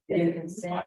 consent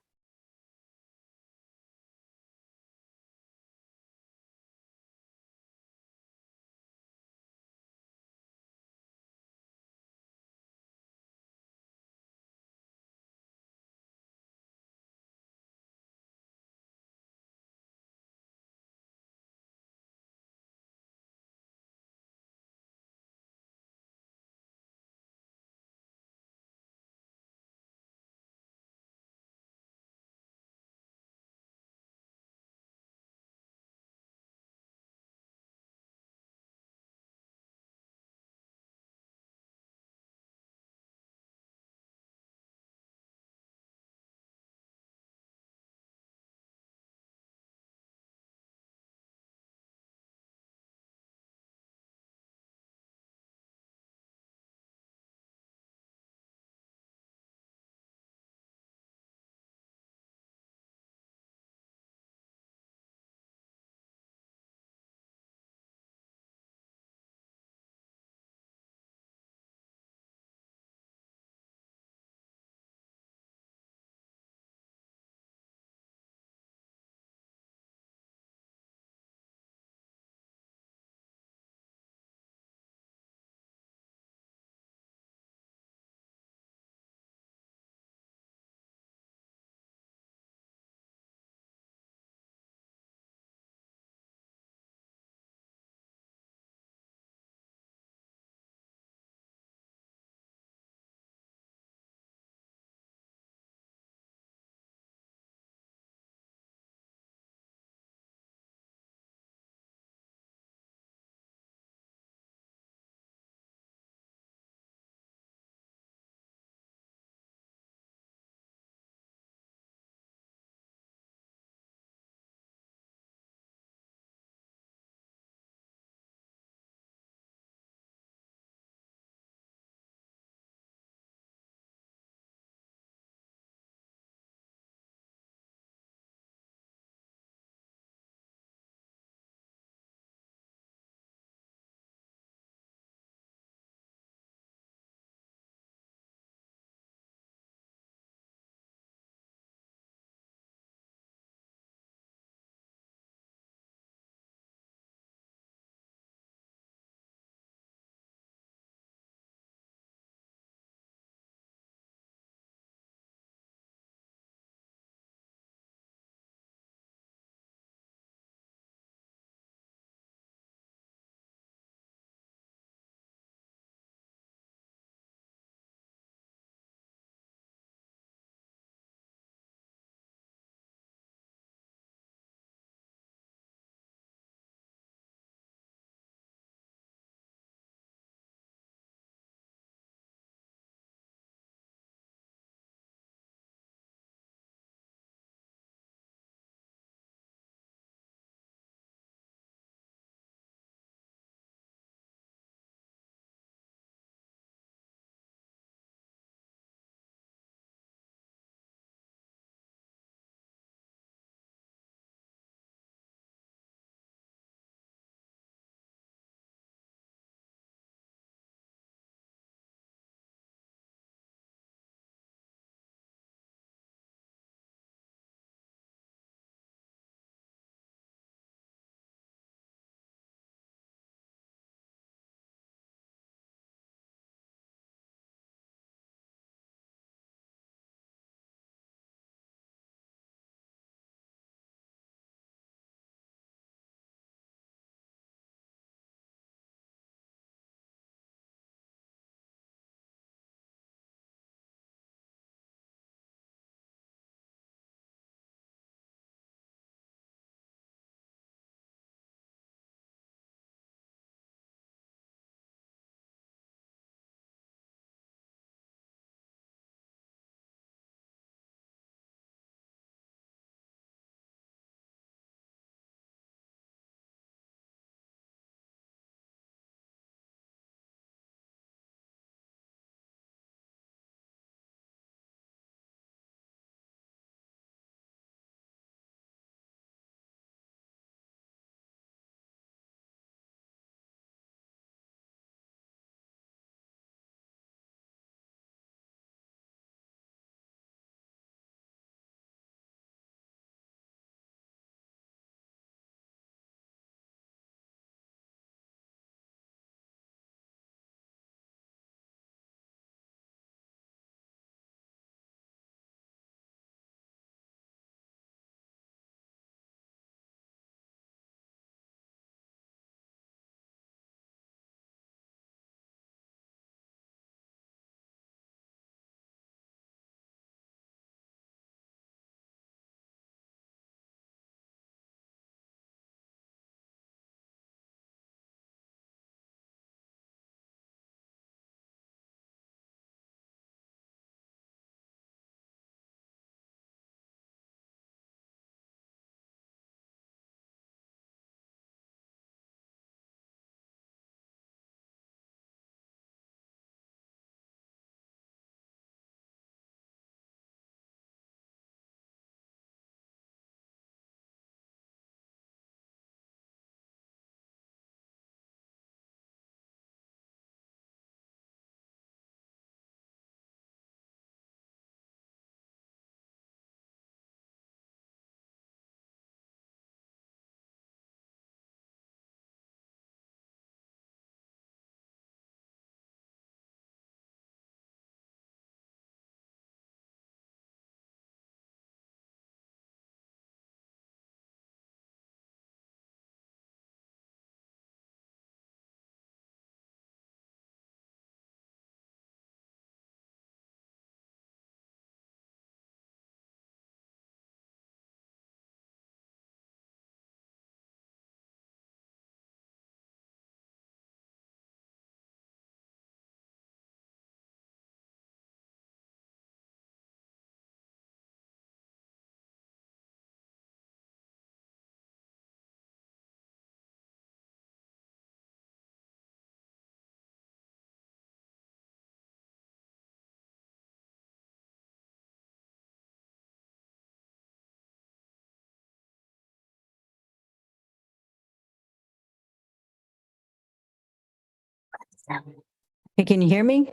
Hey, can you hear me?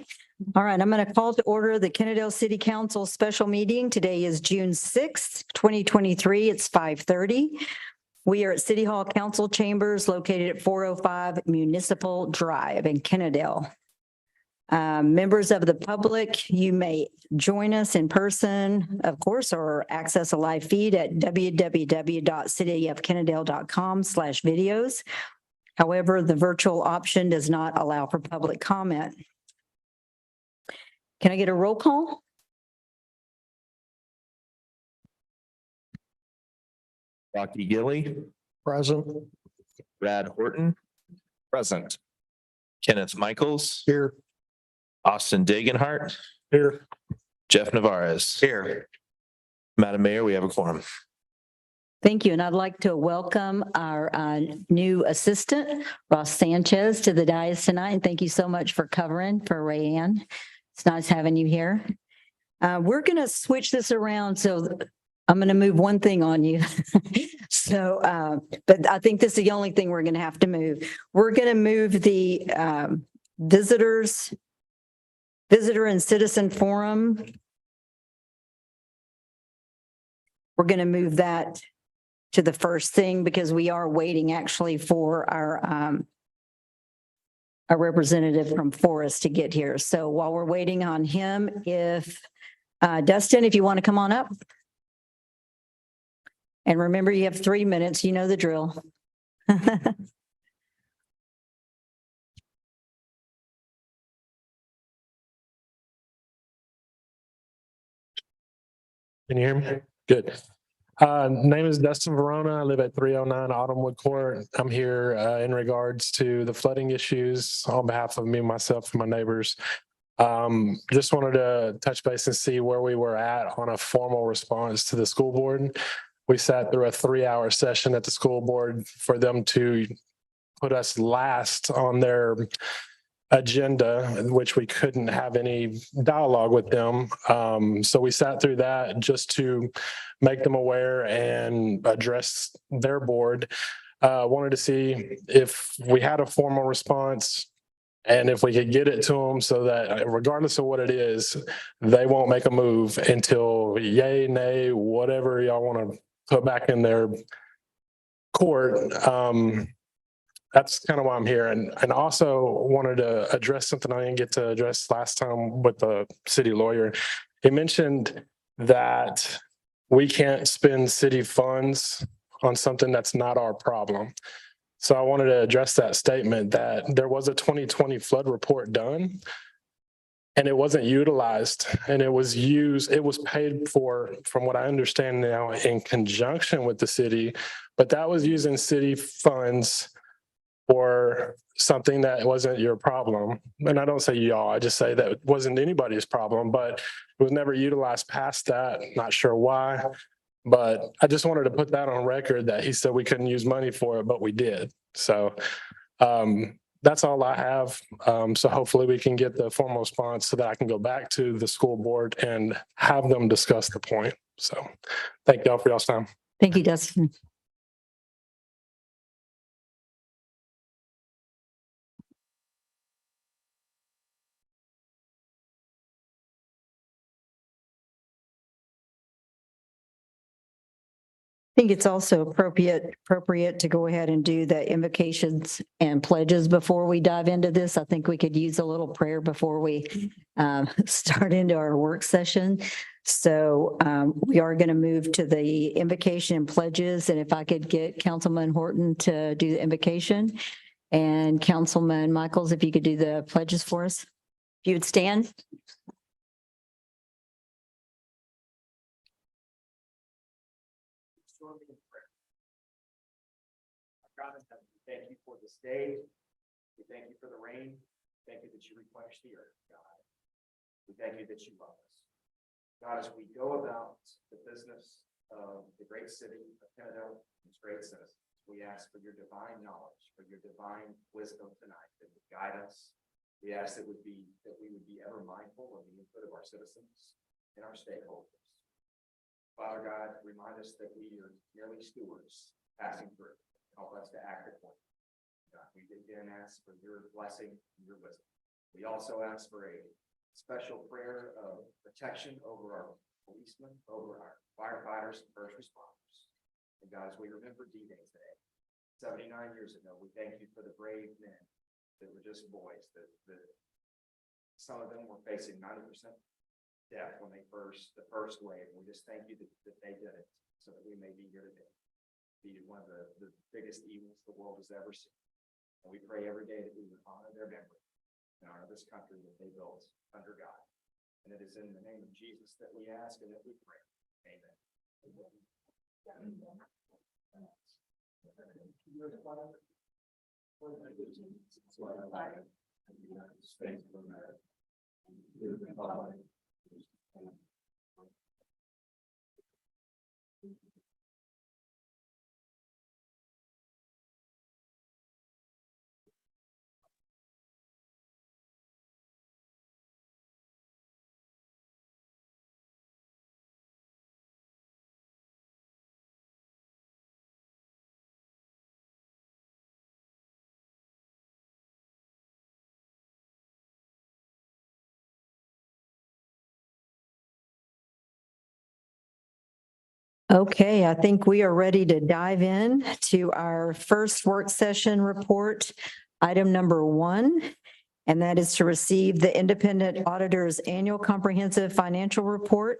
All right, I'm going to call to order the Kennedale City Council special meeting. Today is June 6th, 2023. It's 5:30. We are at City Hall Council Chambers located at 405 Municipal Drive in Kennedale. Members of the public, you may join us in person, of course, or access a live feed at www.cityofkennedale.com/videos. However, the virtual option does not allow for public comment. Can I get a roll call? Rocky Gilly, Present. Brad Horton, Present. Kenneth Michaels, Here. Austin Dagenhart, Here. Jeff Navarez. Here. Madam Mayor, we have a quorum. Thank you. And I'd like to welcome our new assistant, Ross Sanchez, to the dais tonight. And thank you so much for covering for Rayanne. It's nice having you here. We're going to switch this around. So I'm going to move one thing on you. But I think this is the only thing we're going to have to move. We're going to move the visitor and citizen forum. We're going to move that to the first thing because we are waiting actually for our representative from Forest to get here. So while we're waiting on him, if Dustin, if you want to come on up. And remember, you have 3 minutes. You know the drill. Can you hear me? Good. Name is Dustin Verona. I live at 309 Autumnwood Court. I'm here in regards to the flooding issues on behalf of me, myself, and my neighbors. Just wanted to touch base and see where we were at on a formal response to the school board. We sat through a 3-hour session at the school board for them to put us last on their agenda, in which we couldn't have any dialogue with them. So we sat through that just to make them aware and address their board. Wanted to see if we had a formal response and if we could get it to them so that regardless of what it is, they won't make a move until yay, nay, whatever y'all want to put back in their court. That's kind of why I'm here. And also wanted to address something I didn't get to address last time with the city lawyer. He mentioned that we can't spend city funds on something that's not our problem. So I wanted to address that statement that there was a 2020 flood report done and it wasn't utilized, and it was paid for, from what I understand now, in conjunction with the city, but that was using city funds or something that wasn't your problem. And I don't say y'all, I just say that it wasn't anybody's problem, but it was never utilized past that. Not sure why, but I just wanted to put that on record that he said we couldn't use money for it, but we did. So that's all I have. So hopefully we can get the formal response so that I can go back to the school board and have them discuss the point. So thank y'all for y'all's time. Thank you, Dustin. I think it's also appropriate to go ahead and do the invocations and pledges before we dive into this. I think we could use a little prayer before we start into our work session. So we are going to move to the invocation and pledges. And if I could get Councilman Horton to do the invocation and Councilman Michaels, if you could do the pledges for us, if you would stand. God in heaven, we thank you for this day. We thank you for the rain. Thank you that you replenish the earth, God. We thank you that you love us. God, as we go about the business of the great city of Kennedale and its great citizens, we ask for your divine knowledge, for your divine wisdom tonight that would guide us. We ask that we would be ever mindful of the input of our citizens and our stakeholders. Father God, remind us that we are merely stewards passing through. Help us to act accordingly. God, we again ask for your blessing and your wisdom. We also ask for a special prayer of protection over our policemen, over our firefighters and first responders. And God, as we remember D-Day today, 79 years ago, we thank you for the brave men that were just boys, that some of them were facing 90% death when the first wave. We just thank you that they did it so that we may be here today. Be one of the biggest evils the world has ever seen. And we pray every day that we would honor their memory and honor this country that they built under God. And it is in the name of Jesus that we ask and that we pray. Amen. Okay, I think we are ready to dive in to our first work session report, item number 1. And that is to receive the Independent Auditor's Annual Comprehensive Financial Report,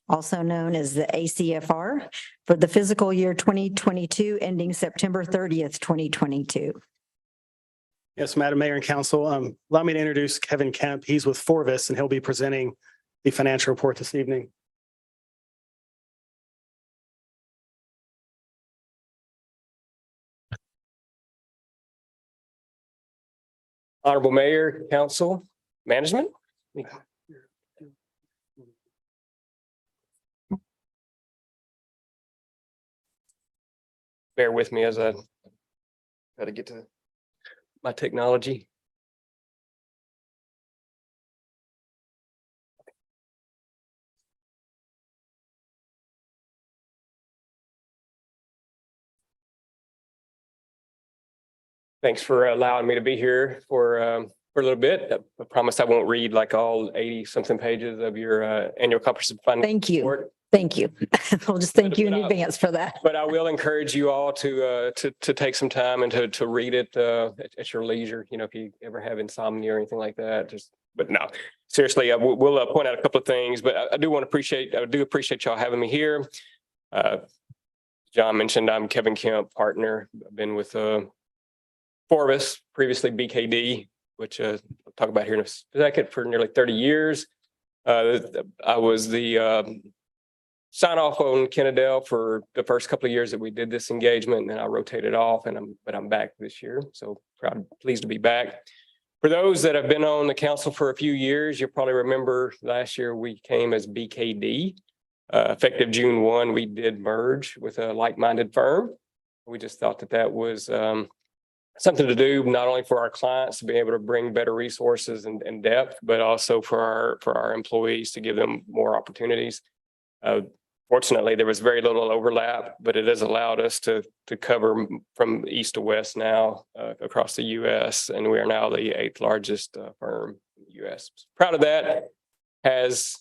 also known as the ACFR, for the fiscal year 2022 ending September 30th, 2022. Yes, Madam Mayor and Council, allow me to introduce Kevin Kemp. He's with Forvis and he'll be presenting the financial report this evening. Honorable Mayor, Council, Management. Bear with me as I try to get to my technology. Thanks for allowing me to be here for a little bit. I promise I won't read like all 80 something pages of your annual comprehensive financial Thank you. report. Thank you. We'll just thank you in advance for that. But I will encourage you all to take some time and to read it at your leisure. You know, if you ever have insomnia or anything like that, but no, seriously, we'll point out a couple of things. But I do appreciate y'all having me here. John mentioned I'm Kevin Kemp, partner. I've been with Forvis, previously BKD, which I'll talk about here in a second, for nearly 30 years. I was the sign off on Kennedale for the first couple of years that we did this engagement, and then I rotated off, but I'm back this year. So pleased to be back. For those that have been on the council for a few years, you'll probably remember last year we came as BKD. Effective June 1, we did merge with a like-minded firm. We just thought that was something to do not only for our clients to be able to bring better resources and depth, but also for our employees to give them more opportunities. Fortunately, there was very little overlap, but it has allowed us to cover from east to west now across the U.S. And we are now the 8th largest firm in the U.S. Proud of that. Has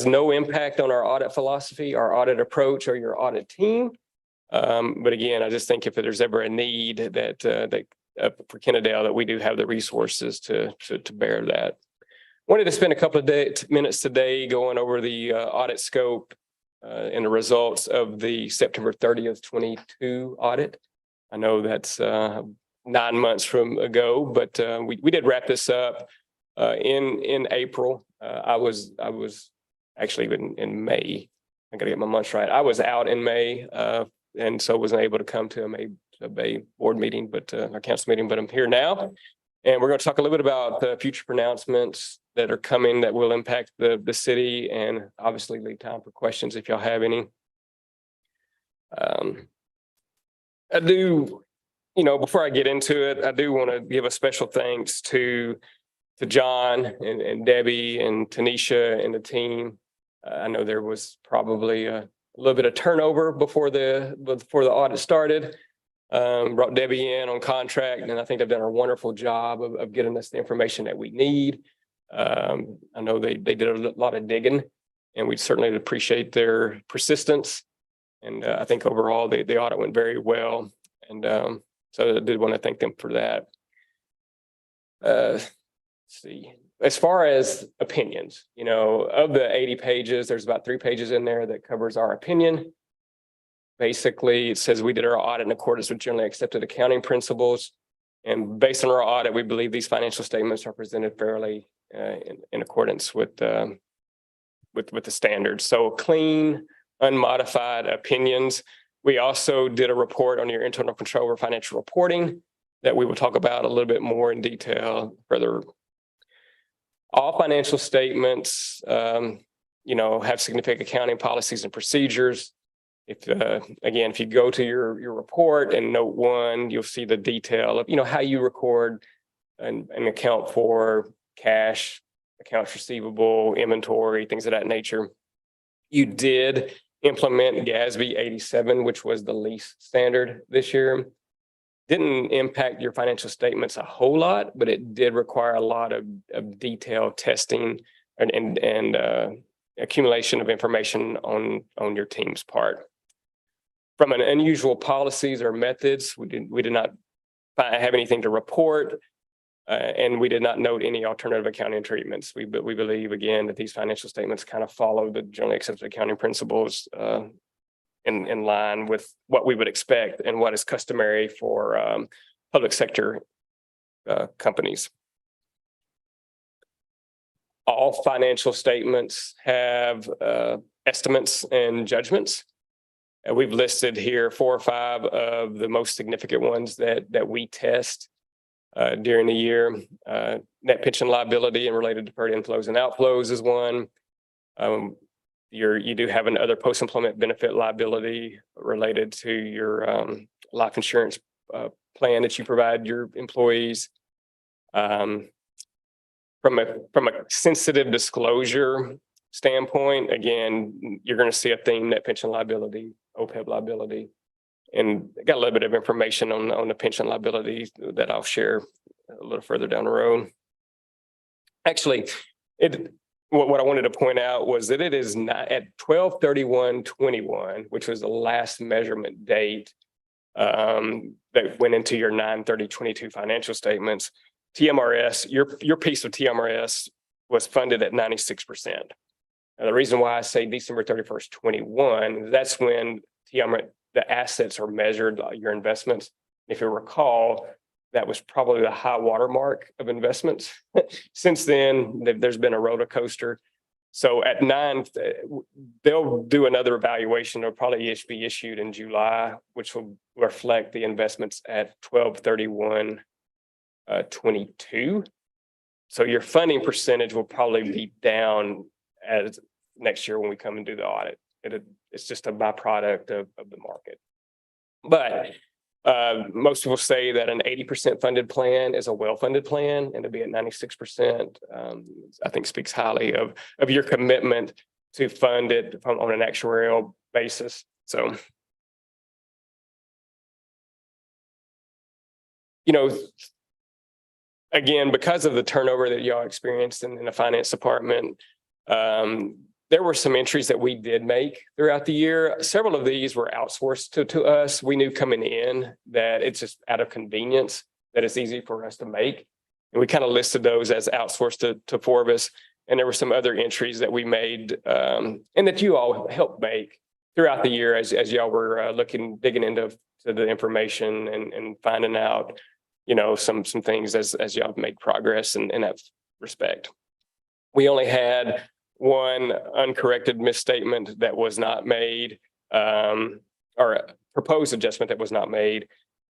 no impact on our audit philosophy, our audit approach, or your audit team. But again, I just think if there's ever a need that for Kennedale, that we do have the resources to bear that. Wanted to spend a couple of minutes today going over the audit scope and the results of the September 30th, 22 audit. I know that's 9 months from ago, but we did wrap this up in April. I was actually in May. I got to get my months right. I was out in May. And so wasn't able to come to a May board meeting, but our council meeting, but I'm here now. And we're going to talk a little bit about the future pronouncements that are coming that will impact the city, and obviously leave time for questions if y'all have any. I do, before I get into it, I do want to give a special thanks to John and Debbie and Tanisha and the team. I know there was probably a little bit of turnover before the audit started. brought Debbie in on contract, and I think they've done a wonderful job of getting us the information that we need. I know they did a lot of digging, and we certainly appreciate their persistence. And I think overall the audit went very well. And so I did want to thank them for that. Let's see. As far as opinions, of the 80 pages, there's about 3 pages in there that covers our opinion. Basically, it says we did our audit in accordance with generally accepted accounting principles. And based on our audit, we believe these financial statements are presented fairly in accordance with the standards. So clean, unmodified opinions. We also did a report on your internal control over financial reporting that we will talk about a little bit more in detail further. All financial statements, have significant accounting policies and procedures. If you go to your report and note 1, you'll see the detail of, how you record and account for cash, accounts receivable, inventory, things of that nature. You did implement GASB 87, which was the lease standard this year. Didn't impact your financial statements a whole lot, but it did require a lot of detailed testing and accumulation of information on your team's part. From an unusual policies or methods, we did not have anything to report, and we did not note any alternative accounting treatments. We believe, again, that these financial statements kind of follow the generally accepted accounting principles in line with what we would expect and what is customary for public sector companies. All financial statements have estimates and judgments. We've listed here 4 or 5 of the most significant ones that we test during the year. Net pension liability and related deferred inflows and outflows is one. You do have another post-employment benefit liability related to your life insurance plan that you provide your employees. From a sensitive disclosure standpoint, again, you're going to see a theme: net pension liability, OPEB liability, and I got a little bit of information on the pension liability that I'll share a little further down the road. Actually, what I wanted to point out was that it is not at 12/31/21, which was the last measurement date that went into your 9/30/22 financial statements. TMRS, your piece of TMRS was funded at 96%. Now, the reason why I say December 31st, 21, that's when the assets are measured, your investments. If you recall, that was probably the high watermark of investments. Since then, there's been a roller coaster. So at 9, they'll do another evaluation. It'll probably be issued in July, which will reflect the investments at 12/31/22. So your funding percentage will probably be down as next year when we come and do the audit. It's just a byproduct of the market. But most people say that an 80% funded plan is a well-funded plan, and to be at 96%, I think speaks highly of your commitment to fund it on an actuarial basis. So, again, because of the turnover that y'all experienced in the finance department, there were some entries that we did make throughout the year. Several of these were outsourced to us. We knew coming in that it's just out of convenience that it's easy for us to make. And we kind of listed those as outsourced to Forvis. And there were some other entries that we made and that you all helped make throughout the year as y'all were digging into the information and finding out, some things as y'all made progress in that respect. We only had one uncorrected misstatement that was not made, or a proposed adjustment that was not made.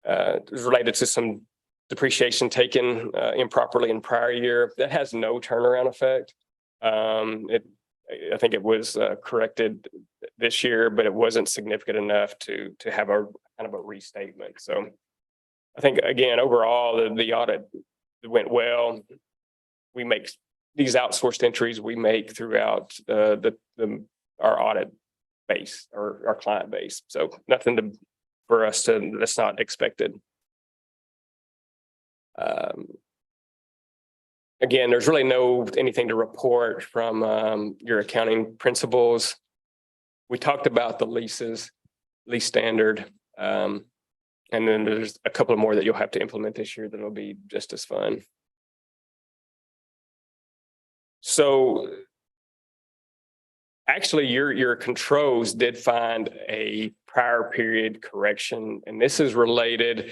It was related to some depreciation taken improperly in prior year. That has no turnaround effect. I think it was corrected this year, but it wasn't significant enough to have a kind of a restatement. So I think, again, overall, the audit went well. We make these outsourced entries we make throughout our audit base or our client base. So nothing to for us to, that's not expected. Again, there's really anything to report from your accounting principles. We talked about the lease standard. And then there's a couple more that you'll have to implement this year that'll be just as fun. So actually, your controls did find a prior period correction, and this is related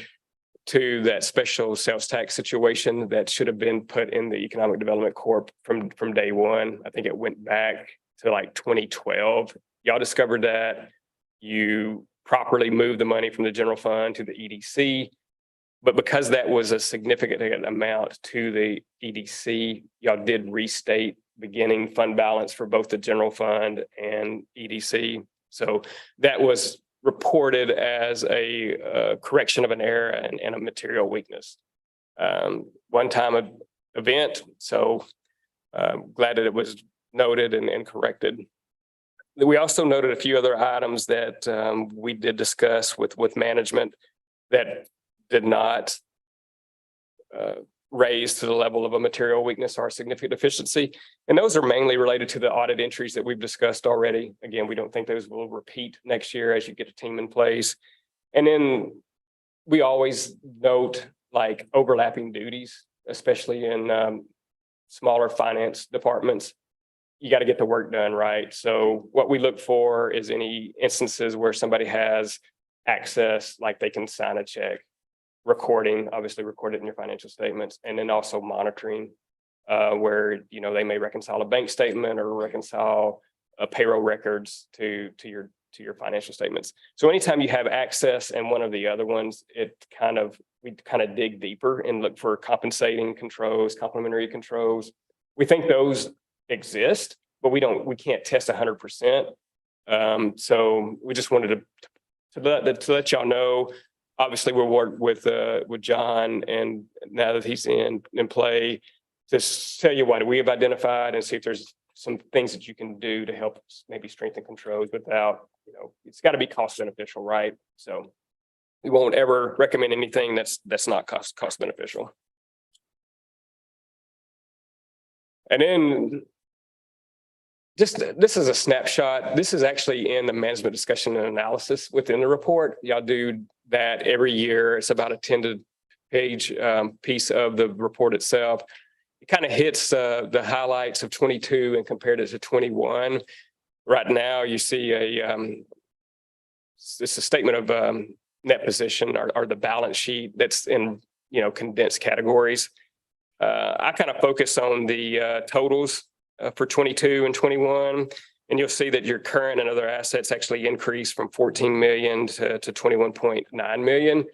to that special sales tax situation that should have been put in the Economic Development Corp from day one. I think it went back to like 2012. Y'all discovered that. You properly moved the money from the general fund to the EDC. But because that was a significant amount to the EDC, y'all did restate beginning fund balance for both the general fund and EDC. So that was reported as a correction of an error and a material weakness. One-time event, so glad that it was noted and corrected. We also noted a few other items that we did discuss with management that did not raise to the level of a material weakness or significant deficiency. And those are mainly related to the audit entries that we've discussed already. Again, we don't think those will repeat next year as you get a team in place. And then we always note like overlapping duties, especially in smaller finance departments. You got to get the work done, right? So what we look for is any instances where somebody has access, like they can sign a check, recording, obviously record it in your financial statements, and then also monitoring where, you know, they may reconcile a bank statement or reconcile payroll records to your financial statements. So anytime you have access and one of the other ones, we kind of dig deeper and look for compensating controls, complementary controls. We think those exist, but we can't test 100%. So we just wanted to let y'all know. Obviously, we'll work with John, and now that he's in play, to tell you what we have identified and see if there's some things that you can do to help maybe strengthen controls without, you know, it's got to be cost beneficial, right? So we won't ever recommend anything that's not cost beneficial. And then this is a snapshot. This is actually in the management discussion and analysis within the report. Y'all do that every year. It's about a 10-page piece of the report itself. It kind of hits the highlights of 22 and compared it to 21. Right now, you see it's a statement of net position or the balance sheet that's in, you know, condensed categories. I kind of focus on the totals for 22 and 21, and you'll see that your current and other assets actually increased from 14 million to 21.9 million.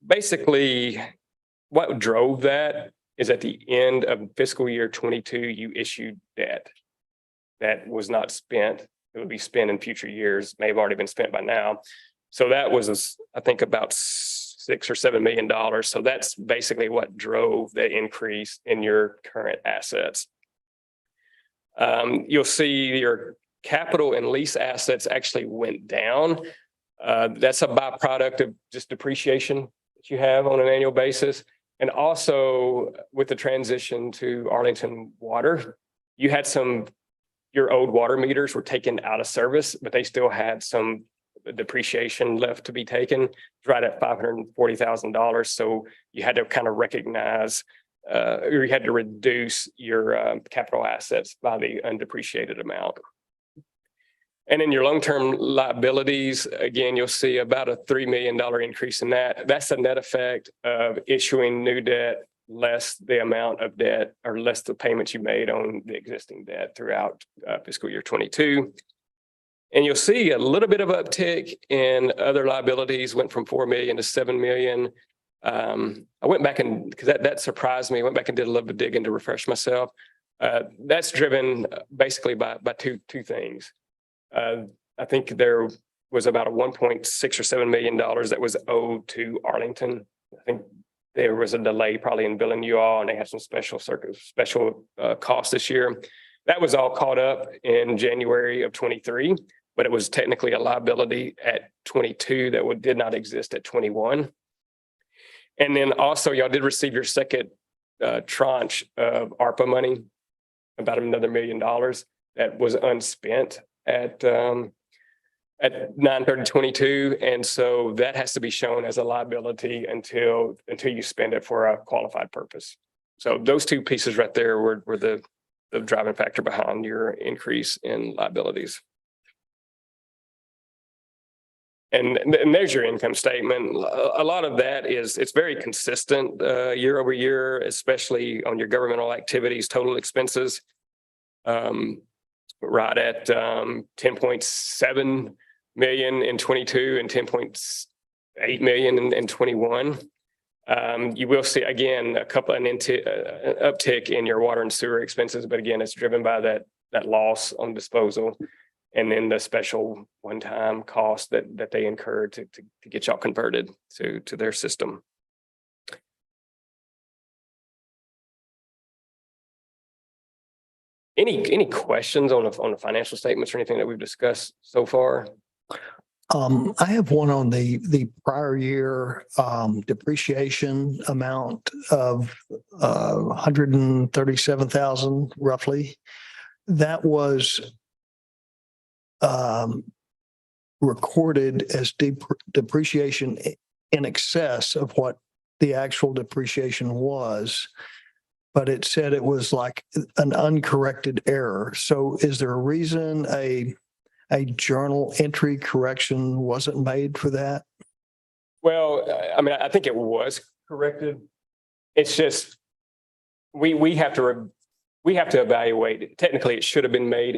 Basically, what drove that is at the end of fiscal year 22, you issued debt that was not spent. It would be spent in future years, may have already been spent by now. So that was, I think, about $6 or $7 million. So that's basically what drove the increase in your current assets. You'll see your capital and lease assets actually went down. That's a byproduct of just depreciation that you have on an annual basis. And also with the transition to Arlington Water, you had your old water meters were taken out of service, but they still had some depreciation left to be taken, right at $540,000. So you had to kind of recognize or you had to reduce your capital assets by the undepreciated amount. And in your long-term liabilities, again, you'll see about a $3 million increase in that. That's the net effect of issuing new debt, less the amount of debt or less the payments you made on the existing debt throughout fiscal year 22. And you'll see a little bit of uptick in other liabilities, went from 4 million to 7 million. I went back and because that surprised me. I went back and did a little bit of digging to refresh myself. That's driven basically by two things. I think there was about a $1.6 or $7 million that was owed to Arlington. I think there was a delay probably in billing you all, and they had some special costs this year. That was all caught up in January of 23. but it was technically a liability at 22 that did not exist at 21. And then also y'all did receive your second tranche of ARPA money, about another $1 million that was unspent at 9/30/22. And so that has to be shown as a liability until you spend it for a qualified purpose. So those two pieces right there were the driving factor behind your increase in liabilities. And there's your income statement. A lot of that it's very consistent year over year, especially on your governmental activities, total expenses. Right at 10.7 million in 22 and 10.8 million in 21. You will see again an uptick in your water and sewer expenses, but again, it's driven by that loss on disposal, and then the special one-time cost that they incurred to get y'all converted to their system. Any questions on the financial statements or anything that we've discussed so far? I have one on the prior year depreciation amount of 137,000 roughly. That was recorded as depreciation in excess of what the actual depreciation was. But it said it was like an uncorrected error. So is there a reason a journal entry correction wasn't made for that? Well, I mean, I think it was corrected. It's just, we have to evaluate it. Technically, it should have been made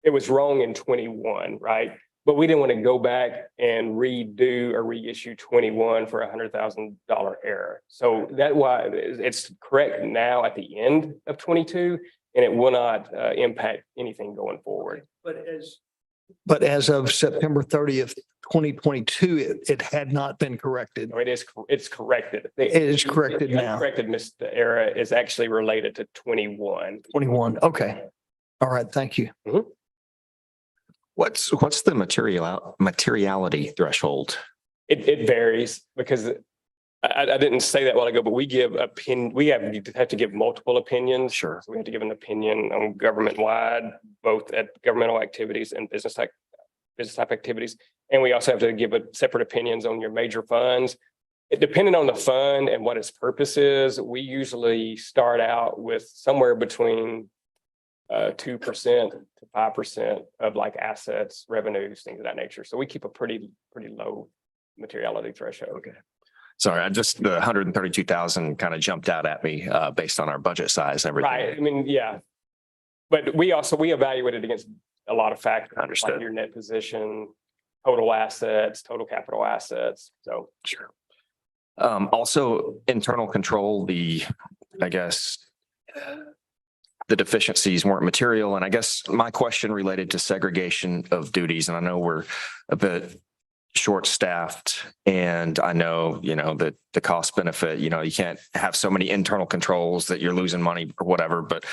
it was wrong in 21, right? But we didn't want to go back and redo or reissue 21 for $100,000 error. So that's why it's correct now at the end of 22, and it will not impact anything going forward. But as of September 30th, 2022, it had not been corrected. No, it's corrected. It is corrected The now. uncorrected error is actually related to 21. 21. Okay. All right. Thank you. What's the materiality threshold? It varies because I didn't say that a while ago, but we give we have to give multiple opinions. Sure. So we have to give an opinion on government-wide, both at governmental activities and business type activities. And we also have to give separate opinions on your major funds. Depending on the fund and what its purpose is, we usually start out with somewhere between 2% to 5% of like assets, revenues, things of that nature. So we keep a pretty low materiality threshold. Okay. Sorry, the 132,000 kind of jumped out at me based on our budget size and everything. Right. I mean, yeah. But we evaluated against a lot of factors. Understood. Like your net position, total assets, total capital assets. So Sure. Also, internal control, I guess the deficiencies weren't material. And I guess my question related to segregation of duties, and I know we're a bit short-staffed, and I know, that the cost benefit, you can't have so many internal controls that you're losing money or whatever, but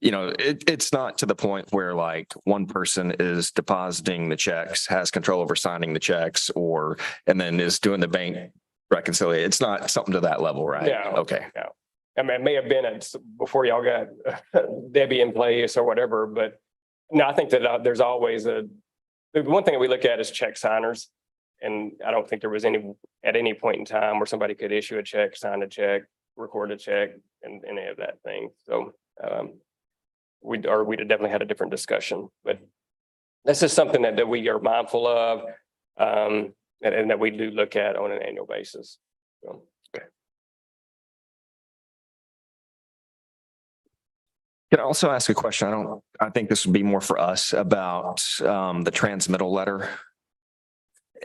it's not to the point where like one person is depositing the checks, has control over signing the checks, and then is doing the bank reconciliation. It's not something to that level, right? Yeah. Okay. Yeah. I mean, it may have been before y'all got Debbie in place or whatever, but no, I think that there's always the one thing that we look at is check signers. And I don't think there was at any point in time where somebody could issue a check, sign a check, record a check, and any of that thing. So we'd have definitely had a different discussion, but this is something that we are mindful of and that we do look at on an annual basis. So. Can I also ask a question? I think this would be more for us about the transmittal letter.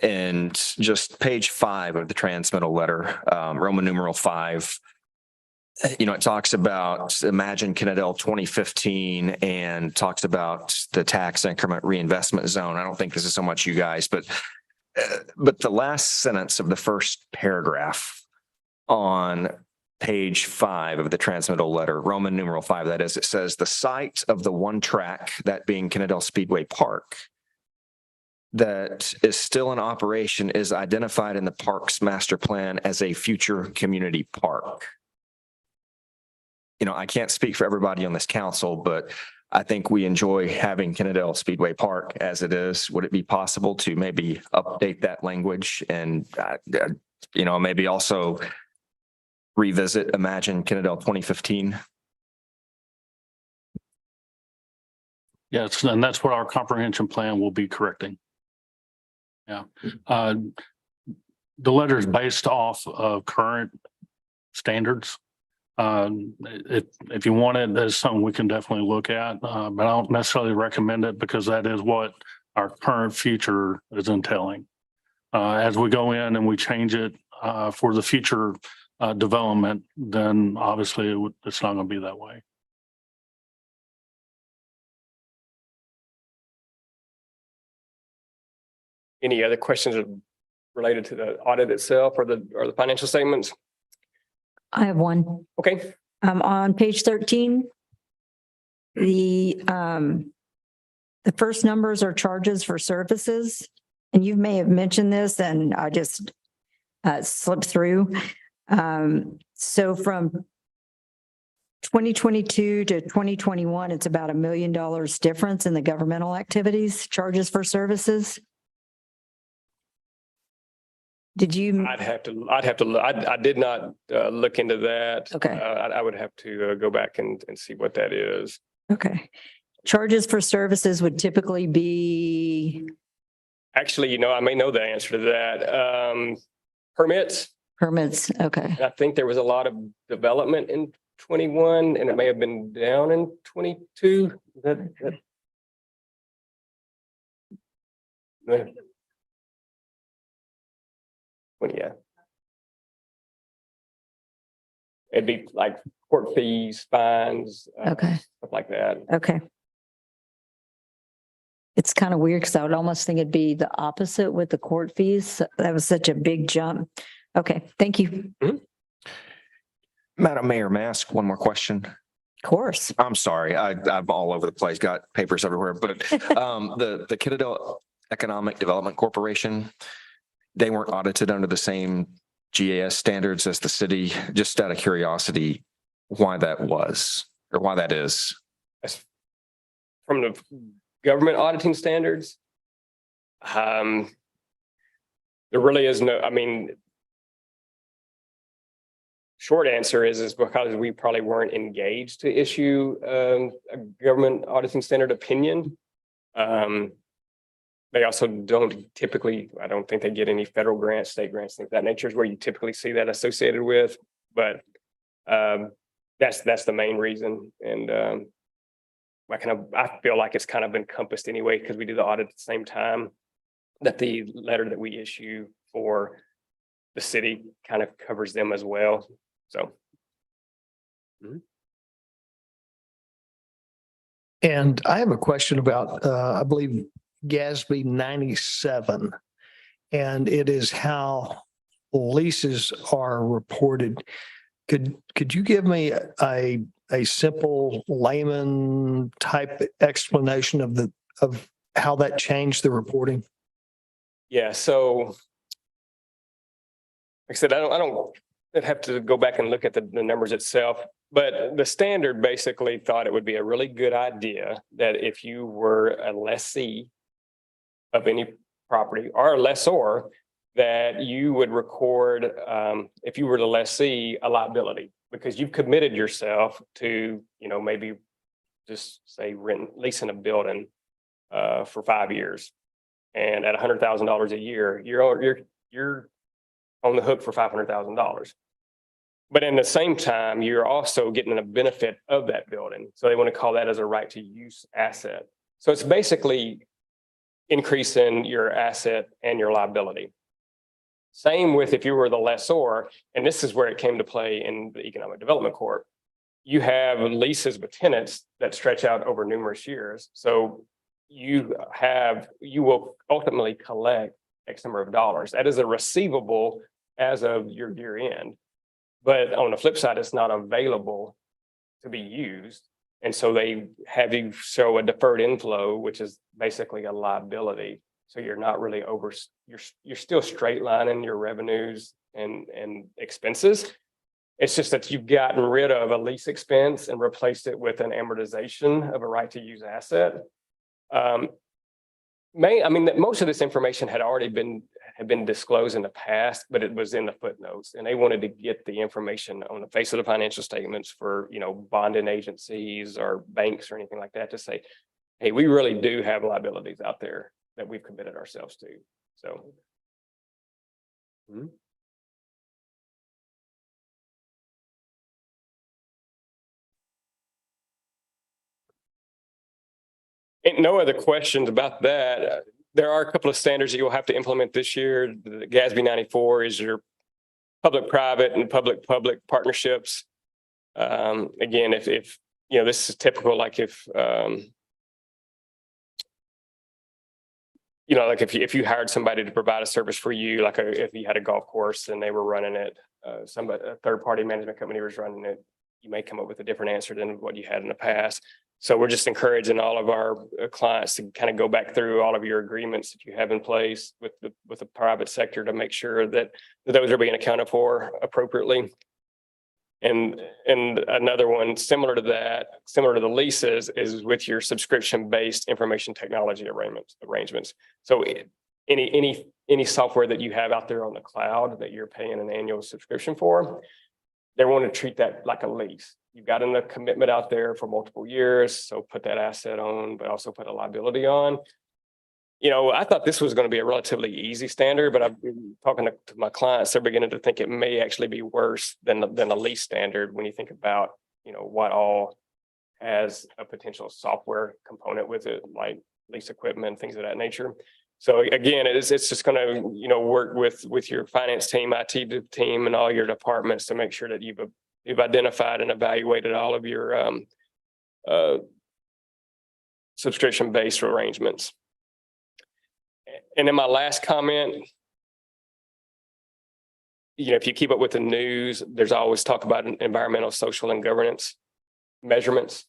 And just page 5 of the transmittal letter, Roman numeral 5, it talks about Imagine Kennedale 2015 and talks about the tax increment reinvestment zone. I don't think this is so much you guys, but the last sentence of the first paragraph on page 5 of the transmittal letter, Roman numeral 5, that is, it says the site of the one track, that being Kennedale Speedway Park, that is still in operation is identified in the Parks Master Plan as a future community park. You know, I can't speak for everybody on this council, but I think we enjoy having Kennedale Speedway Park as it is. Would it be possible to maybe update that language and, you know, maybe also revisit Imagine Kennedale 2015? Yes, and that's what our comprehension plan will be correcting. Yeah. The letter is based off of current standards. If you want it, that's something we can definitely look at, but I don't necessarily recommend it because that is what our current future is entailing. As we go in and we change it for the future development, then obviously it's not going to be that way. Any other questions related to the audit itself or the financial statements? I have one. Okay, On page 13, the first numbers are charges for services. And you may have mentioned this and I just slipped through. So from 2022 to 2021, it's about $1 million difference in the governmental activities, charges for services. Did you? I'd have to, I did not look into that. Okay. I would have to go back and see what that is. Okay. Charges for services would typically be Actually, you know, I may know the answer to that. Permits. permits. Okay. And I think there was a lot of development in 21 and it may have been down in 22. Well, yeah. It'd be like court fees, fines. Okay. Stuff like that. Okay. It's kind of weird because I would almost think it'd be the opposite with the court fees. That was such a big jump. Okay, thank you. Madam Mayor, may I ask one more question? Of course. I'm sorry, I'm all over the place, got papers everywhere, but the Kennedale Economic Development Corporation, they weren't audited under the same GAS standards as the city. Just out of curiosity, why that was or why that is? From the government auditing standards, there really is no, I mean, short answer is because we probably weren't engaged to issue a government auditing standard opinion. They also don't typically, I don't think they get any federal grants, state grants, things of that nature is where you typically see that associated with, but that's the main reason. And I feel like it's kind of encompassed anyway, because we do the audit at the same time that the letter that we issue for the city kind of covers them as well. So. And I have a question about, I believe GASB 97. And it is how leases are reported. Could you give me a simple layman type explanation of how that changed the reporting? Yeah, so like I said, I don't have to go back and look at the numbers itself, but the standard basically thought it would be a really good idea that if you were a lessee of any property or a lessor, that you would record, if you were the lessee, a liability, because you've committed yourself to, you know, maybe just say leasing a building for 5 years. And at $100,000 a year, you're on the hook for $500,000. But in the same time, you're also getting a benefit of that building. So they want to call that as a right to use asset. So it's basically increasing your asset and your liability. Same with if you were the lessor, and this is where it came to play in the Economic Development Corp. You have leases with tenants that stretch out over numerous years. So you will ultimately collect X number of dollars. That is a receivable as of your year end. But on the flip side, it's not available to be used. And so they have you show a deferred inflow, which is basically a liability So you're not really you're still straight lining your revenues and expenses. It's just that you've gotten rid of a lease expense and replaced it with an amortization of a right to use asset. Most of this information had been disclosed in the past, but it was in the footnotes, and they wanted to get the information on the face of the financial statements for, bonding agencies or banks or anything like that to say, hey, we really do have liabilities out there that we've committed ourselves to. So. Ain't no other questions about that. There are a couple of standards that you'll have to implement this year. The GASB 94 is your public-private and public-public partnerships. Again, if this is typical, like if if you hired somebody to provide a service for you, like if you had a golf course and they were running it, a third-party management company was running it, you may come up with a different answer than what you had in the past. So we're just encouraging all of our clients to kind of go back through all of your agreements that you have in place with the private sector to make sure that those are being accounted for appropriately. And another one similar to the leases, is with your subscription-based information technology arrangements. So any software that you have out there on the cloud that you're paying an annual subscription for, they want to treat that like a lease. You've got a commitment out there for multiple years, so put that asset on, but also put a liability on. I thought this was going to be a relatively easy standard, but I've been talking to my clients, they're beginning to think it may actually be worse than a lease standard when you think about, what all has a potential software component with it, like lease equipment, things of that nature. So again, it's just going to, work with your finance team, IT team, and all your departments to make sure that you've identified and evaluated all of your subscription-based arrangements. And then my last comment, if you keep up with the news, there's always talk about environmental, social, and governance measurements.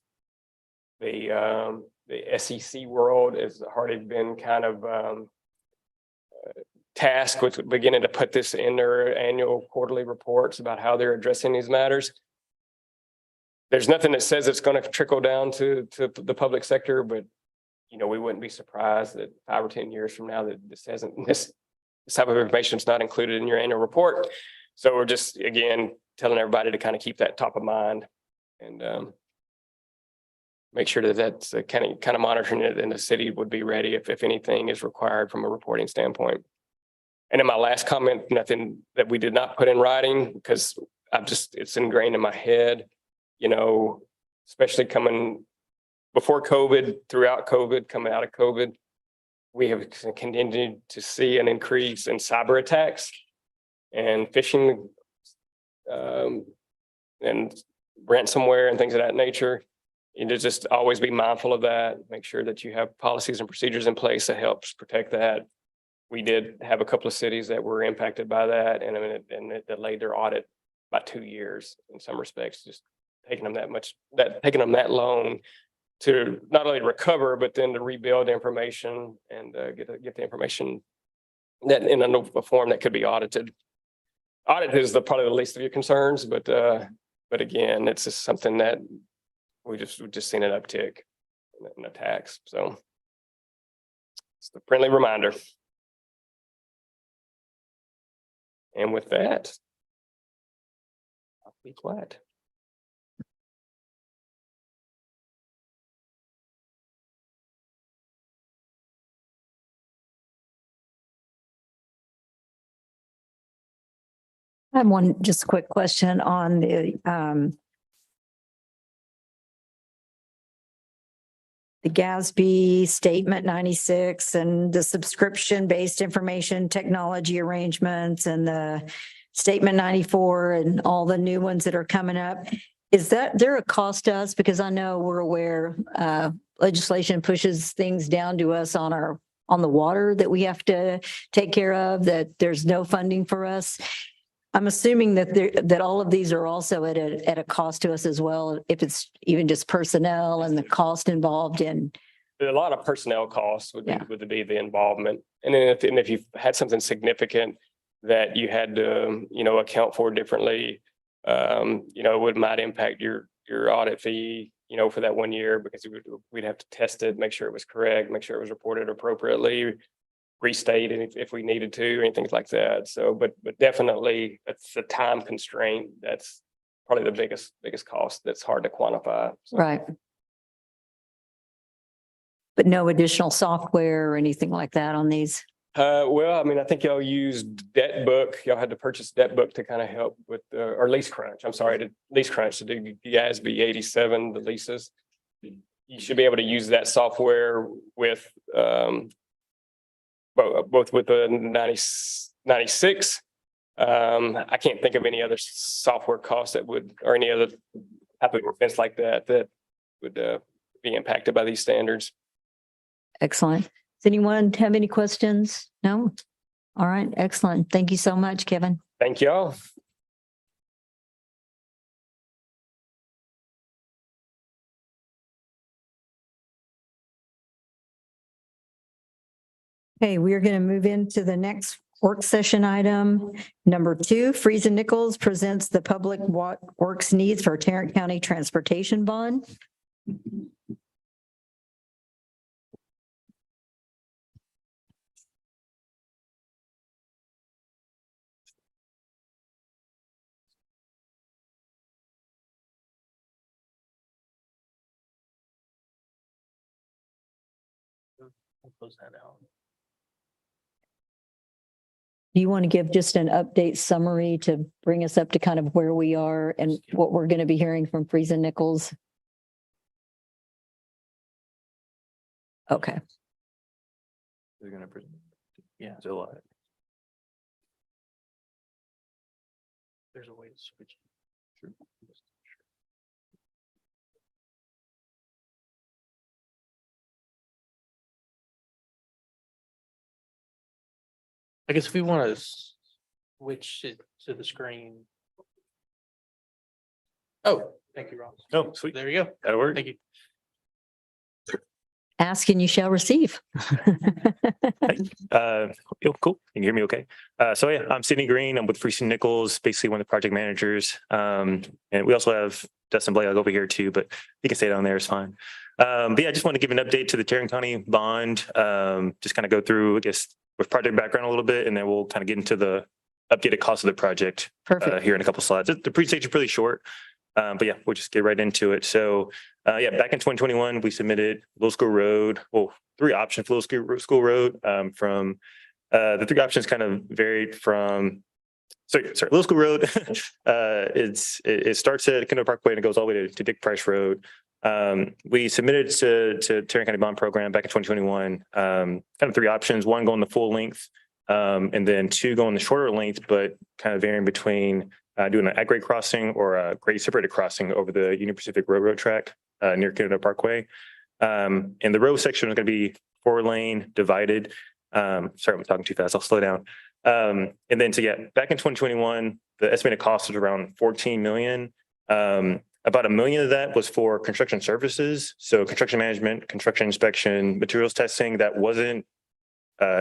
The SEC world has already been kind of tasked with beginning to put this in their annual quarterly reports about how they're addressing these matters. There's nothing that says it's going to trickle down to the public sector, but we wouldn't be surprised that 5 or 10 years from now that this type of information is not included in your annual report. So we're just, again, telling everybody to kind of keep that top of mind and make sure that that's kind of monitoring it, and the city would be ready if anything is required from a reporting standpoint. And then my last comment, nothing that we did not put in writing, because it's ingrained in my head, especially coming before COVID, throughout COVID, coming out of COVID, we have continued to see an increase in cyber attacks and phishing and ransomware and things of that nature. And to just always be mindful of that, make sure that you have policies and procedures in place that helps protect that. We did have a couple of cities that were impacted by that, and it delayed their audit by 2 years in some respects, just taking them that long to not only recover, but then to rebuild information and get the information that in a form that could be audited. Audit is probably the least of your concerns, but again, it's just something that we've just seen an uptick in attacks. So it's the friendly reminder. And with that, I'll be quiet. I have just a quick question on the GASB Statement 96 and the subscription-based information technology arrangements and the Statement 94 and all the new ones that are coming up. Is there a cost to us? Because I know we're aware legislation pushes things down to us on the water that we have to take care of, that there's no funding for us. I'm assuming that all of these are also at a cost to us as well, if it's even just personnel and the cost involved in a lot of personnel costs would Yeah. be the involvement. And then if you've had something significant that you had to, account for differently, it might impact your audit fee, for that 1 year, because we'd have to test it, make sure it was correct, make sure it was reported appropriately, restate it if we needed to, or anything like that. So, but definitely that's a time constraint. That's probably the biggest cost that's hard to quantify. So, Right. But no additional software or anything like that on these? Well, I mean, I think y'all used DebtBook. Y'all had to purchase DebtBook to kind of help with, or Lease Crunch. I'm sorry, to Lease Crunch to do GASB 87, the leases. You should be able to use that software with, both with the 96. I can't think of any other software costs that would, or any other type of expense like that would be impacted by these standards. Excellent. Does anyone have any questions? No? All right, excellent. Thank you so much, Kevin. Thank y'all. Okay, we are going to move into the next work session item. Number 2, Friesen Nichols presents the public works needs for Tarrant County Transportation Bond. Close that out. Do you want to give just an update summary to bring us up to kind of where we are and what we're going to be hearing from Friesen Nichols? Okay. They're gonna present. Yeah, July. There's a way to switch. I guess if we want to switch it to the screen. Oh, thank you, Ross. Oh, sweet. There you go. That'll work. Thank you. Ask and you shall receive. Cool. You can hear me okay? So yeah, I'm Sidney Green. I'm with Friesen Nichols, basically one of the project managers. And we also have Dustin Blake over here too, but he can stay down there, it's fine. But yeah, I just want to give an update to the Tarrant County bond. Just kind of go through, I guess, with project background a little bit, and then we'll kind of get into the updated cost of the project Perfect. here in a couple slides. The presentation is pretty short, but yeah, we'll just get right into it. So yeah, back in 2021, we submitted Little School Road, well, 3 options for Little School Road from the 3 options kind of varied from, sorry, Little School Road. It starts at Kendall Parkway and it goes all the way to Dick Price Road. We submitted to Tarrant County Bond Program back in 2021, kind of 3 options, 1 going the full length, and then 2 going the shorter length, but kind of varying between doing an at-grade crossing or a grade separated crossing over the Union Pacific Railroad track near Kendall Parkway. And the road section is going to be 4-lane divided. Sorry, I'm talking too fast. I'll slow down. And then so yeah, back in 2021, the estimated cost was around 14 million. About $1 million of that was for construction services. So construction management, construction inspection, materials testing that wasn't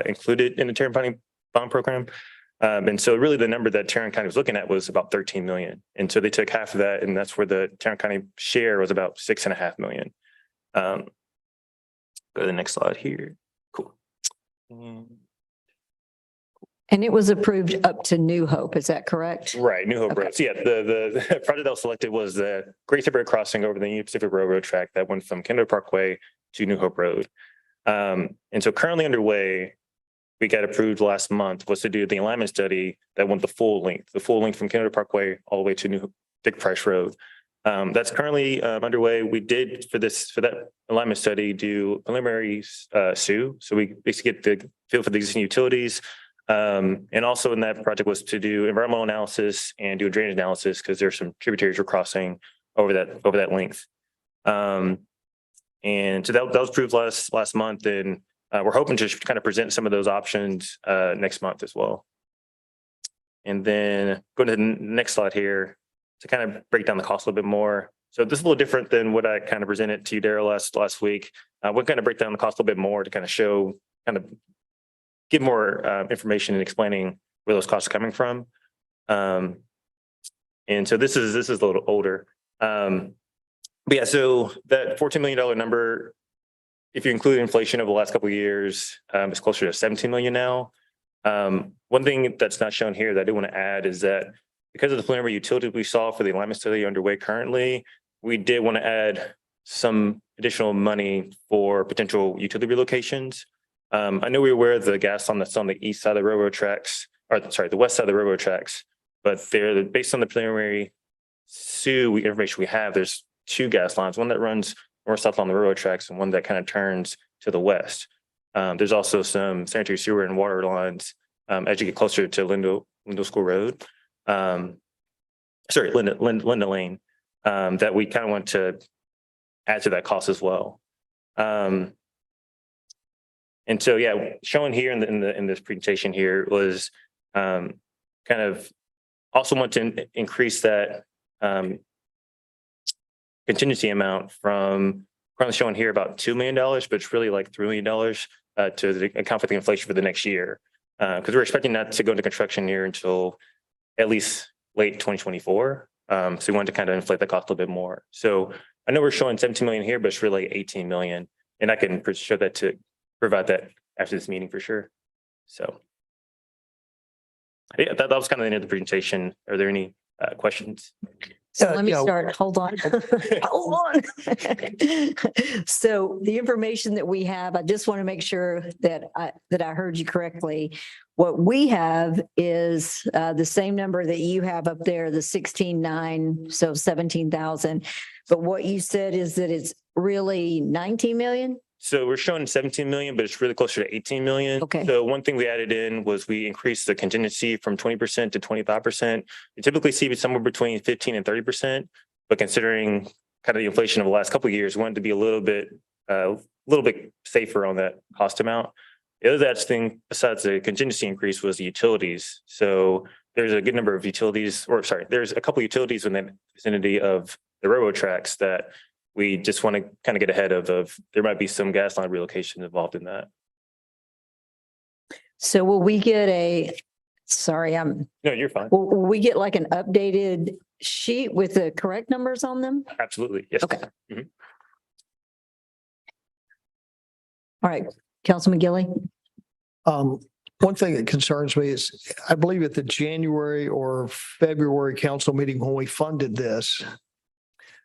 included in the Tarrant County Bond Program. And so really the number that Tarrant County was looking at was about 13 million. And so they took half of that, and that's where the Tarrant County share was about 6.5 million. Go to the next slide here. Cool. And it was approved up to New Hope, is that correct? Right, New Hope Okay. Road. So yeah, the project that was selected was the Great Separated Crossing over the Union Pacific Railroad track that went from Kendall Parkway to New Hope Road. And so currently underway, we got approved last month, was to do the alignment study that went the full length from Kendall Parkway all the way to Dick Price Road. That's currently underway. We did for that alignment study do preliminary SUE. So we basically get the feel for the existing utilities. And also in that project was to do environmental analysis and do a drainage analysis because there's some tributaries we're crossing over that length. And so that was approved last month, and we're hoping to kind of present some of those options next month as well. And then go to the next slide here to kind of break down the cost a little bit more. So this is a little different than what I kind of presented to you, Daryl, last week. We'll kind of break down the cost a little bit more to kind of show, kind of give more information and explaining where those costs are coming from. And so this is a little older. But yeah, so that $14 million number, if you include inflation over the last couple of years, it's closer to 17 million now. One thing that's not shown here that I do want to add is that because of the preliminary utility we saw for the alignment study underway currently, we did want to add some additional money for potential utility relocations. I know we're aware of the gas line that's on the east side of the railroad tracks, or sorry, the west side of the railroad tracks, but they're based on the preliminary information we have, there's two gas lines, one that runs north south on the railroad tracks and one that kind of turns to the west. There's also some sanitary sewer and water lines as you get closer to Lindo School Road. Sorry, Linda Lane, that we kind of want to add to that cost as well. And so, yeah, shown here in this presentation here was kind of also want to increase that contingency amount from currently showing here about $2 million, but it's really like $3 million to account for the inflation for the next year. Because we're expecting that to go into construction here until at least late 2024. So we wanted to kind of inflate the cost a little bit more. So I know we're showing 17 million here, but it's really 18 million. And I can show that to provide that after this meeting for sure. So yeah, that was kind of the end of the presentation. Are there any questions? So let me yeah. start. Hold on. Hold on. So the information that we have, I just want to make sure that I heard you correctly. What we have is the same number that you have up there, the 16,900, so 17,000. But what you said is that it's really 19 million? So we're showing 17 million, but it's really closer to 18 million. Okay. So one thing we added in was we increased the contingency from 20% to 25%. You typically see it somewhere between 15 and 30%, but considering kind of the inflation of the last couple of years, we wanted to be a little bit safer on that cost amount. The other thing besides the contingency increase was the utilities. So there's a good number of utilities, there's a couple of utilities in the vicinity of the railroad tracks that we just want to kind of get ahead of there might be some gas line relocation involved in that. So will we get No, you're fine. will we get like an updated sheet with the correct numbers on them? Absolutely. Yes. Okay. Mhm. All right, Councilman Gilly? One thing that concerns me is, I believe at the January or February council meeting when we funded this,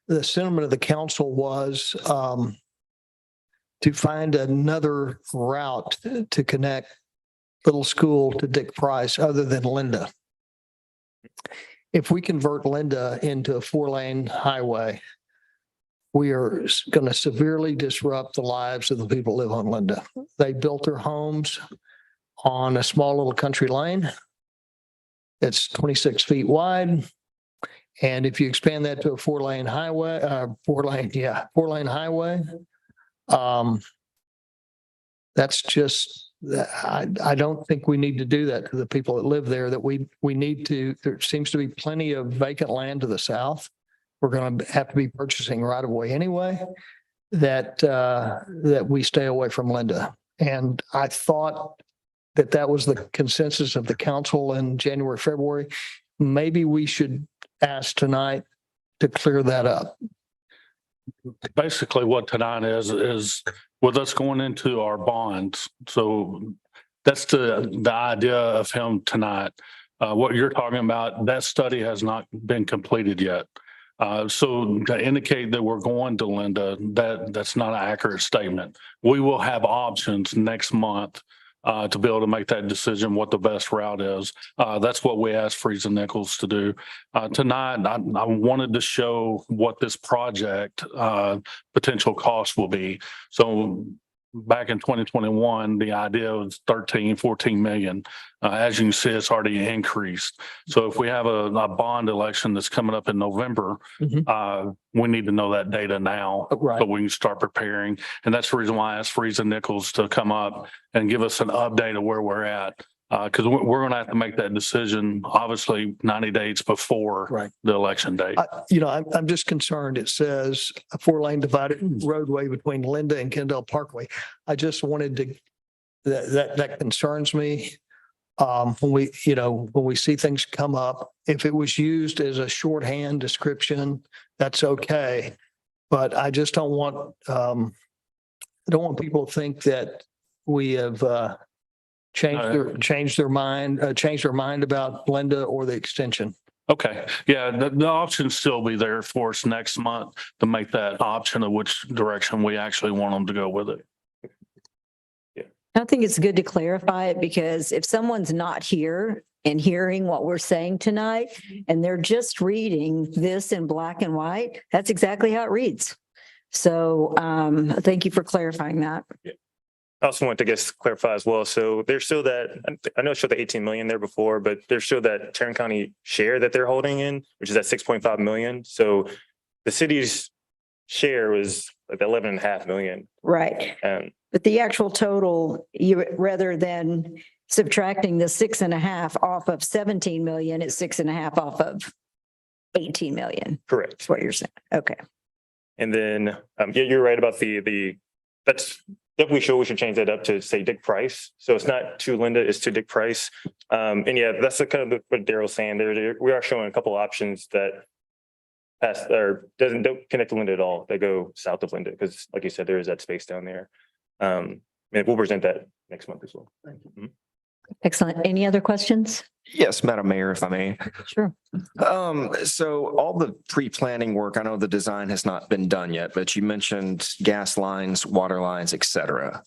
the sentiment of the council was to find another route to connect Little School to Dick Price other than Linda. If we convert Linda into a 4-lane highway, we are going to severely disrupt the lives of the people that live on Linda. They built their homes on a small little country lane. It's 26 feet wide. And if you expand that to a 4-lane highway, 4-lane highway, that's just, I don't think we need to do that to the people that live there, that we need to, there seems to be plenty of vacant land to the south. We're going to have to be purchasing right away anyway, that we stay away from Linda. And I thought that was the consensus of the council in January, February. Maybe we should ask tonight to clear that up. Basically what tonight is with us going into our bonds. So that's the idea of him tonight. What you're talking about, that study has not been completed yet. So to indicate that we're going to Linda, that's not an accurate statement. We will have options next month to be able to make that decision what the best route is. That's what we asked Freeze and Nichols to do. Tonight, I wanted to show what this project potential cost will be. So back in 2021, the idea was 14 million. As you can see, it's already increased. So if we have a bond election that's coming up in November, we need to know that data now. Right. So we can start preparing. And that's the reason why I asked Freeze and Nichols to come up and give us an update of where we're at. Because we're going to have to make that decision, obviously 90 days before Right. the election date. I'm just concerned. It says a 4-lane divided roadway between Linda and Kendall Parkway. I just wanted to, that concerns me. When we see things come up, if it was used as a shorthand description, that's okay. But I just don't want, I don't want people to think that we have, changed their mind about Linda or the extension. Okay, yeah, the option still be there for us next month to make that option of which direction we actually want them to go with it. I think it's good to clarify it because if someone's not here and hearing what we're saying tonight and they're just reading this in black and white, that's exactly how it reads. So thank you for clarifying that. I also want to clarify as well. So there's still that, I know it showed the 18 million there before, but there's still that Tarrant County share that they're holding in, which is at 6.5 million. So the city's share was like 11.5 million. Right. But the actual total, rather than subtracting the 6.5 off of 17 million, it's 6.5 off of 18 million. Correct. That's what you're saying. Okay. And then, yeah, you're right about that's definitely sure we should change that up to say Dick Price. So it's not to Linda, it's to Dick Price. And yeah, that's the kind of what Daryl's saying there. We are showing a couple options that pass or don't connect to Linda at all. They go south of Linda because like you said, there is that space down there. And we'll present that next month as well. Excellent. Any other questions? Yes, Madam Mayor, if I may. Sure. So all the pre-planning work, I know the design has not been done yet, but you mentioned gas lines, water lines, et cetera.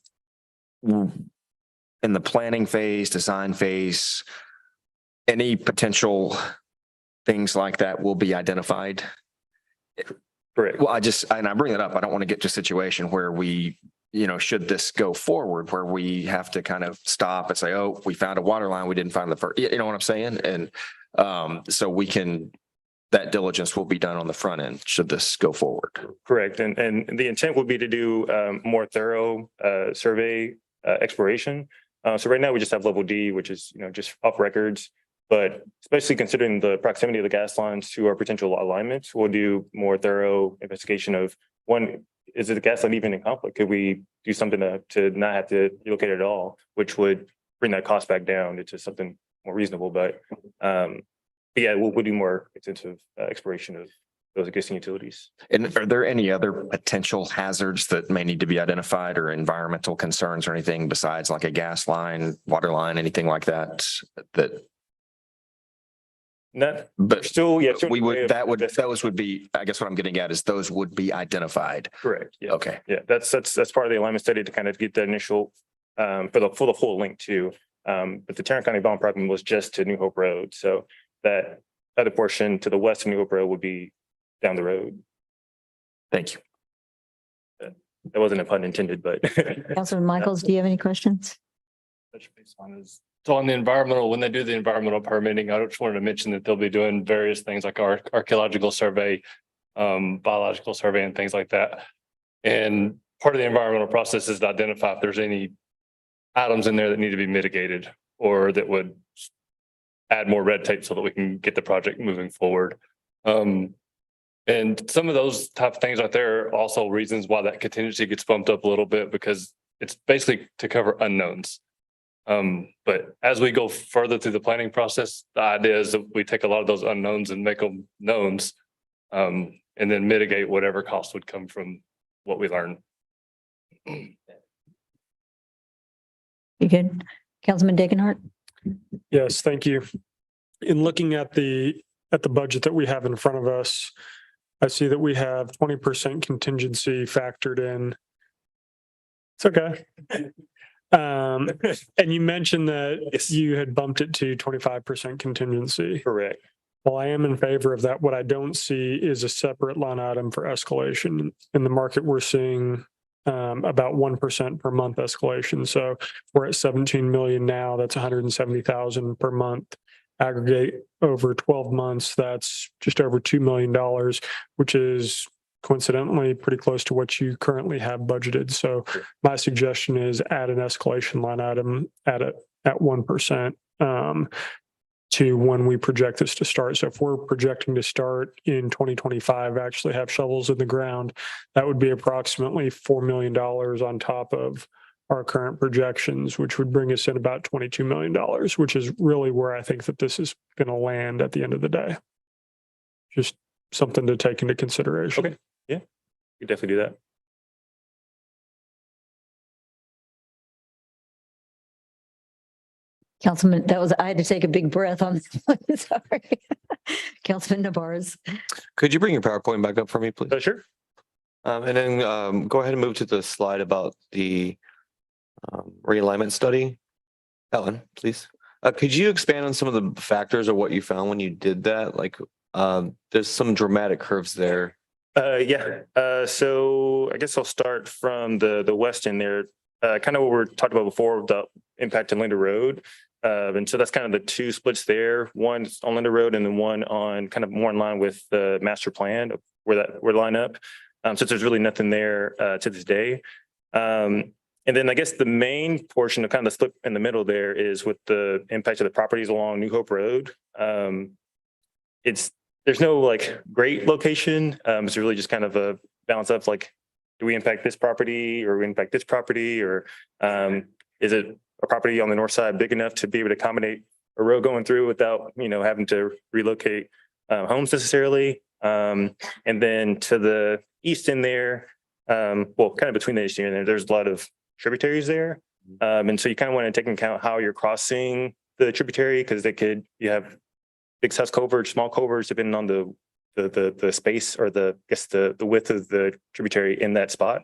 In the planning phase, design phase, any potential things like that will be identified? Correct. Well, I bring that up. I don't want to get to a situation where we, should this go forward, where we have to kind of stop and say, oh, we found a water line, we didn't find the first, you know what I'm saying? And so that diligence will be done on the front end, should this go forward. Correct. And the intent would be to do more thorough survey exploration. So right now we just have level D, which is, just off records. But especially considering the proximity of the gas lines to our potential alignments, we'll do more thorough investigation of one, is the gas line even in conflict? Could we do something to not have to relocate it at all, which would bring that cost back down into something more reasonable? But yeah, we'll do more extensive exploration of those existing utilities. And are there any other potential hazards that may need to be identified or environmental concerns or anything besides like a gas line, water line, anything like that? But still, yeah. Those would be, I guess what I'm getting at is those would be identified. Correct. Yeah. Okay. Yeah, that's part of the alignment study to kind of get the initial for the full link too. But the Tarrant County bond program was just to New Hope Road. So that other portion to the west of New Hope Road would be down the road. Thank you. That wasn't a pun intended, but. Councilman Michaels, do you have any questions? So on the environmental, when they do the environmental permitting, I just wanted to mention that they'll be doing various things like our archaeological survey, biological survey and things like that. And part of the environmental process is to identify if there's any items in there that need to be mitigated or that would add more red tape so that we can get the project moving forward. And some of those type of things right there are also reasons why that contingency gets bumped up a little bit because it's basically to cover unknowns. But as we go further through the planning process, the idea is that we take a lot of those unknowns and make them knowns, and then mitigate whatever cost would come from what we learn. You good? Councilman Degenhart? Yes, thank you. In looking at the budget that we have in front of us, I see that we have 20% contingency factored in. It's okay. And you mentioned that you had bumped it to 25% contingency. Correct. Well, I am in favor of that. What I don't see is a separate line item for escalation. In the market, we're seeing about 1% per month escalation. So we're at 17 million now. That's 170,000 per month. Aggregate over 12 months, that's just over $2 million, which is coincidentally pretty close to what you currently have budgeted. So my suggestion is add an escalation line item at at 1%. To when we project this to start. So if we're projecting to start in 2025, actually have shovels in the ground, that would be approximately $4 million on top of our current projections, which would bring us in about $22 million, which is really where I think that this is going to land at the end of the day. Just something to take into consideration. Okay. Yeah, you definitely do that. Councilman, I had to take a big breath on this one. Sorry. Councilman Navarez. Could you bring your PowerPoint back up for me, please? Sure. And then go ahead and move to the slide about the realignment study. Ellen, please. Could you expand on some of the factors of what you found when you did that? Like, there's some dramatic curves there. So I guess I'll start from the west end there. Kind of what we talked about before, the impact on Linder Road. And so that's kind of the two splits there. One on Linder Road and then one on kind of more in line with the master plan of where line up. Since there's really nothing there to this day. And then I guess the main portion of kind of the slip in the middle there is with the impact of the properties along New Hope Road. There's no like great location. It's really just kind of a balance of like, do we impact this property or we impact this property, or is it a property on the north side big enough to be able to accommodate a road going through without, having to relocate homes necessarily. And then to the east in there, kind of between the east and there, there's a lot of tributaries there. And so you kind of want to take into account how you're crossing the tributary, because you have big size culverts, small culverts, depending on the space or the width of the tributary in that spot.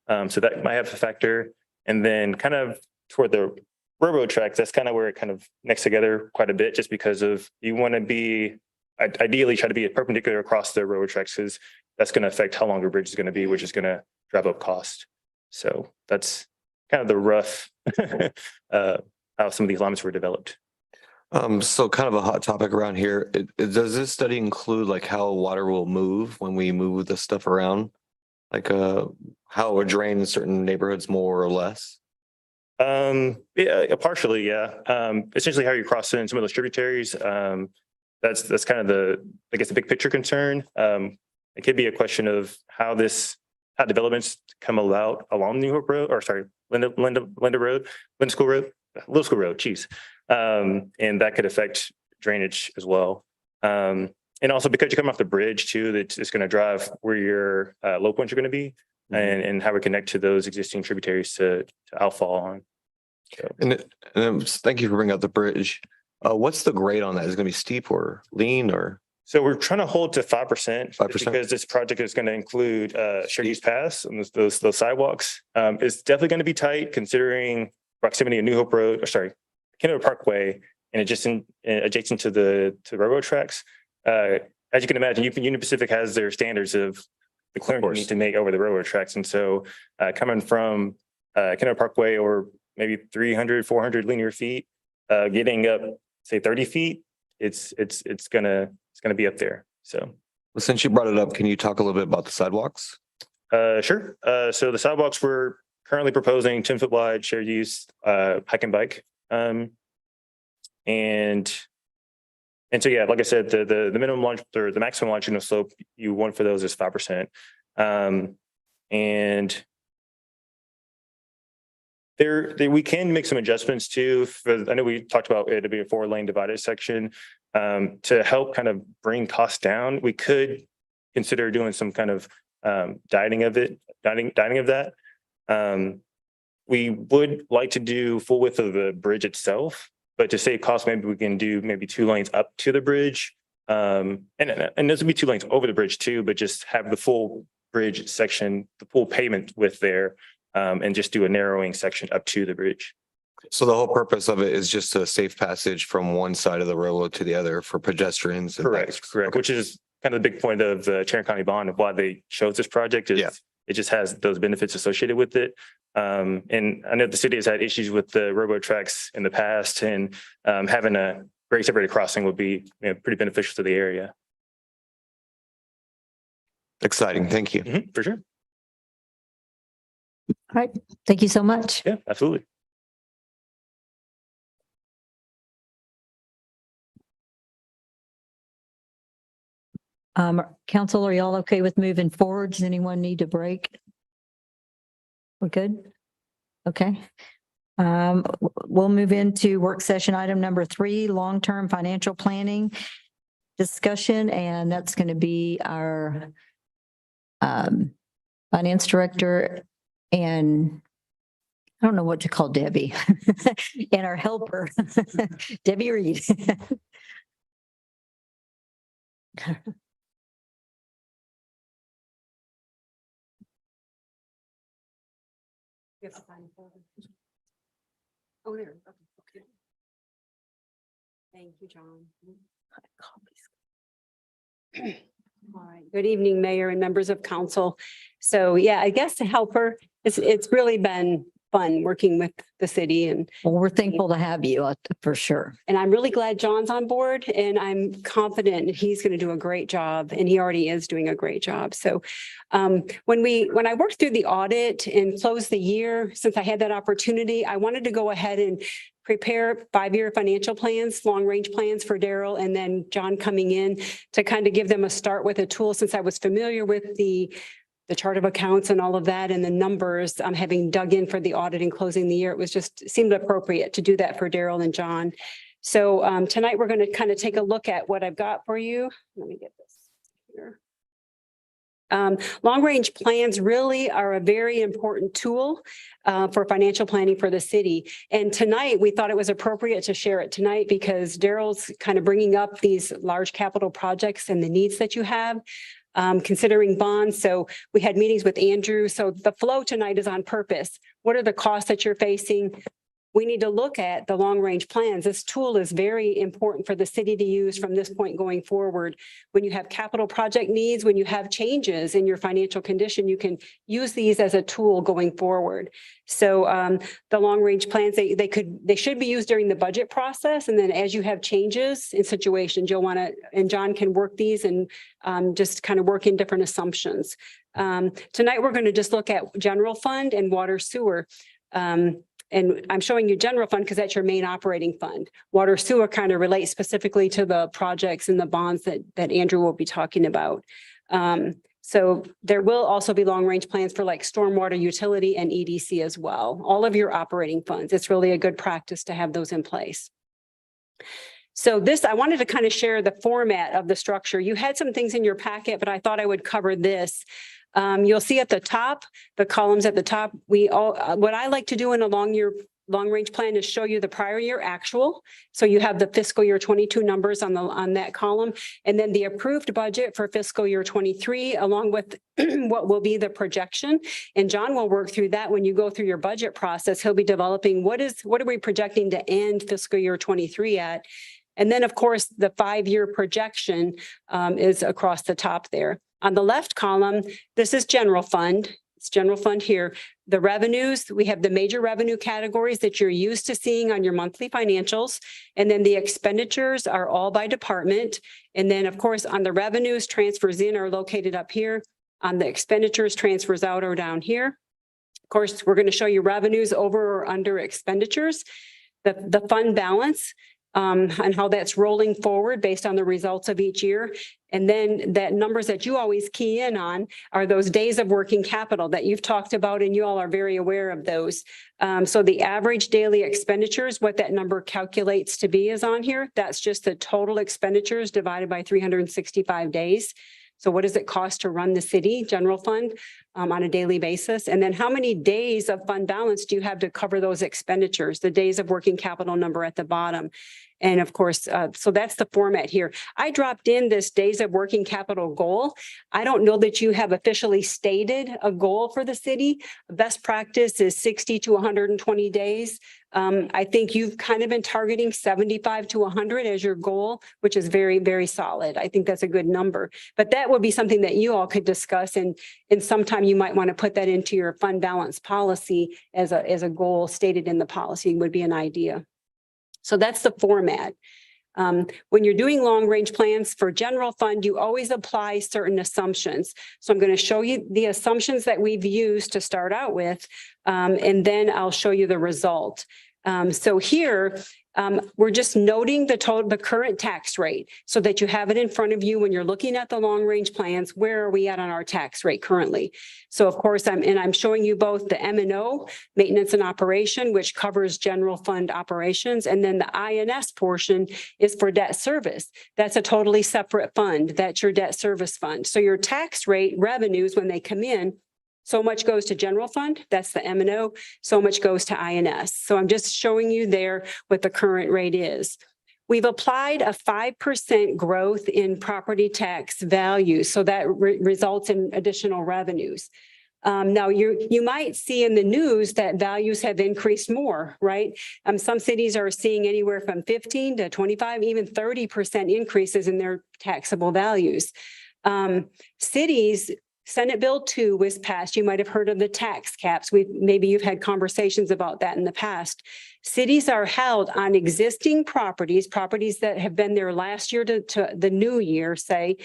So that might have a factor. And then kind of toward the railroad tracks, that's kind of where it kind of next together quite a bit, just because of you want to be ideally try to be perpendicular across the railroad tracks, because that's going to affect how long your bridge is going to be, which is going to drive up cost. So that's kind of the rough how some of these alignments were developed. So kind of a hot topic around here. Does this study include like how water will move when we move this stuff around? Like how it would drain in certain neighborhoods more or less? Yeah, partially, yeah. Essentially how you cross in some of those tributaries. That's kind of the big picture concern. It could be a question of how developments come about along New Hope Road, or sorry, Linder Road, Linder School Road, Little School Road, geez. And that could affect drainage as well. And also because you come off the bridge too, that it's going to drive where your low points are going to be, and how we connect to those existing tributaries to outfall on. So. And thank you for bringing up the bridge. What's the grade on that? Is it going to be steep or lean or? So we're trying to hold to 5%, 5%, because this project is going to include shared use paths and those sidewalks. It's definitely going to be tight considering proximity of New Hope Road, or sorry, Kennewood Parkway, and adjacent to the railroad tracks. As you can imagine, Union Pacific has their standards of the clearing you need to make over the railroad tracks. And so coming from Kennewood Parkway, or maybe 300, 400 linear feet, getting up, say 30 feet, it's gonna be up there. So, well, since you brought it up, can you talk a little bit about the sidewalks? Sure. So the sidewalks we're currently proposing 10-foot wide shared use hike and bike. And so, yeah, like I said, the minimum launch or the maximum longitudinal slope you want for those is 5%. And we can make some adjustments too. I know we talked about it to be a 4-lane divided section. To help kind of bring costs down, we could consider doing some kind of dieting of that. We would like to do full width of the bridge itself, but to save costs, maybe we can do maybe 2 lanes up to the bridge. And those would be 2 lanes over the bridge too, but just have the full bridge section, the full pavement width there, and just do a narrowing section up to the bridge. So the whole purpose of it is just a safe passage from one side of the railroad to the other for pedestrians. Correct. Okay. Which is kind of the big point of the Tarrant County bond of why they chose this project. It just has those benefits associated with it. And I know the city has had issues with the railroad tracks in the past, and having a grade separated crossing would be pretty beneficial to the area. Exciting. Thank you. Mm-hmm, for sure. All right. Thank you so much. Yeah, absolutely. Council, are y'all okay with moving forward? Does anyone need to break? We're good? Okay. We'll move into work session item number 3, long-term financial planning discussion, and that's going to be our finance director and I don't know what to call Debbie and our helper, Debbie Reed. Oh, there. Okay. Thank you, John. All right. Good evening, Mayor and members of council. So yeah, I guess to help her, it's really been fun working with the city and Well, we're thankful to have you for sure. and I'm really glad John's on board and I'm confident he's going to do a great job and he already is doing a great job. So when I worked through the audit and closed the year, since I had that opportunity, I wanted to go ahead and prepare 5-year financial plans, long-range plans for Daryl and then John coming in to kind of give them a start with a tool since I was familiar with the chart of accounts and all of that and the numbers. I'm having dug in for the audit and closing the year. It was just seemed appropriate to do that for Daryl and John. So tonight we're going to kind of take a look at what I've got for you. Let me get this here. Long-range plans really are a very important tool for financial planning for the city. And tonight we thought it was appropriate to share it tonight because Daryl's kind of bringing up these large capital projects and the needs that you have. Considering bonds. So we had meetings with Andrew. So the flow tonight is on purpose. What are the costs that you're facing? We need to look at the long range plans. This tool is very important for the city to use from this point going forward. When you have capital project needs, when you have changes in your financial condition, you can use these as a tool going forward. So the long range plans, they should be used during the budget process. And then as you have changes in situations, you'll want to, and John can work these and just kind of work in different assumptions. Tonight, we're going to just look at general fund and water sewer. And I'm showing you general fund because that's your main operating fund. Water sewer kind of relates specifically to the projects and the bonds that Andrew will be talking about. So there will also be long range plans for like stormwater utility and EDC as well. All of your operating funds. It's really a good practice to have those in place. So I wanted to kind of share the format of the structure. You had some things in your packet, but I thought I would cover this. You'll see at the top, the columns at the top, what I like to do in a long range plan is show you the prior year actual. So you have the fiscal year 22 numbers on that column, and then the approved budget for fiscal year 23, along with what will be the projection. And John will work through that when you go through your budget process. He'll be developing what are we projecting to end fiscal year 23 at. And then, of course, the 5-year projection is across the top there. On the left column, this is general fund. It's general fund here. The revenues, we have the major revenue categories that you're used to seeing on your monthly financials. And then the expenditures are all by department. And then, of course, on the revenues, transfers in are located up here. On the expenditures, transfers out are down here. Of course, we're going to show you revenues over or under expenditures. The fund balance. And how that's rolling forward based on the results of each year. And then that numbers that you always key in on are those days of working capital that you've talked about, and you all are very aware of those. So the average daily expenditures, what that number calculates to be is on here. That's just the total expenditures divided by 365 days. So what does it cost to run the city general fund on a daily basis? And then how many days of fund balance do you have to cover those expenditures, the days of working capital number at the bottom? And of course, so that's the format here. I dropped in this days of working capital goal. I don't know that you have officially stated a goal for the city. Best practice is 60 to 120 days. I think you've kind of been targeting 75 to 100 as your goal, which is very, very solid. I think that's a good number, but that would be something that you all could discuss. And sometime you might want to put that into your fund balance policy as a goal stated in the policy would be an idea. So that's the format. When you're doing long range plans for general fund, you always apply certain assumptions. So I'm going to show you the assumptions that we've used to start out with, and then I'll show you the result. So here, We're just noting the current tax rate so that you have it in front of you when you're looking at the long range plans. Where are we at on our tax rate currently? So of course, I'm showing you both the M&O, maintenance and operation, which covers general fund operations. And then the INS portion is for debt service. That's a totally separate fund. That's your debt service fund. So your tax rate revenues, when they come in, so much goes to general fund, that's the M&O, so much goes to INS. So I'm just showing you there what the current rate is. We've applied a 5% growth in property tax value, so that results in additional revenues. Now you might see in the news that values have increased more, right? Some cities are seeing anywhere from 15 to 25, even 30% increases in their taxable values. Cities, Senate Bill 2 was passed. You might have heard of the tax caps. Maybe you've had conversations about that in the past. Cities are held on existing properties that have been there last year to the new year, say.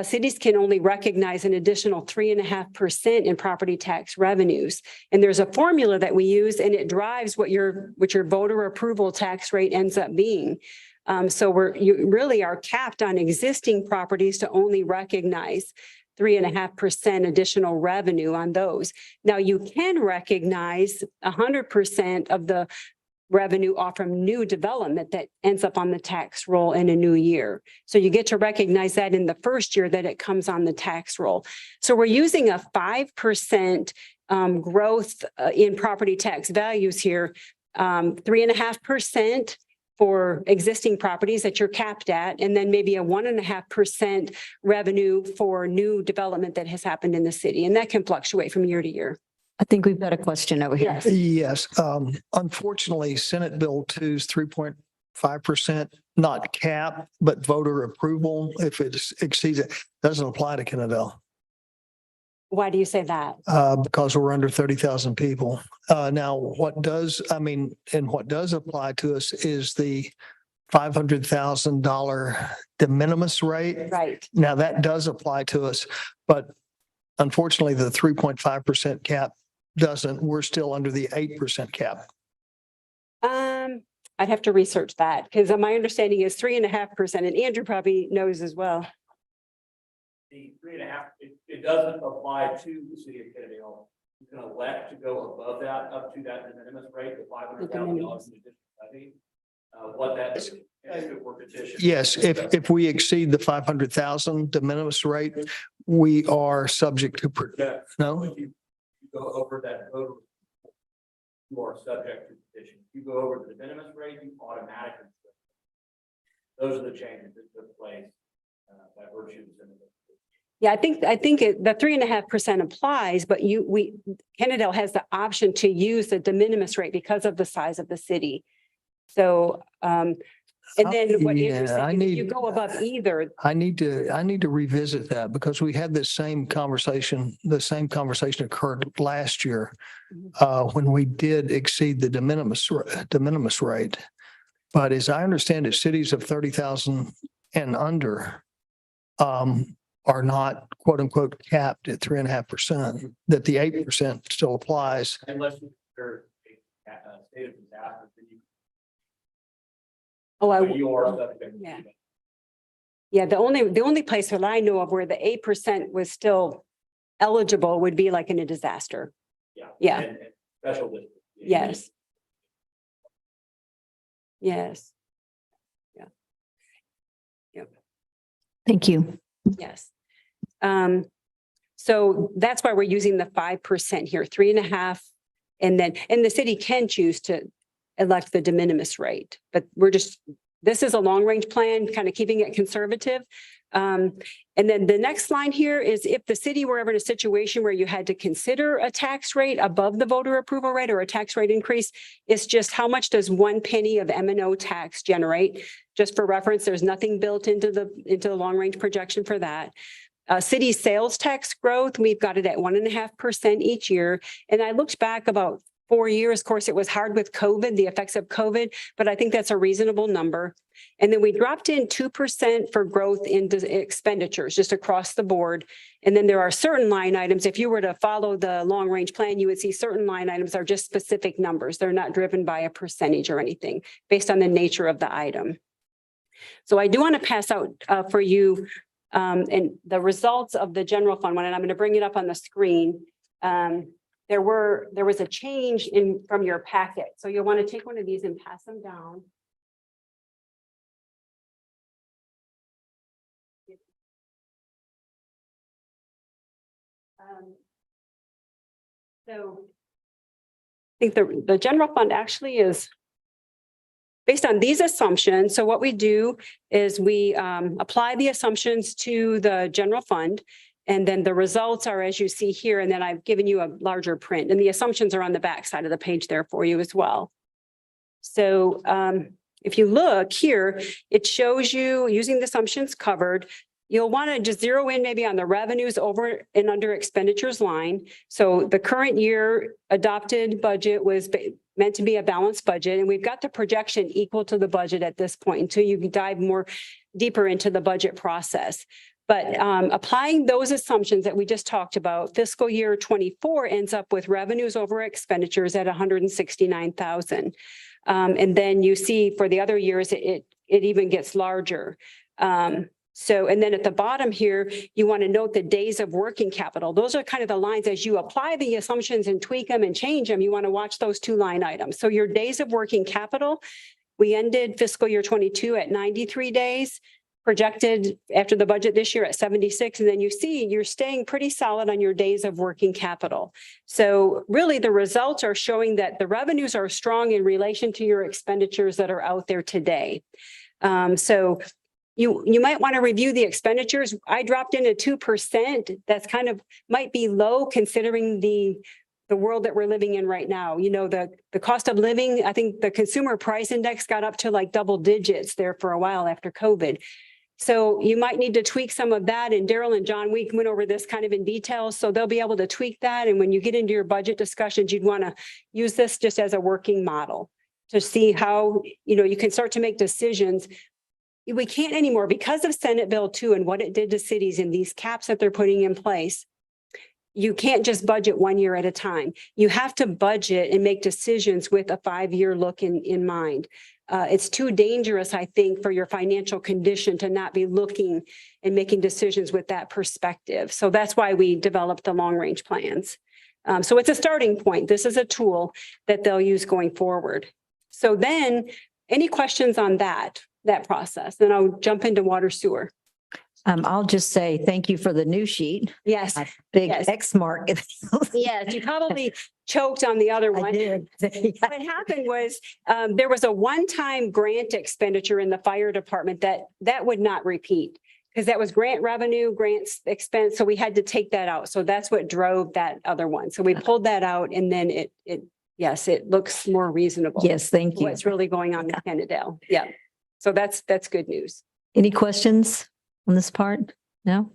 Cities can only recognize an additional 3.5% in property tax revenues. And there's a formula that we use, and it drives what your voter approval tax rate ends up being. So you really are capped on existing properties to only recognize 3.5% additional revenue on those. Now you can recognize 100% of the revenue off from new development that ends up on the tax roll in a new year. So you get to recognize that in the first year that it comes on the tax roll. So we're using a 5% growth in property tax values here, 3.5% for existing properties that you're capped at, and then maybe a 1.5% revenue for new development that has happened in the city. And that can fluctuate from year to year. I think we've got a question over here. Yes, unfortunately, Senate Bill 2's 3.5%, not cap, but voter approval. If it exceeds it, doesn't apply to Kennedale. Why do you say that? Because we're under 30,000 people. Now, what does apply to us is the $500,000 de minimis rate. Right. Now, that does apply to us, but unfortunately, the 3.5% cap doesn't. We're still under the 8% cap. I'd have to research that because my understanding is 3.5%, and Andrew probably knows as well. The 3.5, it doesn't apply to the city of Kennedale. You can elect to go above that, up to that de minimis rate, the $500,000 in additional levy. What that is, if it were petitioned. Yes, if we exceed the 500,000 de minimis rate, we are subject to, no? If you go over that voter, you are subject to petition. If you go over the de minimis rate, you automatically. Those are the changes that took place by virtue of the Senate. Yeah, I think the 3.5% applies, but Kennedale has the option to use the de minimis rate because of the size of the city. So, and then what Andrew said, if you go above either. I need to revisit that because we had this same conversation. The same conversation occurred last year when we did exceed the de minimis rate. But as I understand it, cities of 30,000 and under are not quote unquote capped at 3.5%, that the 8% still applies. Unless you're a state of disaster. You are subject. Yeah. Yeah, the only place that I know of where the 8% was still eligible would be like in a disaster. Yeah. And special district. Yes. Yes. Yeah. Yep. Thank you. Yes. So that's why we're using the 5% here, 3.5. And the city can choose to elect the de minimis rate, but this is a long range plan, kind of keeping it conservative. And then the next line here is if the city were ever in a situation where you had to consider a tax rate above the voter approval rate or a tax rate increase, it's just how much does 1 penny of M&O tax generate? Just for reference, there's nothing built into the long range projection for that. City sales tax growth, we've got it at 1.5% each year. And I looked back about 4 years. Of course, it was hard with COVID, the effects of COVID, but I think that's a reasonable number. And then we dropped in 2% for growth in expenditures just across the board. And then there are certain line items. If you were to follow the long range plan, you would see certain line items are just specific numbers. They're not driven by a percentage or anything based on the nature of the item. So I do want to pass out for you and the results of the general fund one, and I'm going to bring it up on the screen. There was a change from your packet. So you'll want to take one of these and pass them down. So I think the general fund actually is based on these assumptions. So what we do is we apply the assumptions to the general fund. And then the results are, as you see here, and then I've given you a larger print, and the assumptions are on the back side of the page there for you as well. So if you look here, it shows you using the assumptions covered. You'll want to just zero in maybe on the revenues over and under expenditures line. So the current year adopted budget was meant to be a balanced budget, and we've got the projection equal to the budget at this point until you dive more deeper into the budget process. But applying those assumptions that we just talked about, fiscal year 24 ends up with revenues over expenditures at 169,000. And then you see for the other years, it even gets larger. And then at the bottom here, you want to note the days of working capital. Those are kind of the lines as you apply the assumptions and tweak them and change them, you want to watch those two line items. So your days of working capital, we ended fiscal year 22 at 93 days. Projected after the budget this year at 76. And then you see you're staying pretty solid on your days of working capital. So really the results are showing that the revenues are strong in relation to your expenditures that are out there today. So you might want to review the expenditures. I dropped in at 2%. That's kind of might be low considering the world that we're living in right now. You know, the cost of living, I think the consumer price index got up to like double digits there for a while after COVID. So you might need to tweak some of that. And Daryl and John, we went over this kind of in detail. So they'll be able to tweak that. And when you get into your budget discussions, you'd want to use this just as a working model to see how, you can start to make decisions. We can't anymore because of Senate Bill 2 and what it did to cities and these caps that they're putting in place. You can't just budget 1 year at a time. You have to budget and make decisions with a 5-year look in mind. It's too dangerous, I think, for your financial condition to not be looking and making decisions with that perspective. So that's why we developed the long range plans. So it's a starting point. This is a tool that they'll use going forward. So then any questions on that process? Then I'll jump into water sewer. I'll just say thank you for the new sheet. Yes. Big Yes. X mark. Yes, you probably choked on the other one. I did. What happened was there was a one-time grant expenditure in the fire department that would not repeat because that was grant revenue, grants expense. So we had to take that out. So that's what drove that other one. So we pulled that out and then it looks more reasonable. Yes, thank you. What's really going on in Kennedale. Yeah. So that's good news. Any questions on this part? No?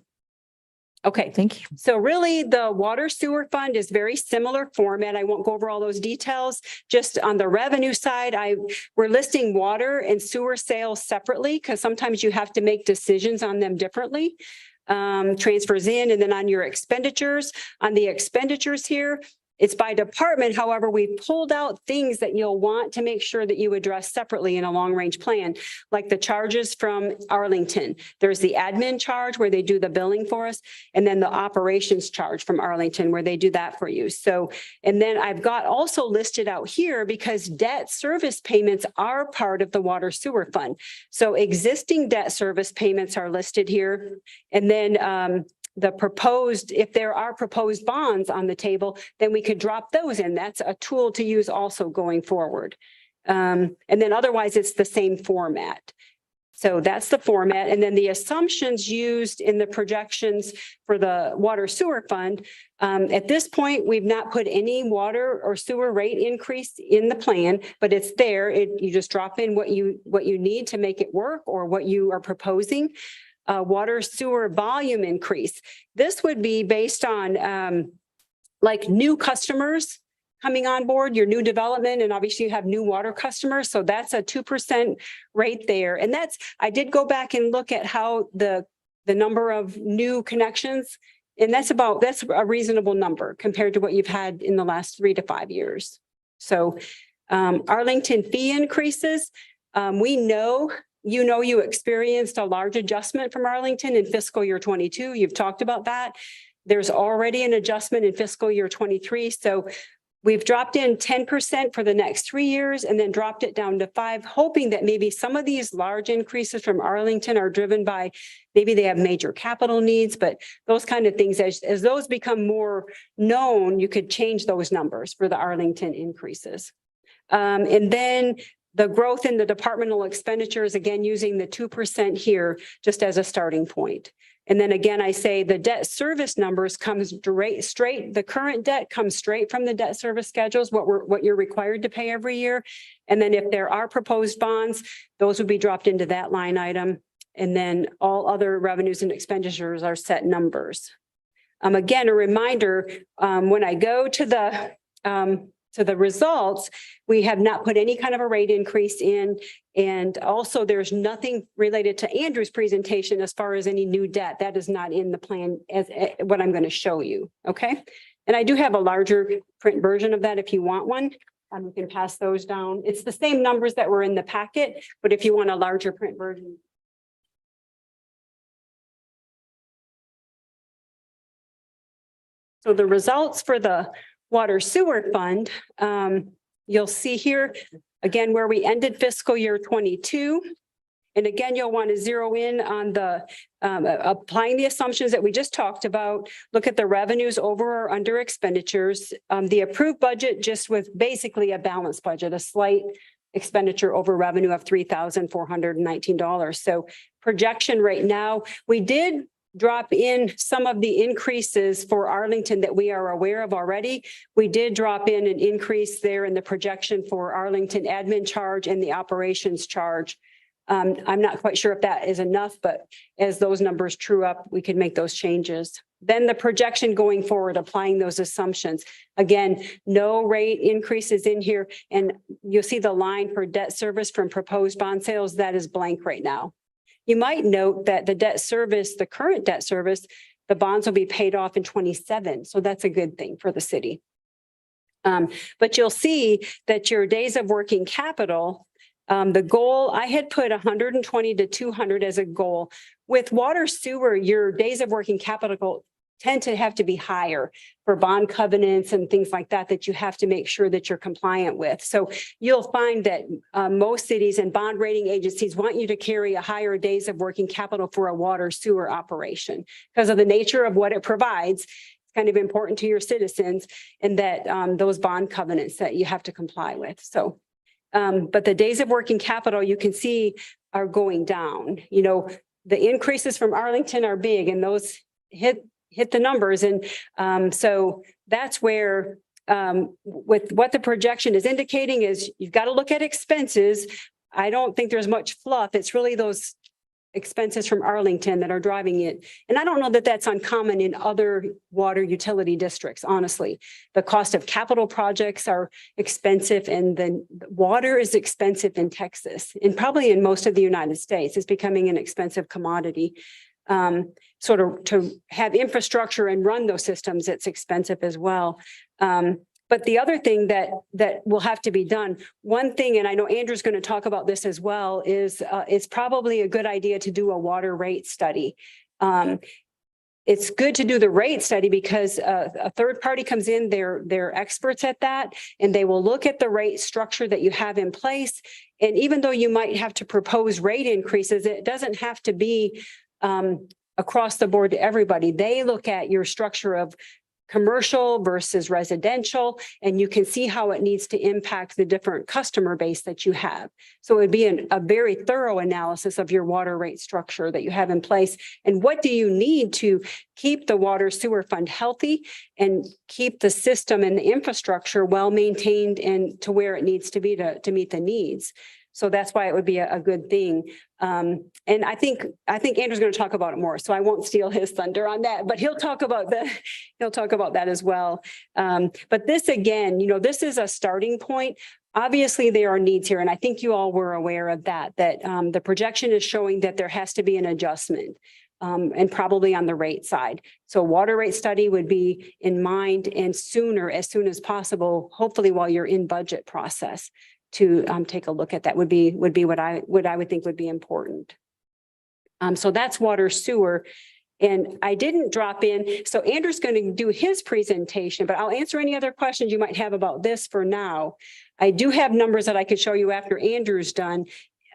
Okay. Thank you. So really the water sewer fund is very similar format. I won't go over all those details. Just on the revenue side, we're listing water and sewer sales separately because sometimes you have to make decisions on them differently. Transfers in and then on your expenditures. On the expenditures here, it's by department. However, we pulled out things that you'll want to make sure that you address separately in a long range plan, like the charges from Arlington. There's the admin charge where they do the billing for us, and then the operations charge from Arlington where they do that for you. So, and then I've got also listed out here because debt service payments are part of the water sewer fund. So existing debt service payments are listed here. And then, if there are proposed bonds on the table, then we could drop those in. That's a tool to use also going forward. And then otherwise it's the same format. So that's the format. And then the assumptions used in the projections for the water sewer fund. At this point, we've not put any water or sewer rate increase in the plan, but it's there. You just drop in what you need to make it work or what you are proposing. Water sewer volume increase. This would be based on like new customers coming on board, your new development, and obviously you have new water customers. So that's a 2% rate there. And I did go back and look at how the number of new connections, and that's a reasonable number compared to what you've had in the last 3 to 5 years. So Arlington fee increases. We know, you experienced a large adjustment from Arlington in fiscal year 22. You've talked about that. There's already an adjustment in fiscal year 23. So we've dropped in 10% for the next 3 years and then dropped it down to 5%, hoping that maybe some of these large increases from Arlington are driven by, maybe they have major capital needs, but those kind of things, as those become more known, you could change those numbers for the Arlington increases. And then the growth in the departmental expenditures, again, using the 2% here just as a starting point. And then again, I say the debt service numbers comes straight, the current debt comes straight from the debt service schedules, what you're required to pay every year. And then if there are proposed bonds, those would be dropped into that line item. And then all other revenues and expenditures are set numbers. Again, a reminder, when I go to the results, we have not put any kind of a rate increase in. And also there's nothing related to Andrew's presentation as far as any new debt. That is not in the plan as what I'm going to show you. Okay. And I do have a larger print version of that if you want one. We can pass those down. It's the same numbers that were in the packet, but if you want a larger print version. So the results for the Water Sewer Fund, you'll see here, again, where we ended fiscal year 22. And again, you'll want to zero in on the applying the assumptions that we just talked about, look at the revenues over or under expenditures. The approved budget just was basically a balanced budget, a slight expenditure over revenue of $3,419. So projection right now, we did drop in some of the increases for Arlington that we are aware of already. We did drop in an increase there in the projection for Arlington admin charge and the operations charge. I'm not quite sure if that is enough, but as those numbers true up, we can make those changes. Then the projection going forward, applying those assumptions. Again, no rate increases in here. And you'll see the line for debt service from proposed bond sales, that is blank right now. You might note that the debt service, the current debt service, the bonds will be paid off in 27. So that's a good thing for the city. But you'll see that your days of working capital, the goal, I had put 120 to 200 as a goal. With water sewer, your days of working capital tend to have to be higher for bond covenants and things like that, that you have to make sure that you're compliant with. So you'll find that most cities and bond rating agencies want you to carry a higher days of working capital for a water sewer operation because of the nature of what it provides. It's kind of important to your citizens and that those bond covenants that you have to comply with. So, but the days of working capital you can see are going down. You know, the increases from Arlington are big and those hit the numbers. And so that's where with what the projection is indicating is you've got to look at expenses. I don't think there's much fluff. It's really those expenses from Arlington that are driving it. And I don't know that that's uncommon in other water utility districts, honestly. The cost of capital projects are expensive and the water is expensive in Texas and probably in most of the United States. It's becoming an expensive commodity. Sort of to have infrastructure and run those systems, it's expensive as well. But the other thing that will have to be done, one thing, and I know Andrew's going to talk about this as well, is it's probably a good idea to do a water rate study. It's good to do the rate study because a third party comes in, they're experts at that, and they will look at the rate structure that you have in place. And even though you might have to propose rate increases, it doesn't have to be across the board to everybody. They look at your structure of commercial versus residential, and you can see how it needs to impact the different customer base that you have. So it would be a very thorough analysis of your water rate structure that you have in place. And what do you need to keep the water sewer fund healthy and keep the system and the infrastructure well maintained and to where it needs to be to meet the needs. So that's why it would be a good thing. And I think Andrew's going to talk about it more, so I won't steal his thunder on that, but he'll talk about that as well. But this again, this is a starting point. Obviously, there are needs here, and I think you all were aware of that the projection is showing that there has to be an adjustment. And probably on the rate side. So water rate study would be in mind and as soon as possible, hopefully while you're in budget process to take a look at that would be what I would think would be important. So that's water sewer. And I didn't drop in. So Andrew's going to do his presentation, but I'll answer any other questions you might have about this for now. I do have numbers that I could show you after Andrew's done.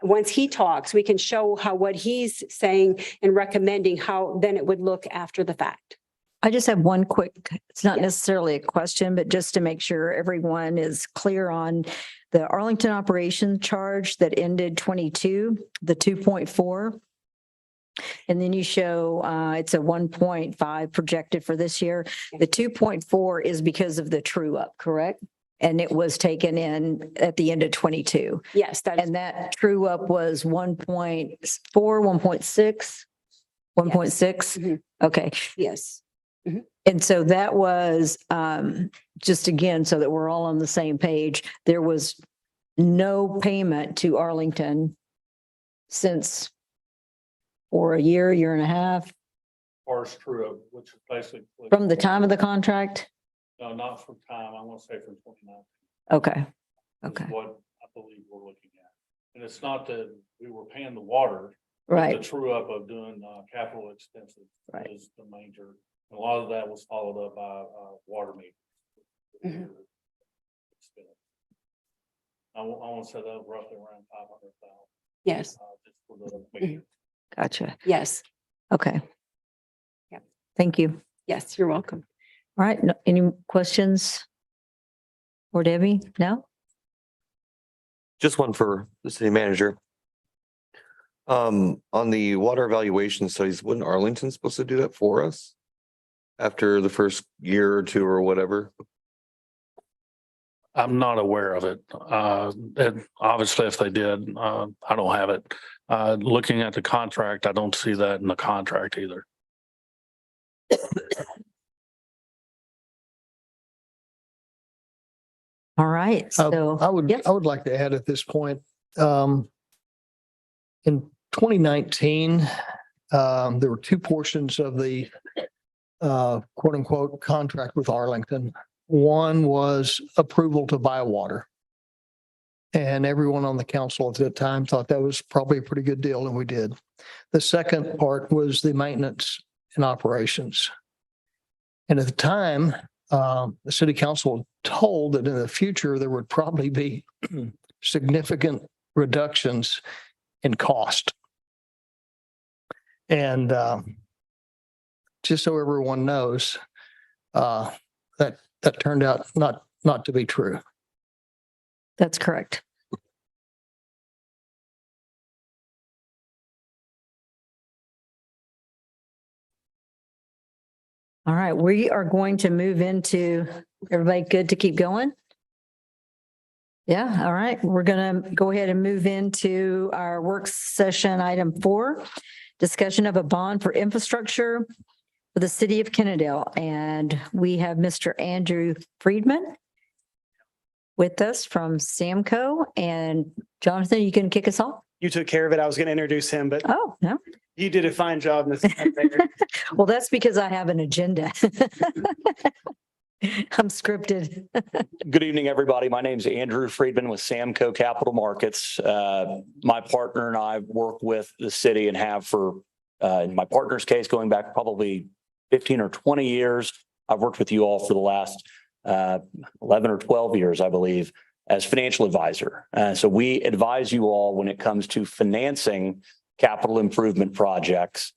Once he talks, we can show how what he's saying and recommending how then it would look after the fact. I just have one quick, it's not necessarily a question, but just to make sure everyone is clear on the Arlington operation charge that ended 22, the 2.4. And then you show it's a 1.5 projected for this year. The 2.4 is because of the true up, correct? And it was taken in at the end of 22. Yes, And that true up was 1.4, 1.6, 1.6. Mhm. Okay. Yes. And so that was just again, so that we're all on the same page, there was no payment to Arlington since for a year and a half Forest true, which is basically. from the time of the contract. No, not from time. I want to say from 2019. Okay. is Okay. What I believe we're looking at. And it's not that we were paying the water. but Right. The true up of doing capital expenses Right. is the major. A lot of that was followed up by water meters. Mhm. I want to set up roughly around 500,000. Yes. Just for the meter. Gotcha. Yes. Okay. Yep. Thank you. Yes. You're welcome. All right. Any questions? For Debbie? No? Just one for the city manager. On the water evaluation studies, wasn't Arlington supposed to do that for us? After the first year or two or whatever? I'm not aware of it. And obviously if they did, I don't have it. Looking at the contract, I don't see that in the contract either. All right. So Yep. I would like to add at this point, in 2019, there were two portions of the quote unquote contract with Arlington. One was approval to buy water. And everyone on the council at that time thought that was probably a pretty good deal, and we did. The second part was the maintenance and operations. And at the time, the city council told that in the future, there would probably be significant reductions in cost. And just so everyone knows, that turned out not to be true. that's correct. All right, we are going to move into, everybody good to keep going? Yeah, all right, we're gonna go ahead and move into our work session item 4. Discussion of a bond for infrastructure for the city of Kennedale. And we have Mr. Andrew Friedman with us from Samco. And Jonathan, you can kick us off? You took care of it. I was going to introduce him, but Oh, no. you did a fine job, Ms. Mayor. Well, that's because I have an agenda. I'm scripted. Good evening, everybody. My name is Andrew Friedman with Samco Capital Markets. My partner and I work with the city and have for, in my partner's case, going back probably 15 or 20 years. I've worked with you all for the last 11 or 12 years, I believe, as financial advisor. So we advise you all when it comes to financing capital improvement projects.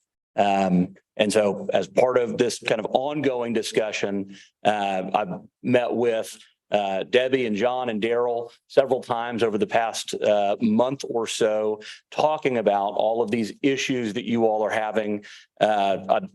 And so as part of this kind of ongoing discussion, I've met with Debbie and John and Daryl several times over the past month or so, talking about all of these issues that you all are having. I'd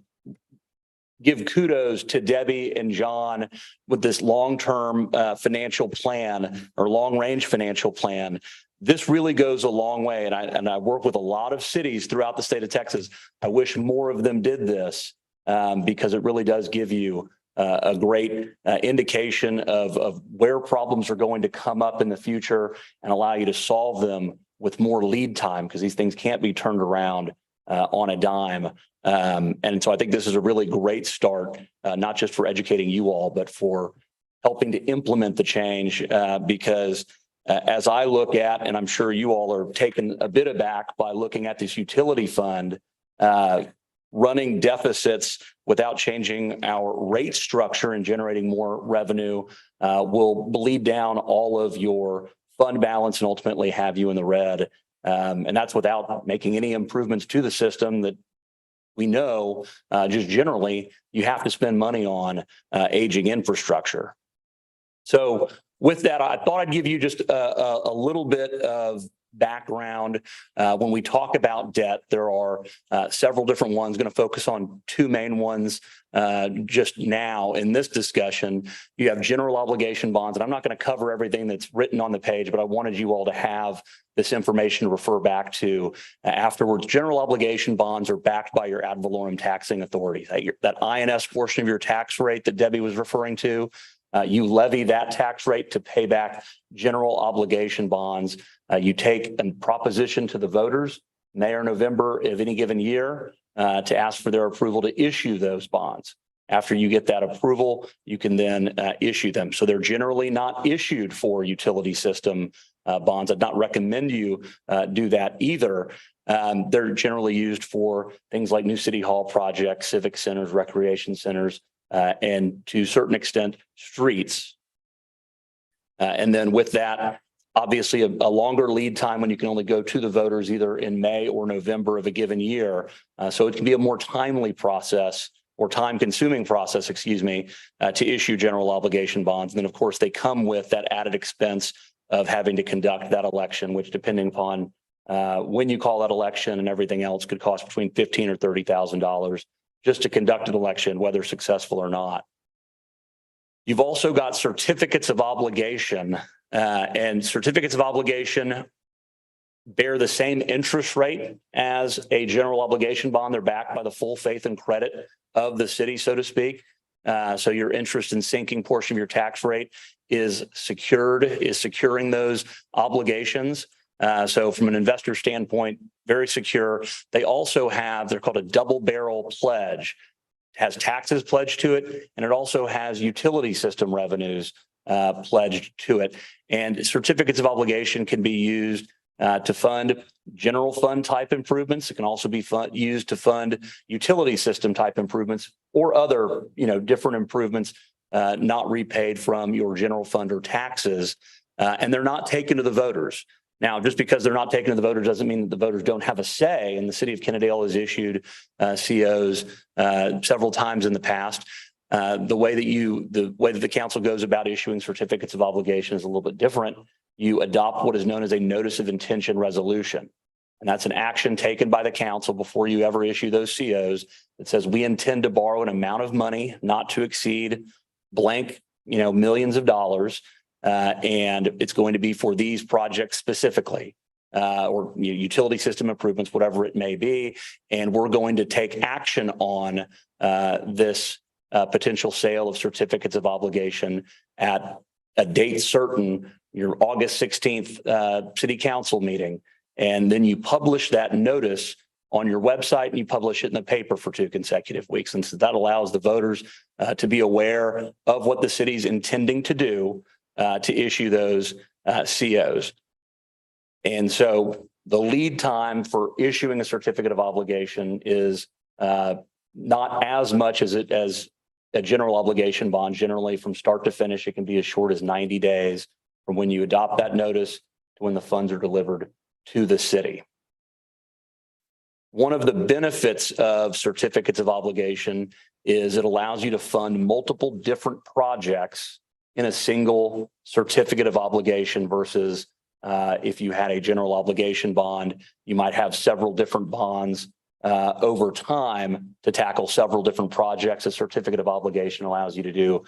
give kudos to Debbie and John with this long-term financial plan or long-range financial plan. this really goes a long way. And I work with a lot of cities throughout the state of Texas. I wish more of them did this because it really does give you a great indication of where problems are going to come up in the future and allow you to solve them with more lead time, because these things can't be turned around on a dime. And so I think this is a really great start, not just for educating you all, but for helping to implement the change, because as I look at, and I'm sure you all are taken a bit aback by looking at this utility fund, running deficits without changing our rate structure and generating more revenue will bleed down all of your fund balance and ultimately have you in the red. And that's without making any improvements to the system that we know just generally you have to spend money on aging infrastructure. So with that, I thought I'd give you just a little bit of background. When we talk about debt, there are several different ones. Going to focus on two main ones just now in this discussion. You have general obligation bonds, and I'm not going to cover everything that's written on the page, but I wanted you all to have this information to refer back to afterwards. General obligation bonds are backed by your ad valorem taxing authority. That INS portion of your tax rate that Debbie was referring to, you levy that tax rate to pay back general obligation bonds. You take a proposition to the voters, May or November of any given year, to ask for their approval to issue those bonds. After you get that approval, you can then issue them. So they're generally not issued for utility system bonds. I'd not recommend you do that either. They're generally used for things like new city hall projects, civic centers, recreation centers, and to a certain extent, streets. And then with that, obviously a longer lead time when you can only go to the voters either in May or November of a given year. So it can be a more timely process or time-consuming process, to issue general obligation bonds. And then, of course, they come with that added expense of having to conduct that election, which, depending upon when you call that election and everything else, could cost between $15,000 or $30,000 just to conduct an election, whether successful or not. You've also got certificates of obligation, and certificates of obligation bear the same interest rate as a general obligation bond. They're backed by the full faith and credit of the city, so to speak. So your interest in sinking portion of your tax rate is securing those obligations. So from an investor standpoint, very secure. They also have, they're called a double barrel pledge. It has taxes pledged to it, and it also has utility system revenues pledged to it. And certificates of obligation can be used to fund general fund type improvements. It can also be used to fund utility system type improvements or other, different improvements not repaid from your general fund or taxes. And they're not taken to the voters. Now, just because they're not taken to the voters doesn't mean that the voters don't have a say. And the city of Kennedale has issued COs several times in the past. The way that the council goes about issuing certificates of obligation is a little bit different. You adopt what is known as a notice of intention resolution. And that's an action taken by the council before you ever issue those COs that says we intend to borrow an amount of money not to exceed blank, millions of dollars. And it's going to be for these projects specifically, or utility system improvements, whatever it may be. And we're going to take action on this potential sale of certificates of obligation at a date certain, your August 16th city council meeting. And then you publish that notice on your website and you publish it in the paper for 2 consecutive weeks. And so that allows the voters to be aware of what the city's intending to do to issue those COs. And so the lead time for issuing a certificate of obligation is not as much as a general obligation bond. Generally, from start to finish, it can be as short as 90 days from when you adopt that notice to when the funds are delivered to the city. One of the benefits of certificates of obligation is it allows you to fund multiple different projects in a single certificate of obligation versus if you had a general obligation bond, you might have several different bonds over time to tackle several different projects. A certificate of obligation allows you to do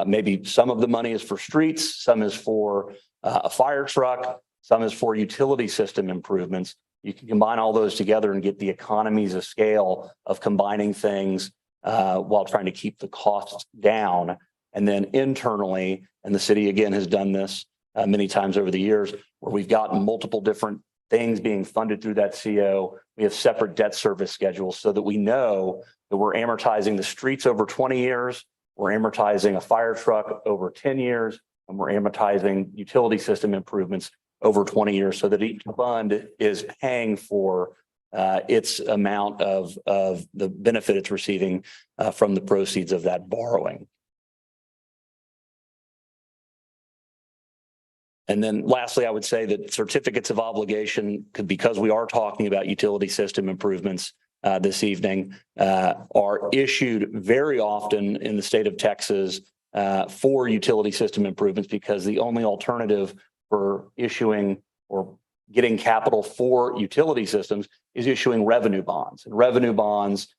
maybe some of the money is for streets, some is for a fire truck, some is for utility system improvements. You can combine all those together and get the economies of scale of combining things while trying to keep the costs down. And then internally, and the city again has done this many times over the years, where we've got multiple different things being funded through that CO. We have separate debt service schedules so that we know that we're amortizing the streets over 20 years, we're amortizing a fire truck over 10 years, and we're amortizing utility system improvements over 20 years so that each fund is paying for its amount of the benefit it's receiving from the proceeds of that borrowing. And then lastly, I would say that certificates of obligation, because we are talking about utility system improvements this evening, are issued very often in the state of Texas for utility system improvements, because the only alternative for issuing or getting capital for utility systems is issuing revenue bonds. And revenue bonds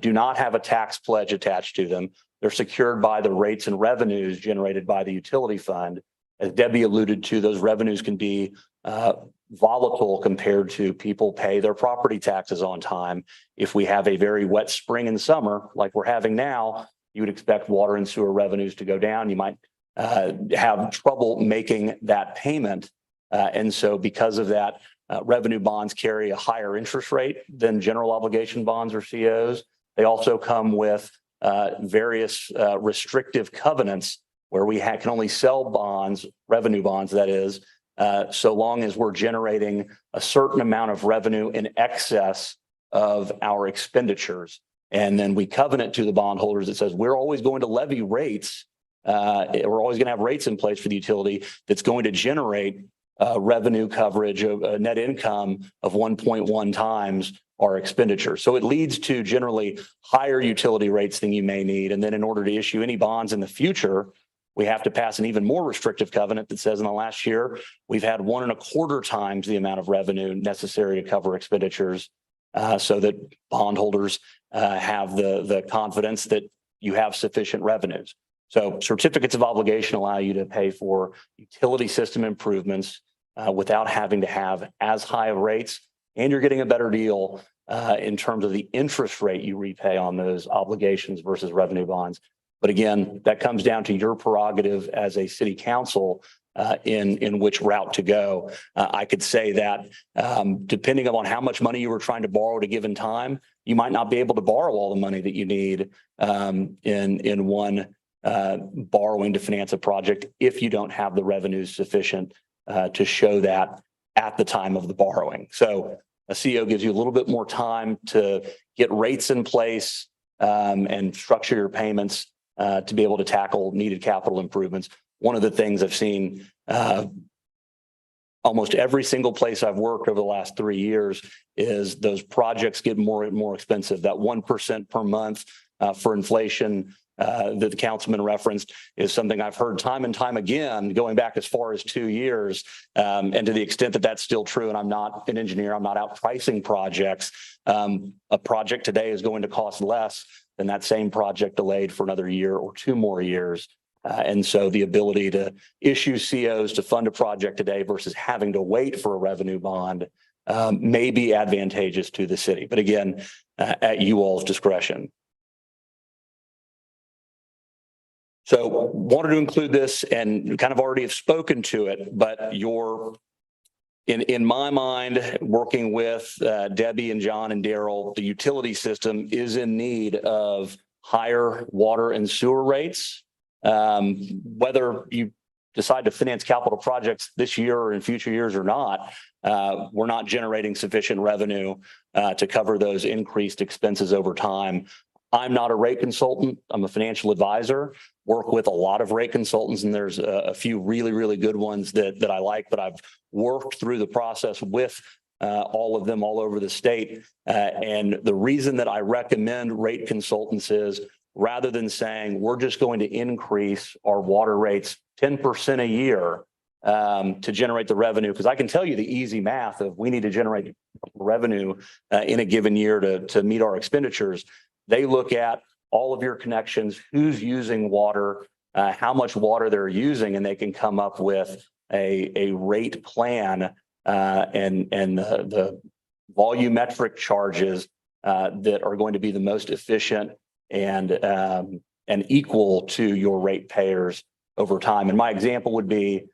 do not have a tax pledge attached to them. They're secured by the rates and revenues generated by the utility fund. As Debbie alluded to, those revenues can be volatile compared to people pay their property taxes on time. If we have a very wet spring and summer like we're having now, you would expect water and sewer revenues to go down. You might have trouble making that payment. And so because of that, revenue bonds carry a higher interest rate than general obligation bonds or COs. They also come with various restrictive covenants where we can only sell bonds, revenue bonds, that is, so long as we're generating a certain amount of revenue in excess of our expenditures. And then we covenant to the bondholders that says we're always going to levy rates. We're always going to have rates in place for the utility that's going to generate revenue coverage of net income of 1.1 times our expenditure. So it leads to generally higher utility rates than you may need. And then in order to issue any bonds in the future, we have to pass an even more restrictive covenant that says in the last year, we've had 1.25 times the amount of revenue necessary to cover expenditures, so that bondholders have the confidence that you have sufficient revenues. So certificates of obligation allow you to pay for utility system improvements without having to have as high of rates, and you're getting a better deal in terms of the interest rate you repay on those obligations versus revenue bonds. But again, that comes down to your prerogative as a city council in which route to go. I could say that depending upon how much money you were trying to borrow at a given time, you might not be able to borrow all the money that you need in one borrowing to finance a project if you don't have the revenues sufficient to show that at the time of the borrowing. So a CO gives you a little bit more time to get rates in place and structure your payments to be able to tackle needed capital improvements. One of the things I've seen almost every single place I've worked over the last 3 years is those projects get more and more expensive. That 1% per month for inflation that the councilman referenced is something I've heard time and time again, going back as far as 2 years. And to the extent that that's still true, and I'm not an engineer, I'm not out pricing projects. A project today is going to cost less than that same project delayed for another year or 2 more years. And so the ability to issue COs to fund a project today versus having to wait for a revenue bond may be advantageous to the city. But again, at you all's discretion. So wanted to include this and kind of already have spoken to it, but in my mind, working with Debbie and John and Daryl, the utility system is in need of higher water and sewer rates. Whether you decide to finance capital projects this year or in future years or not, we're not generating sufficient revenue to cover those increased expenses over time. I'm not a rate consultant. I'm a financial advisor, work with a lot of rate consultants, and there's a few really, really good ones that I like, but I've worked through the process with all of them all over the state. And the reason that I recommend rate consultants is rather than saying we're just going to increase our water rates 10% a year to generate the revenue, because I can tell you the easy math of we need to generate revenue in a given year to meet our expenditures. They look at all of your connections, who's using water, how much water they're using, and they can come up with a rate plan and the volumetric charges that are going to be the most efficient and equal to your ratepayers over time. And my example would be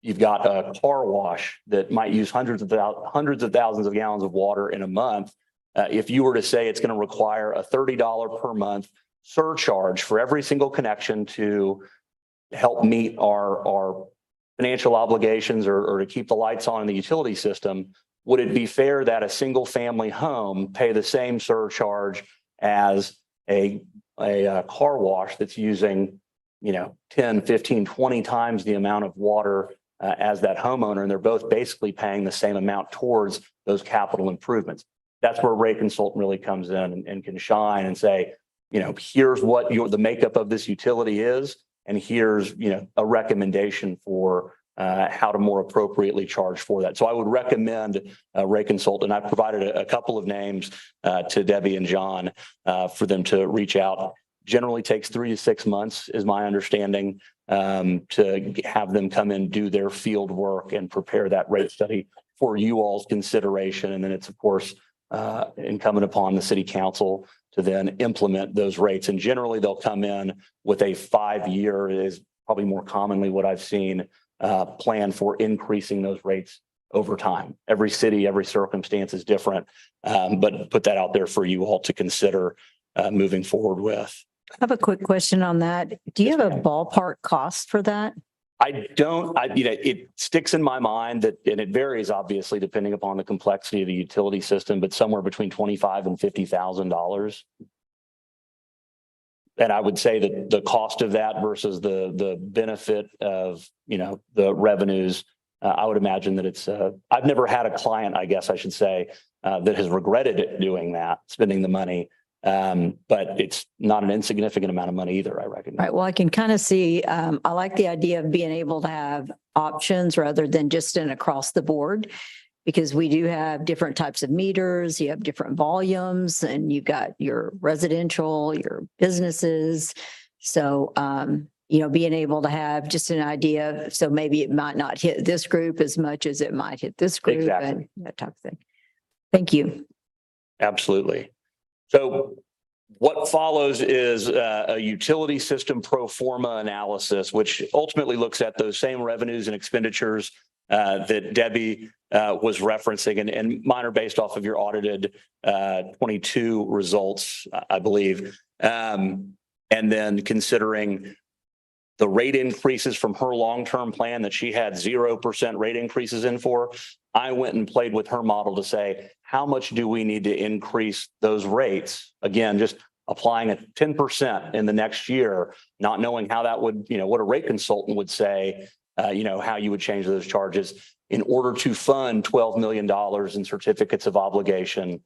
you've got a car wash that might use hundreds of thousands of gallons of water in a month. If you were to say it's going to require a $30 per month surcharge for every single connection to help meet our financial obligations or to keep the lights on in the utility system, would it be fair that a single family home pay the same surcharge as a car wash that's using, 10, 15, 20 times the amount of water as that homeowner, and they're both basically paying the same amount towards those capital improvements? That's where Rate Consultant really comes in and can shine and say, here's what the makeup of this utility is, and here's, a recommendation for how to more appropriately charge for that. So I would recommend Rate Consultant. I've provided a couple of names to Debbie and John for them to reach out. Generally takes 3 to 6 months, is my understanding, to have them come in, do their field work and prepare that rate study for you all's consideration. And then it's, of course, incumbent upon the city council to then implement those rates. And generally they'll come in with a 5-year, is probably more commonly what I've seen, plan for increasing those rates over time. Every city, every circumstance is different, but put that out there for you all to consider moving forward with. I have a quick question on that. Do you have a ballpark cost for that? I don't, it sticks in my mind that, and it varies obviously depending upon the complexity of the utility system, but somewhere between $25,000 and $50,000. And I would say that the cost of that versus the benefit of, the revenues, I would imagine that it's, I've never had a client, I guess I should say, that has regretted it doing that, spending the money. But it's not an insignificant amount of money either, I reckon. Right. Well, I can kind of see, I like the idea of being able to have options rather than just an across the board, because we do have different types of meters, you have different volumes, and you've got your residential, your businesses. So, being able to have just an idea, so maybe it might not hit this group as much as it might hit this group. Exactly. And that type of thing. Thank you. Absolutely. So what follows is a utility system pro forma analysis, which ultimately looks at those same revenues and expenditures that Debbie was referencing, and mine are based off of your audited 22 results, I believe. And then considering the rate increases from her long-term plan that she had 0% rate increases in for, I went and played with her model to say, how much do we need to increase those rates? Again, just applying a 10% in the next year, not knowing how that would, what a rate consultant would say, how you would change those charges in order to fund $12 million in certificates of obligation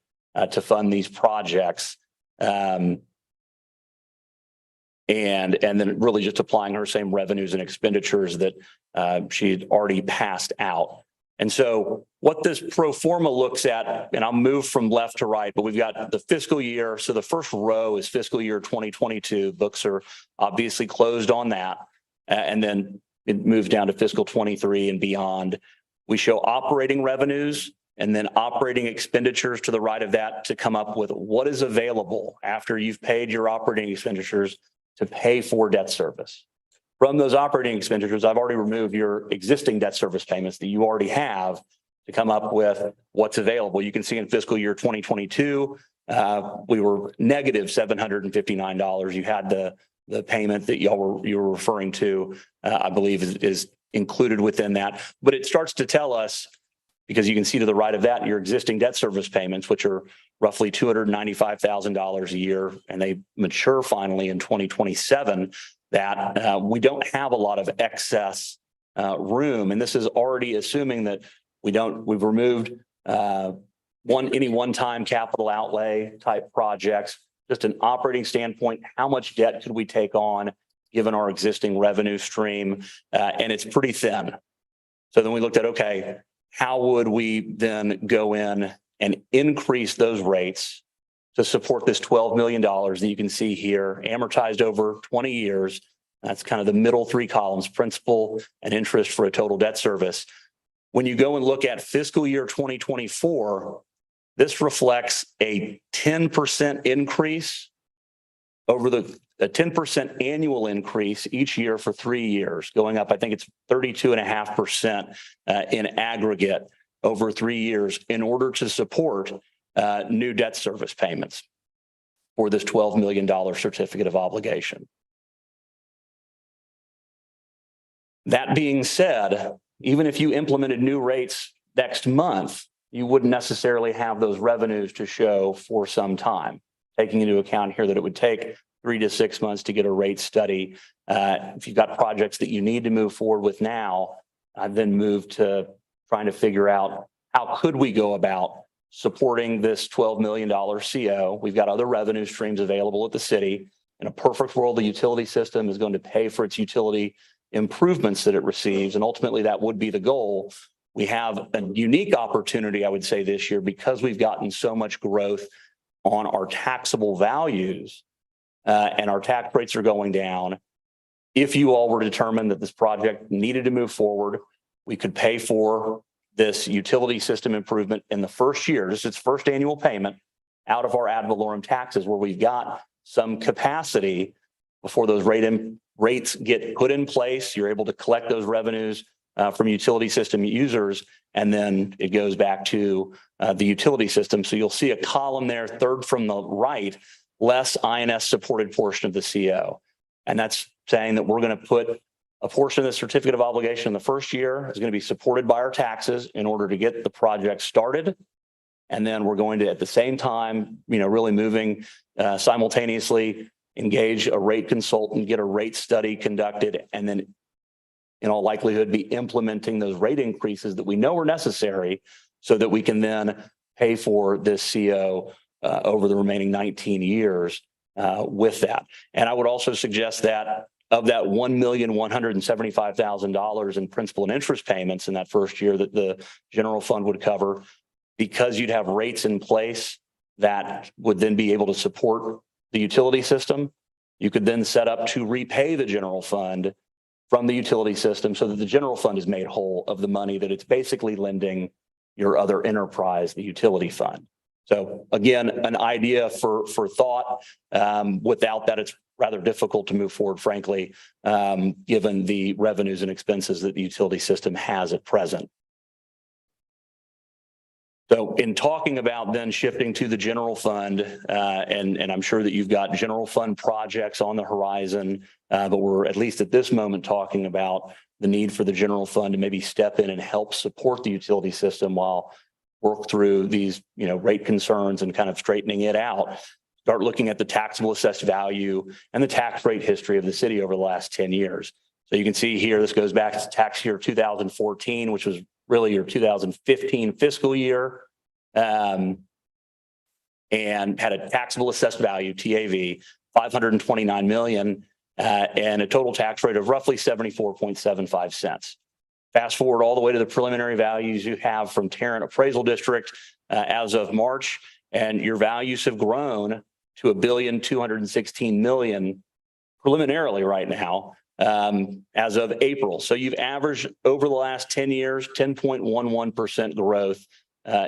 to fund these projects. And then really just applying her same revenues and expenditures that she had already passed out. And so what this pro forma looks at, and I'll move from left to right, but we've got the fiscal year. So the first row is fiscal year 2022. Books are obviously closed on that. And then it moves down to fiscal 23 and beyond. We show operating revenues and then operating expenditures to the right of that to come up with what is available after you've paid your operating expenditures to pay for debt service. From those operating expenditures, I've already removed your existing debt service payments that you already have to come up with what's available. You can see in fiscal year 2022, we were negative $759. You had the payment that you were referring to, I believe is included within that. But it starts to tell us, because you can see to the right of that, your existing debt service payments, which are roughly $295,000 a year, and they mature finally in 2027, that we don't have a lot of excess room. And this is already assuming that we've removed any one-time capital outlay type projects, just an operating standpoint, how much debt could we take on given our existing revenue stream? And it's pretty thin. So then we looked at, okay, how would we then go in and increase those rates to support this $12 million that you can see here, amortized over 20 years, That's kind of the middle three columns, principal and interest for a total debt service. When you go and look at fiscal year 2024, this reflects a 10% increase over a 10% annual increase each year for 3 years, going up, I think it's 32.5% in aggregate over 3 years in order to support new debt service payments for this $12 million certificate of obligation. That being said, even if you implemented new rates next month, you wouldn't necessarily have those revenues to show for some time, taking into account here that it would take 3 to 6 months to get a rate study. If you've got projects that you need to move forward with now, I've then moved to trying to figure out how could we go about supporting this $12 million CO. We've got other revenue streams available at the city. In a perfect world, the utility system is going to pay for its utility improvements that it receives. And ultimately that would be the goal. We have a unique opportunity, I would say, this year because we've gotten so much growth on our taxable values and our tax rates are going down. If you all were determined that this project needed to move forward, we could pay for this utility system improvement in the first year, just its first annual payment, out of our ad valorem taxes, where we've got some capacity before those rates get put in place. You're able to collect those revenues from utility system users, and then it goes back to the utility system. So you'll see a column there, third from the right, less INS supported portion of the CO. And that's saying that we're going to put a portion of the certificate of obligation in the first year is going to be supported by our taxes in order to get the project started. And then we're going to, at the same time, really moving simultaneously, engage a rate consultant, get a rate study conducted, and then in all likelihood be implementing those rate increases that we know are necessary so that we can then pay for this CO over the remaining 19 years with that. And I would also suggest that of that $1,175,000 in principal and interest payments in that first year that the general fund would cover, because you'd have rates in place that would then be able to support the utility system, you could then set up to repay the general fund from the utility system so that the general fund is made whole of the money that it's basically lending your other enterprise, the utility fund. So again, an idea for thought. Without that, it's rather difficult to move forward, frankly, given the revenues and expenses that the utility system has at present. So in talking about then shifting to the general fund, and I'm sure that you've got general fund projects on the horizon, but we're at least at this moment talking about the need for the general fund to maybe step in and help support the utility system while work through these, rate concerns and kind of straightening it out. Start looking at the taxable assessed value and the tax rate history of the city over the last 10 years. So you can see here, this goes back to tax year 2014, which was really your 2015 fiscal year, and had a taxable assessed value, TAV, 529 million, and a total tax rate of roughly 74.75 cents. Fast forward all the way to the preliminary values you have from Tarrant Appraisal District as of March, and your values have grown to $1,216 million preliminarily right now as of April. So you've averaged over the last 10 years, 10.11% growth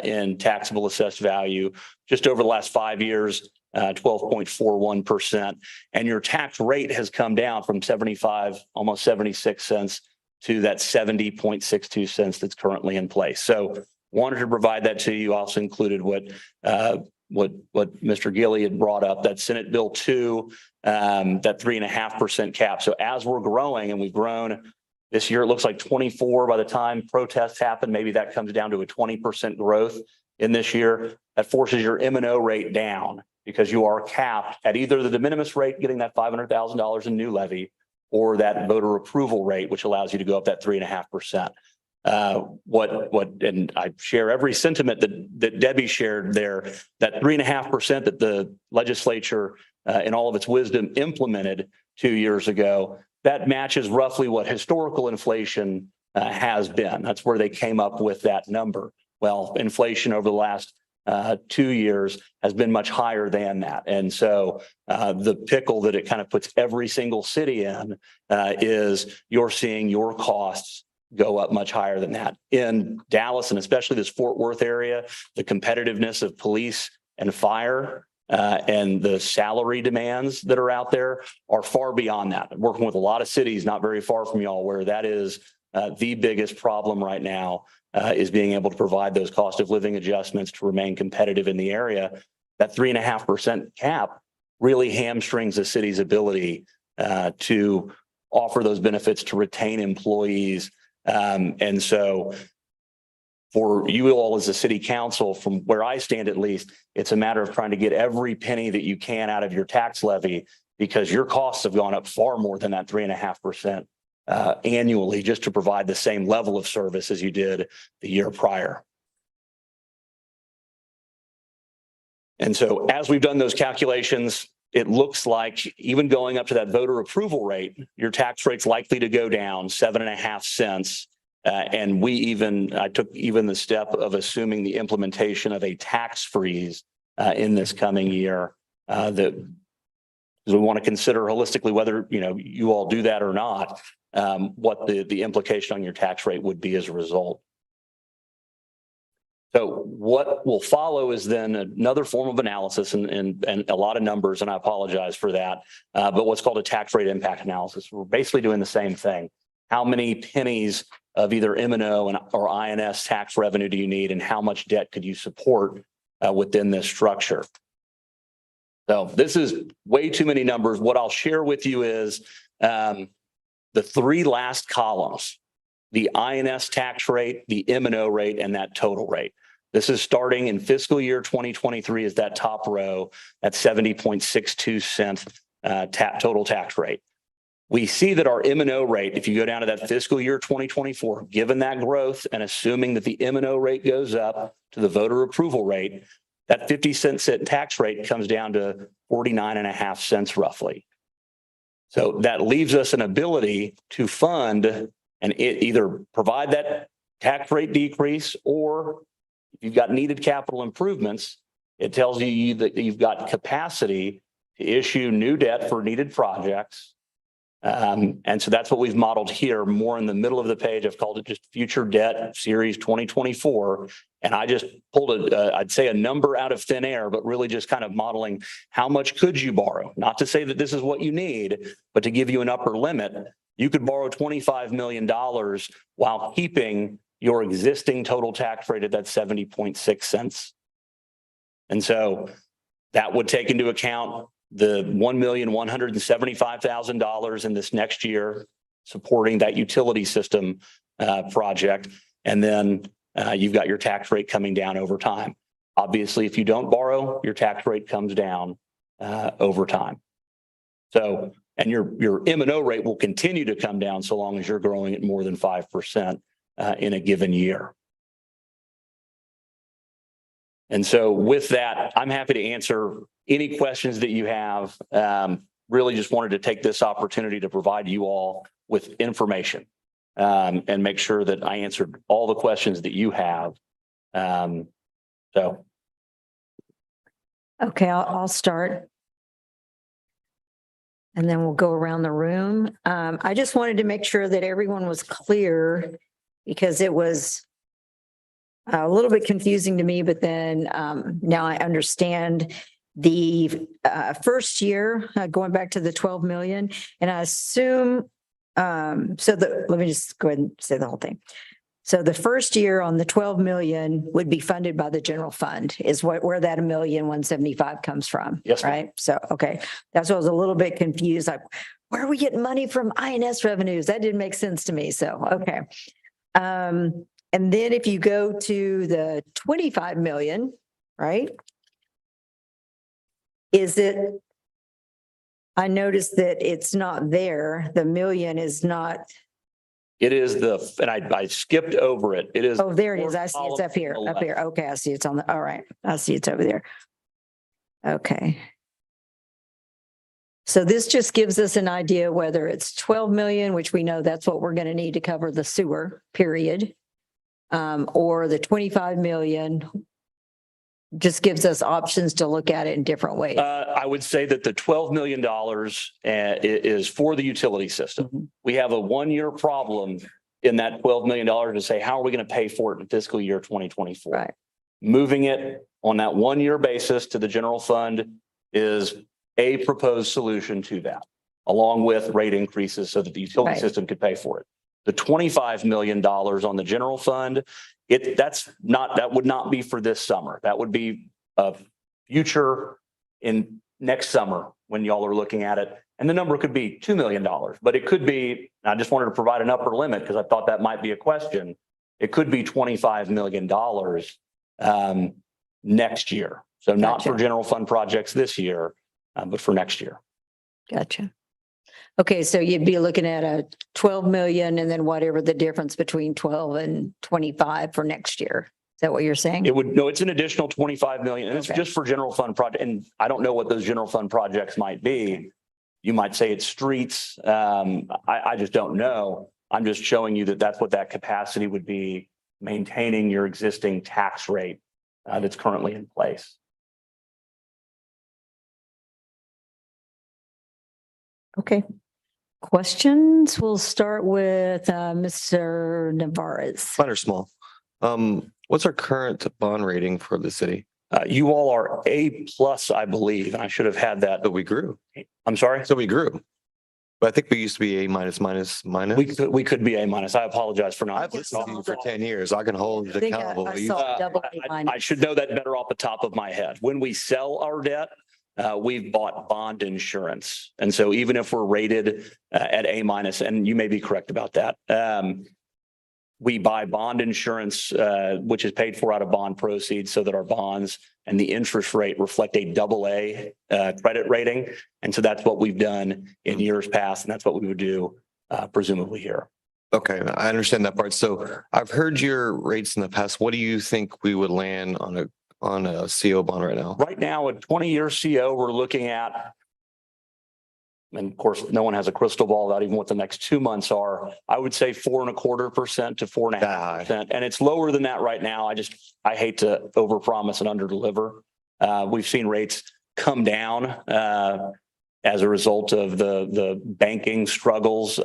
in taxable assessed value. Just over the last 5 years, 12.41%. And your tax rate has come down from 75, almost 76 cents to that 70.62 cents that's currently in place. So wanted to provide that to you. Also included what Mr. Gilly had brought up, that Senate Bill 2, that 3.5% cap. So as we're growing, and we've grown this year, it looks like 24 by the time protests happen. Maybe that comes down to a 20% growth in this year. That forces your M&O rate down because you are capped at either the de minimis rate, getting that $500,000 in new levy, or that voter approval rate, which allows you to go up that 3.5%. And I share every sentiment that Debbie shared there, that 3.5% that the legislature in all of its wisdom implemented 2 years ago, that matches roughly what historical inflation has been. That's where they came up with that number. Well, inflation over the last 2 years has been much higher than that. And so the pickle that it kind of puts every single city in is you're seeing your costs go up much higher than that. In Dallas, and especially this Fort Worth area, the competitiveness of police and fire and the salary demands that are out there are far beyond that. I'm working with a lot of cities not very far from y'all where that is the biggest problem right now is being able to provide those cost of living adjustments to remain competitive in the area. That 3.5% cap really hamstrings the city's ability to offer those benefits to retain employees. And so for you all as a city council, from where I stand at least, it's a matter of trying to get every penny that you can out of your tax levy because your costs have gone up far more than that 3.5% annually just to provide the same level of service as you did the year prior. And so as we've done those calculations, it looks like even going up to that voter approval rate, your tax rate's likely to go down 7.5 cents. And I took even the step of assuming the implementation of a tax freeze in this coming year that we want to consider holistically whether you all do that or not, what the implication on your tax rate would be as a result. So what will follow is then another form of analysis and a lot of numbers, and I apologize for that, but what's called a tax rate impact analysis. We're basically doing the same thing. How many pennies of either M&O or INS tax revenue do you need, and how much debt could you support within this structure? So this is way too many numbers. What I'll share with you is the three last columns, the INS tax rate, the M&O rate, and that total rate. This is starting in fiscal year 2023 is that top row at 70.62 cents total tax rate. We see that our M&O rate, if you go down to that fiscal year 2024, given that growth and assuming that the M&O rate goes up to the voter approval rate, that 50-cent tax rate comes down to 49.5 cents roughly. So that leaves us an ability to fund and either provide that tax rate decrease, or if you've got needed capital improvements, it tells you that you've got capacity to issue new debt for needed projects. And so that's what we've modeled here more in the middle of the page. I've called it just future debt series 2024. And I just pulled I'd say a number out of thin air, but really just kind of modeling how much could you borrow? Not to say that this is what you need, but to give you an upper limit. You could borrow $25 million while keeping your existing total tax rate at that 70.6 cents. And so that would take into account the $1,175,000 in this next year supporting that utility system project. And then you've got your tax rate coming down over time. Obviously, if you don't borrow, your tax rate comes down over time. So, and your M&O rate will continue to come down so long as you're growing at more than 5% in a given year. And so with that, I'm happy to answer any questions that you have. Really just wanted to take this opportunity to provide you all with information and make sure that I answered all the questions that you have. So. Okay, I'll start. And then we'll go around the room. I just wanted to make sure that everyone was clear because it was a little bit confusing to me, but then now I understand the first year going back to the 12 million. And I assume, let me just go ahead and say the whole thing. So the first year on the 12 million would be funded by the general fund is where that $1,175,000 comes from. Yes. Right. So, okay. That's why I was a little bit confused. Like, where are we getting money from INS revenues? That didn't make sense to me. So, okay. And then if you go to the 25 million, right? I noticed that it's not there. The million is not. It is and I skipped over it. It is. Oh, there it is. I see it's up here, Okay. I see it's on all right. I see it's over there. Okay. So this just gives us an idea whether it's 12 million, which we know that's what we're going to need to cover the sewer period, or the 25 million, just gives us options to look at it in different ways. I would say that the $12 million is for the utility system. We have a 1-year problem in that $12 million to say, how are we going to pay for it in fiscal year 2024? Right. Moving it on that 1-year basis to the general fund is a proposed solution to that, along with rate increases so that the utility Right. system could pay for it. The $25 million on the general fund, that would not be for this summer. That would be a future in next summer when y'all are looking at it. And the number could be $2 million, but it could be, I just wanted to provide an upper limit because I thought that might be a question. It could be $25 million next year. So not for Gotcha. general fund projects this year, but for next year. Gotcha. Okay, so you'd be looking at a 12 million and then whatever the difference between 12 and 25 for next year. Is that what you're saying? It's an additional 25 million and it's Okay. just for general fund project. And I don't know what those general fund projects might be. You might say it's streets. I just don't know. I'm just showing you that that's what that capacity would be, maintaining your existing tax rate that's currently in place. Okay. Questions? We'll start with Mr. Navarez. Mine are small. What's our current bond rating for the city? You all are A+, I believe, and I should have had that. But we grew. I'm sorry? So we grew. But I think we used to be A minus. We could be A-. I apologize for not. I've listened to you for 10 years. I can hold I you think accountable. I You- saw double A I minus. should know that better off the top of my head. When we sell our debt, we've bought bond insurance. And so even if we're rated at A-, and you may be correct about that, we buy bond insurance, which is paid for out of bond proceeds so that our bonds and the interest rate reflect a AA credit rating. And so that's what we've done in years past, and that's what we would do presumably here. Okay, I understand that part. So I've heard your rates in the past. What do you think we would land on a CO bond right now? Right now, a 20-year CO, we're looking at, and of course, no one has a crystal ball about even what the next 2 months are. I would say 4.25% to 4.5%. And it's lower than that right now. I hate to overpromise and underdeliver. We've seen rates come down as a result of the banking struggles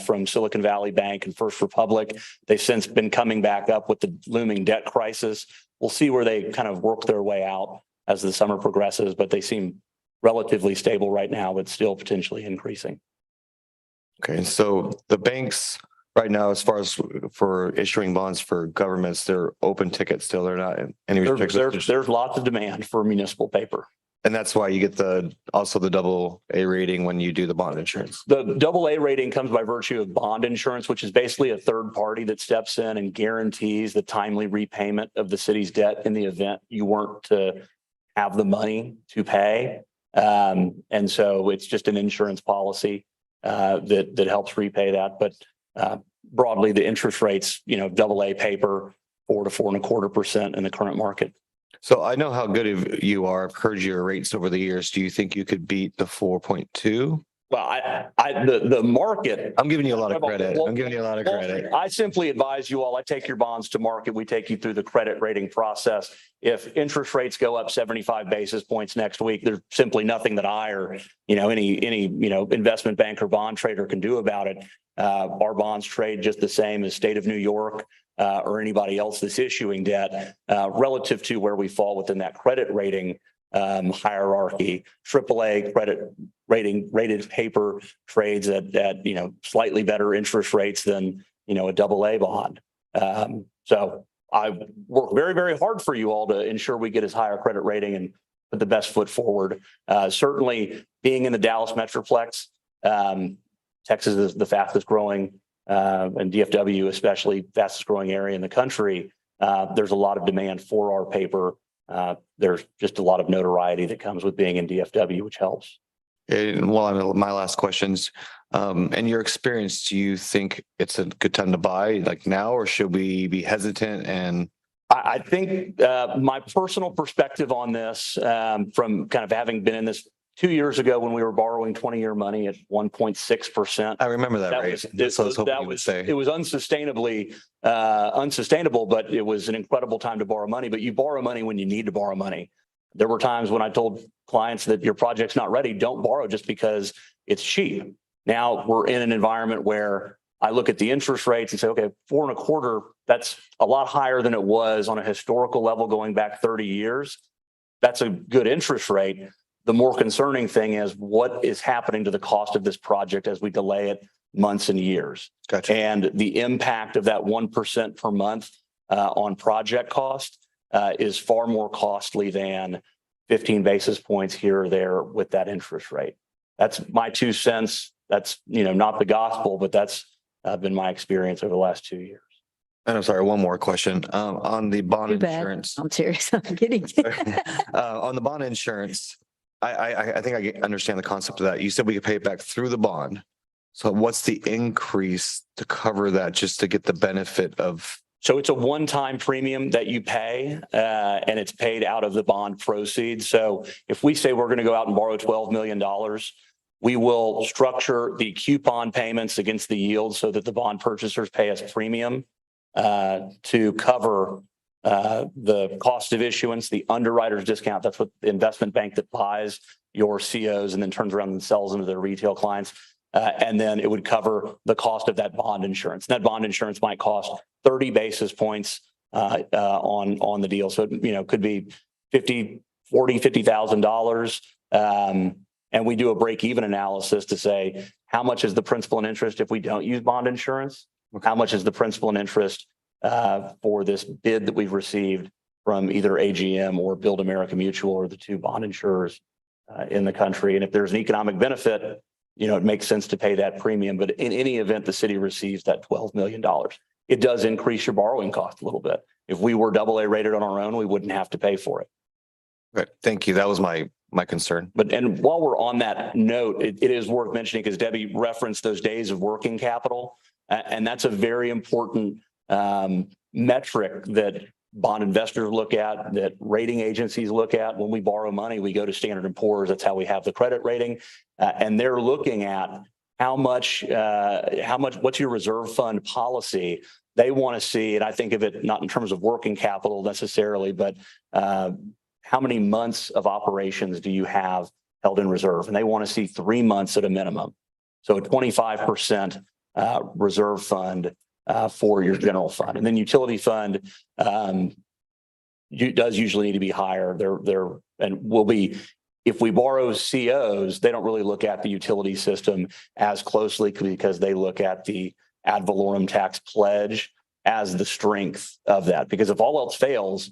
from Silicon Valley Bank and First Republic. They've since been coming back up with the looming debt crisis. We'll see where they kind of work their way out as the summer progresses, but they seem relatively stable right now, but still potentially increasing. Okay, so the banks right now, as far as for issuing bonds for governments, they're open tickets still. They're not in any restrictions. There's lots of demand for municipal paper. And that's why you get also the AA rating when you do the bond insurance. The AA rating comes by virtue of bond insurance, which is basically a third party that steps in and guarantees the timely repayment of the city's debt in the event you weren't to have the money to pay. And so it's just an insurance policy that helps repay that. But broadly, the interest rates, AA paper, 4 to 4.25% in the current market. So I know how good you are. I've heard your rates over the years. Do you think you could beat the 4.2? Well, the market. I'm giving you a lot of credit. I simply advise you all, I take your bonds to market. We take you through the credit rating process. If interest rates go up 75 basis points next week, there's simply nothing that I or, any investment banker, bond trader can do about it. Our bonds trade just the same as State of New York or anybody else that's issuing debt relative to where we fall within that credit rating hierarchy. AAA credit rated paper trades at slightly better interest rates than a AA bond. So I work very, very hard for you all to ensure we get as high a credit rating and put the best foot forward. Certainly being in the Dallas Metroplex, Texas is the fastest growing and DFW especially fastest growing area in the country. There's a lot of demand for our paper. There's just a lot of notoriety that comes with being in DFW, which helps. And my last questions, in your experience, do you think it's a good time to buy like now, or should we be hesitant? And I think my personal perspective on this from kind of having been in this 2 years ago when we were borrowing 20-year money at 1.6%. I remember that That rate. was, That's what I was hoping that you would was, say. it was unsustainable, but it was an incredible time to borrow money. But you borrow money when you need to borrow money. There were times when I told clients that your project's not ready, don't borrow just because it's cheap. Now we're in an environment where I look at the interest rates and say, okay, 4.25%, that's a lot higher than it was on a historical level going back 30 years. That's a good interest rate. The more concerning thing is what is happening to the cost of this project as we delay it months and years. Gotcha. And the impact of that 1% per month on project cost is far more costly than 15 basis points here or there with that interest rate. That's my 2 cents. That's, not the gospel, but that's been my experience over the last 2 years. And I'm sorry, one more question. On the bond Too bad. insurance, I'm serious. I'm kidding. on the bond insurance, I think I understand the concept of that. You said we could pay it back through the bond. So what's the increase to cover that, just to get the benefit of? So it's a one-time premium that you pay, and it's paid out of the bond proceeds. So if we say we're going to go out and borrow $12 million, we will structure the coupon payments against the yield so that the bond purchasers pay us premium to cover the cost of issuance, the underwriter's discount. That's what the investment bank that buys your COs and then turns around and sells them to their retail clients. And then it would cover the cost of that bond insurance. And that bond insurance might cost 30 basis points on the deal. So it could be $50,000. And we do a break-even analysis to say how much is the principal and interest if we don't use bond insurance? How much is the principal and interest for this bid that we've received from either AGM or Build America Mutual, or the two bond insurers in the country? And if there's an economic benefit, it makes sense to pay that premium. But in any event, the city receives that $12 million. It does increase your borrowing cost a little bit. If we were AA rated on our own, we wouldn't have to pay for it. Okay, thank you. That was my concern. And while we're on that note, it is worth mentioning, because Debbie referenced those days of working capital. And that's a very important metric that bond investors look at, that rating agencies look at. When we borrow money, we go to Standard & Poor's. That's how we have the credit rating. And they're looking at how much, what's your reserve fund policy? They want to see, and I think of it not in terms of working capital necessarily, but how many months of operations do you have held in reserve? And they want to see 3 months at a minimum. So a 25% reserve fund for your general fund. And then utility fund does usually need to be higher. And will be, if we borrow COs, they don't really look at the utility system as closely, because they look at the ad valorem tax pledge as the strength of that. Because if all else fails,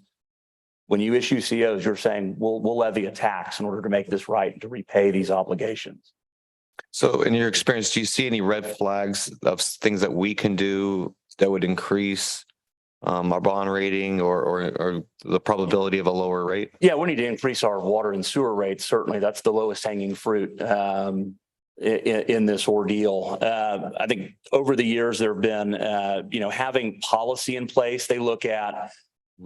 when you issue COs, you're saying we'll levy a tax in order to make this right and to repay these obligations. So in your experience, do you see any red flags of things that we can do that would increase our bond rating or the probability of a lower rate? Yeah, we need to increase our water and sewer rates. Certainly, that's the lowest hanging fruit in this ordeal. I think over the years there have been, having policy in place. They look at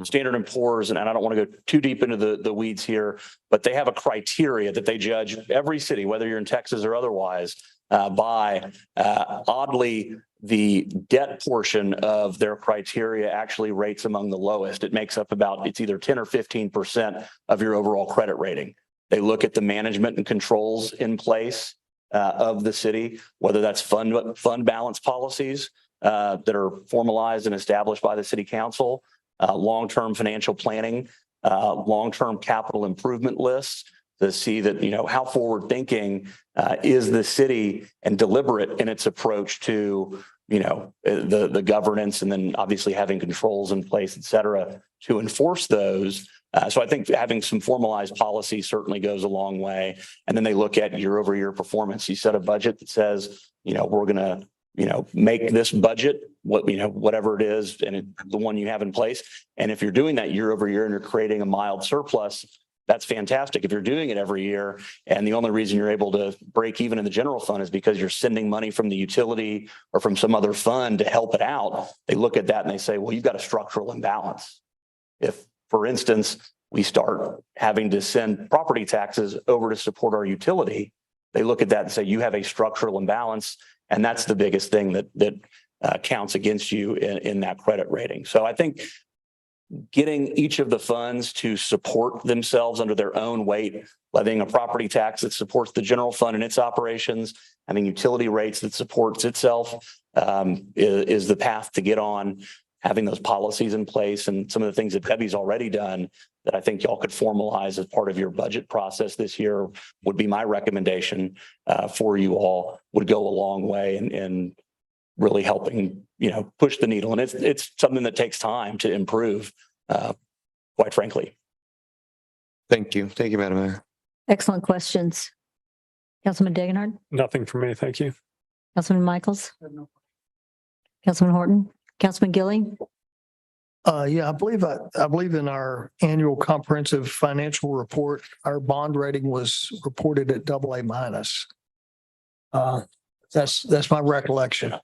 Standard & Poor's, and I don't want to go too deep into the weeds here, but they have a criteria that they judge every city, whether you're in Texas or otherwise, by. Oddly, the debt portion of their criteria actually rates among the lowest. It makes up it's either 10 or 15% of your overall credit rating. They look at the management and controls in place of the city, whether that's fund balance policies that are formalized and established by the city council, long-term financial planning, long-term capital improvement lists, to see that, how forward thinking is the city, and deliberate in its approach to, the governance, and then obviously having controls in place, et cetera, to enforce those. So I think having some formalized policy certainly goes a long way. And then they look at year-over-year performance. You set a budget that says, we're going to, make this budget, whatever it is, and the one you have in place. And if you're doing that year over year and you're creating a mild surplus, that's fantastic. If you're doing it every year, and the only reason you're able to break even in the general fund is because you're sending money from the utility or from some other fund to help it out, they look at that and they say, well, you've got a structural imbalance. If, for instance, we start having to send property taxes over to support our utility, they look at that and say, you have a structural imbalance. And that's the biggest thing that counts against you in that credit rating. So I think getting each of the funds to support themselves under their own weight, levying a property tax that supports the general fund and its operations, having utility rates that supports itself, is the path to get on. Having those policies in place and some of the things that Debbie's already done that I think y'all could formalize as part of your budget process this year would be my recommendation for you all, would go a long way in really helping, push the needle. And it's something that takes time to improve, quite frankly. Thank you. Thank you, Madam Mayor. Excellent questions. Councilman Degenhardt, Nothing for me. Thank you. Councilman Michaels, Councilman Horton, Councilman Gilly. Yeah, I believe in our annual comprehensive financial report, our bond rating was reported at AA minus. That's my recollection.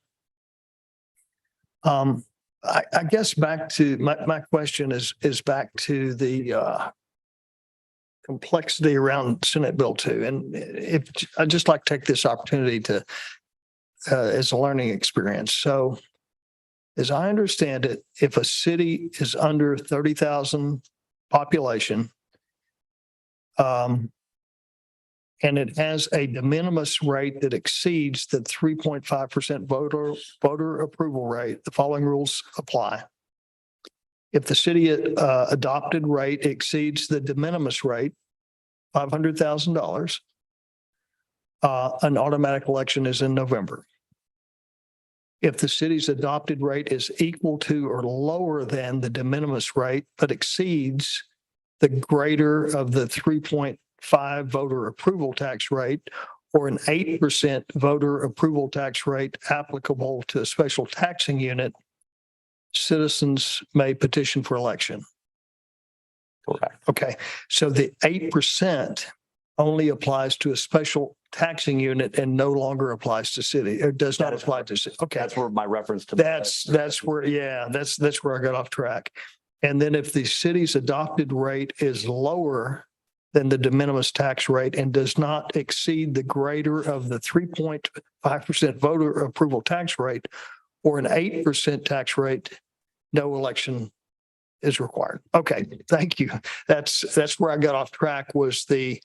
I guess back to my question is back to the complexity around Senate Bill 2. And if I'd just like to take this opportunity to as a learning experience. So as I understand it, if a city is under 30,000 population, and it has a de minimis rate that exceeds the 3.5% voter approval rate, the following rules apply. If the city adopted rate exceeds the de minimis rate, $500,000, an automatic election is in November. If the city's adopted rate is equal to or lower than the de minimis rate, but exceeds the greater of the 3.5 voter approval tax rate, or an 8% voter approval tax rate applicable to a special taxing unit, citizens may petition for election. Correct. Okay, so the 8% only applies to a special taxing unit and no longer applies to city. It does not apply to city. Okay. That's where my reference to. That's where I got off track. And then if the city's adopted rate is lower than the de minimis tax rate and does not exceed the greater of the 3.5% voter approval tax rate or an 8% tax rate, no election is required. Okay, thank you. That's where I got off track, was the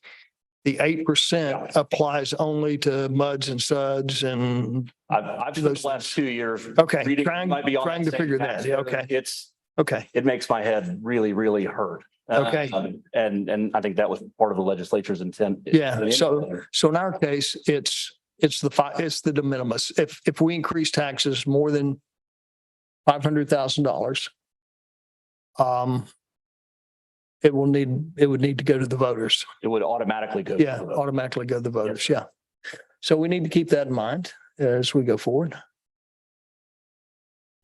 8% applies only to MUDs and SUDs and. I've spent the last 2 years. Okay, reading- trying might be on to that same figure tax that. Yeah, code. okay. Okay. It makes my head really, really hurt. Okay. And I think that was part of the legislature's intent. Yeah, so in our case, it's the de minimis. If we increase taxes more than $500,000, it would need to go to the voters. It would automatically go. to Yeah, the vote. automatically go to the voters. Yeah. So we need to keep that in mind as we go forward.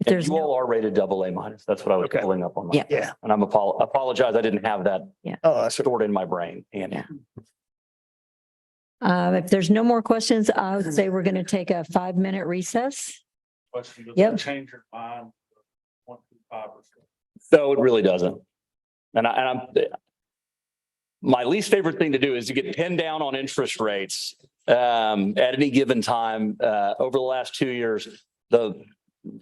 If And there's you no, all are rated AA minus. That's what I was Okay. pulling up on. Yeah. Yeah. And apologize. I didn't have that Oh, that's stored in my brain. And if there's no more questions, I would say we're going to take a 5-minute recess. Question, does Yep. that change your mind? 1.5%. so it really doesn't. And I'm my least favorite thing to do is to get pinned down on interest rates at any given time. Over the last 2 years, the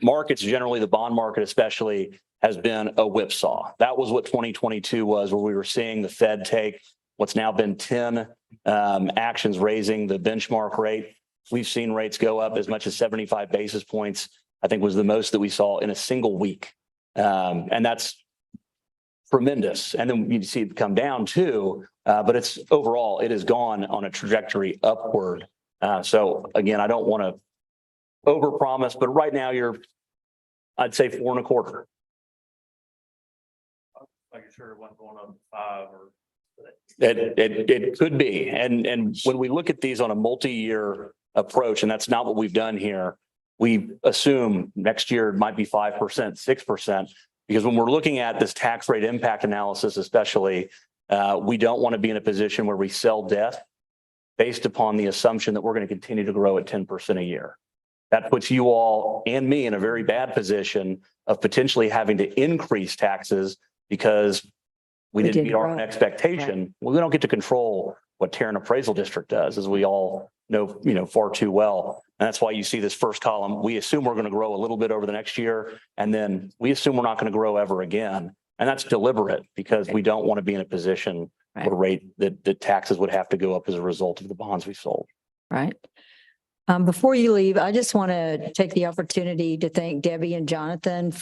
markets, generally the bond market especially, has been a whipsaw. That was what 2022 was, where we were seeing the Fed take what's now been 10 actions raising the benchmark rate. We've seen rates go up as much as 75 basis points, I think was the most that we saw in a single week. And that's tremendous. And then you see it come down too, but it's overall, it has gone on a trajectory upward. So again, I don't want to overpromise, but right now I'd say 4.25. Making sure it wasn't going up to 5 or. It could be. And when we look at these on a multi-year approach, and that's not what we've done here, we assume next year it might be 5%, 6%, because when we're looking at this tax rate impact analysis, especially, we don't want to be in a position where we sell debt based upon the assumption that we're going to continue to grow at 10% a year. That puts you all and me in a very bad position of potentially having to increase taxes because we We didn't didn't meet our grow. own expectation. Well, we don't get to control what Tarrant Appraisal District does, as we all know, far too well. And that's why you see this first column. We assume we're going to grow a little bit over the next year, and then we assume we're not going to grow ever again. And that's deliberate because we don't want to be in a position Right. where the taxes would have to go up as a result of the bonds we sold. Right. Before you leave, I just want to take the opportunity to thank Debbie and Jonathan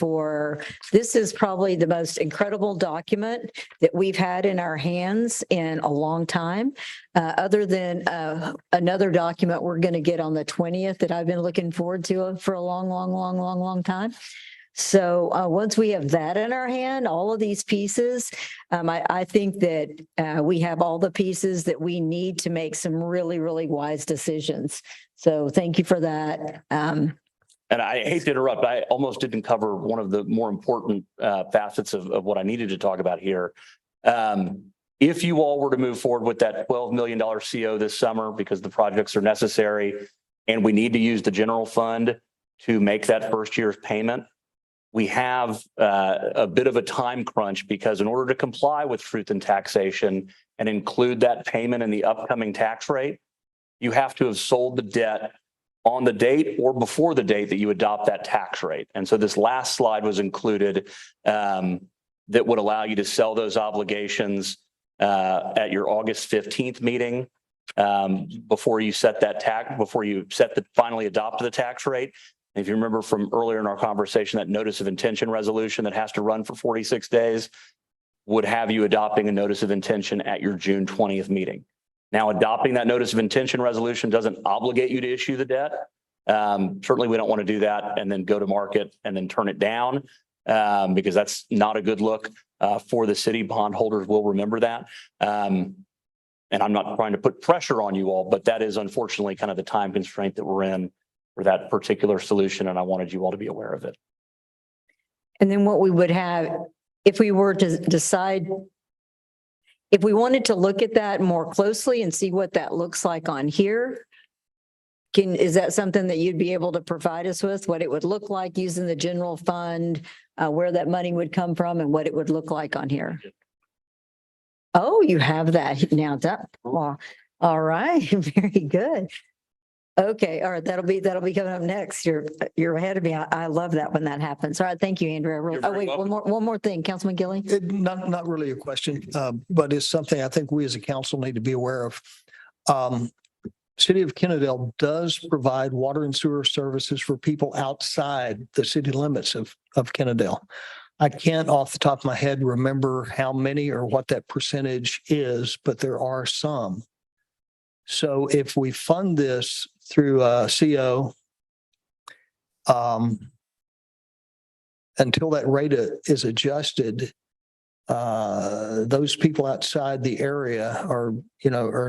this is probably the most incredible document that we've had in our hands in a long time. Other than another document we're going to get on the 20th that I've been looking forward to for a long time. So once we have that in our hand, all of these pieces, I think that we have all the pieces that we need to make some really, really wise decisions. So thank you for that. And I hate to interrupt, I almost didn't cover one of the more important facets of what I needed to talk about here. If you all were to move forward with that $12 million CO this summer, because the projects are necessary and we need to use the general fund to make that first year's payment, we have a bit of a time crunch because in order to comply with truth in taxation and include that payment in the upcoming tax rate, you have to have sold the debt on the date or before the date that you adopt that tax rate. And so this last slide was included that would allow you to sell those obligations at your August 15th meeting before you finally adopt the tax rate. If you remember from earlier in our conversation, that notice of intention resolution that has to run for 46 days would have you adopting a notice of intention at your June 20th meeting. Now, adopting that notice of intention resolution doesn't obligate you to issue the debt. Certainly, we don't want to do that and then go to market and then turn it down because that's not a good look for the city. Bondholders will remember that. And I'm not trying to put pressure on you all, but that is unfortunately kind of the time constraint that we're in for that particular solution, and I wanted you all to be aware of it. And then what we would have, if we were to decide, if we wanted to look at that more closely and see what that looks like on here, is that something that you'd be able to provide us with, what it would look like using the general fund, where that money would come from and what it would look like on here? Oh, you have that now. Well, all right, very good. Okay, all right, that'll be coming up next. You're ahead of me. I love that when that happens. All right, thank you, Andrew. You're Oh, very wait, one more thing, Councilman Gilly. Not really a question, but it's something I think we as a council need to be aware of. City of Kennedale does provide water and sewer services for people outside the city limits of Kennedale. I can't off the top of my head remember how many or what that percentage is, but there are some. So if we fund this through CO, until that rate is adjusted, those people outside the area are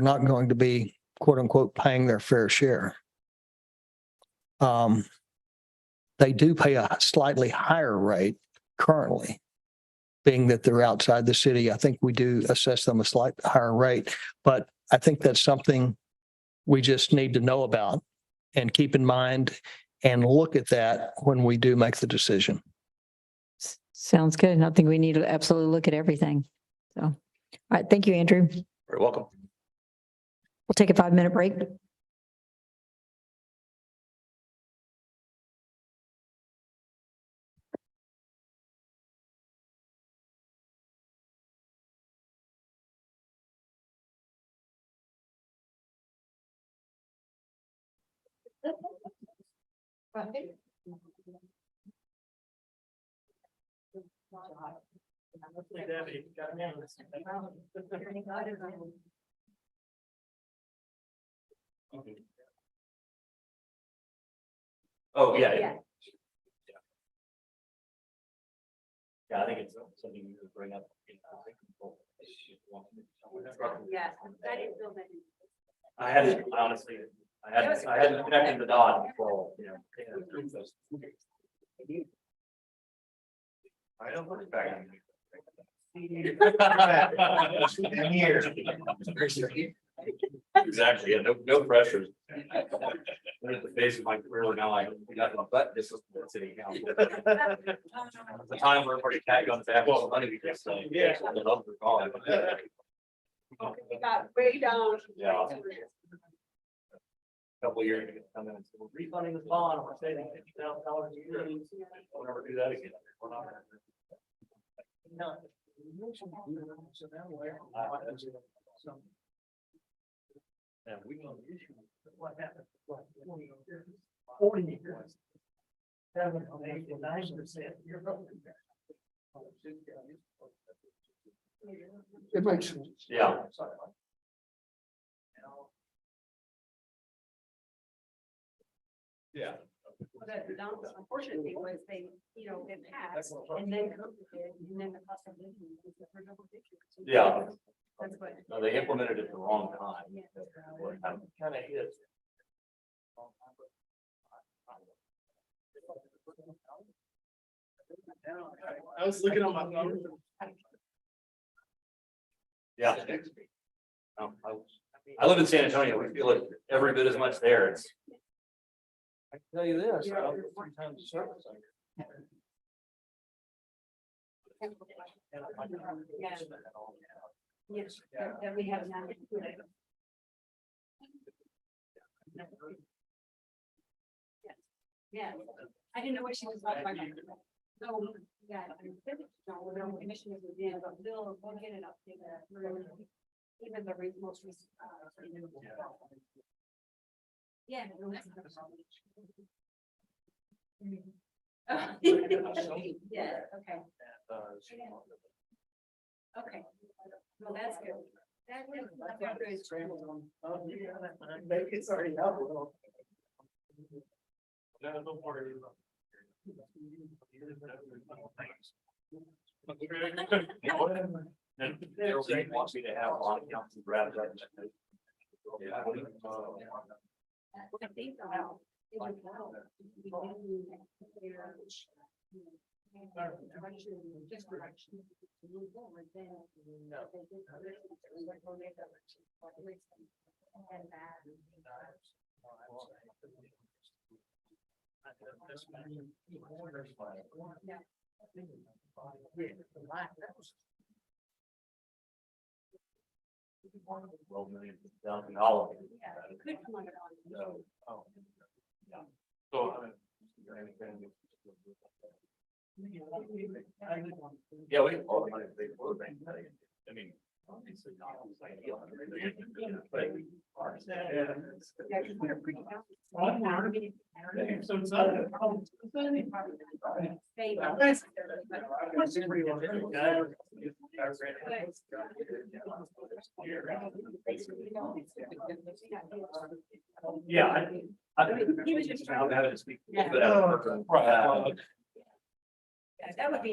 not going to be quote unquote paying their fair share. They do pay a slightly higher rate currently, being that they're outside the city. I think we do assess them a slight higher rate, but I think that's something we just need to know about and keep in mind and look at that when we do make the decision. Sounds good. I think we need to absolutely look at everything. So, all right, thank you, Andrew. Very welcome. We'll take a 5-minute break. Oh, yeah. Yeah, I think it's something you would bring up. Yeah. I hadn't honestly, I hadn't connected the dots before, I don't look back. Years. Exactly, yeah, no pressures. I'm at the phase of my career now, I got my butt this is the city council. The time where everybody tag on the back, well, money we can say. Yeah. I love the call. We got way down. Yeah. Couple of years ago, come in and say, we're refunding this bond, we're saving $50,000 a year. We'll never do that again. We're not. No. And we can issue what happened. 40 years. 7, 8, 9%. It makes sense. Yeah. Yeah. Unfortunately, was they, you know, it passed and then COVID, and then the cost of living was for double digits. Yeah. That's what. No, they implemented it the wrong time. Kind of is. I was looking on my phone. Yeah. I live in San Antonio. We feel it every bit as much there. It's. I can tell you this, I don't get 3 times the service. Yes, that we have now. Yeah, I didn't know what she was talking about. So, yeah, no, commissioners were in, but Bill, we'll get it up to the, even the most recent. Yeah. Yeah, okay. Okay. Well, that's good. That's good. Maybe it's already out. They want me to have on council rather than. I think, just correction. To move forward, then. And that. Yeah. 12 million down in all of it. Yeah, it could come under. So, yeah. So, yeah, we. I mean. Obviously not ideal. But. Yeah, He was just I'll have to speak. Yeah. But, that would be.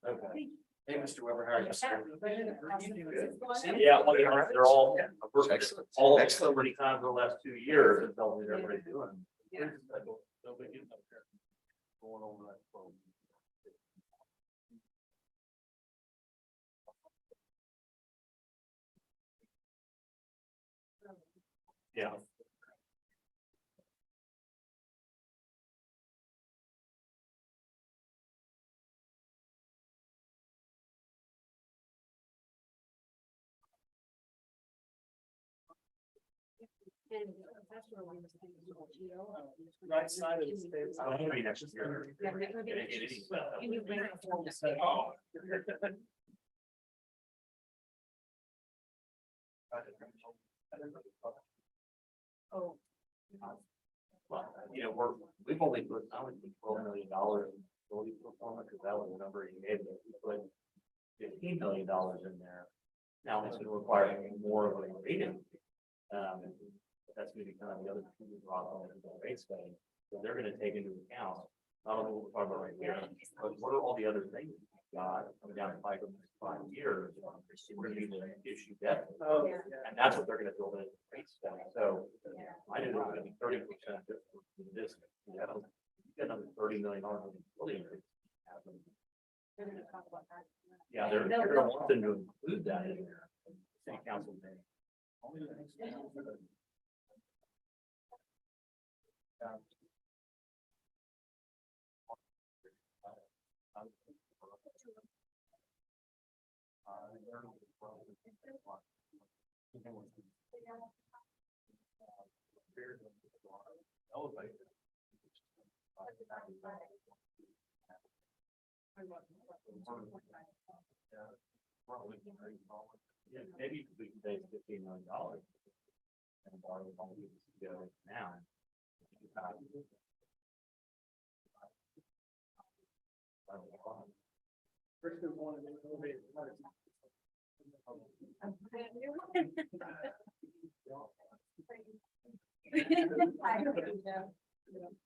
Okay. Hey, Mr. Weber, how are you? Yeah. Yeah, well, they're all, all so many times in the last 2 years, and tell me what everybody's doing. Yeah. Going over that phone. Yeah. And that's where we were saying, Right side of the state. I don't know, maybe next year. Yeah, maybe next year. Can you bring it forward? Oh. Oh. Well, you know, we've only put, I would think $12 million in facility performance, because that was the number you gave me. We put $15 million in there. Now it's going to require more of a rating. That's going to be kind of the other drop on the rate study. So they're going to take into account not only what we're talking about right here, but what are all the other things we've got coming down the pipe in the next 5 years? We're going to need to issue debt. Oh, And that's what they're gonna build in the rate study. So I knew it was gonna be 30% this, you know, you get another $30 million in building increase. Yeah, they're gonna want them to include that in their city council meeting. Yeah, maybe we can save $15 million. And borrow all of this to go now.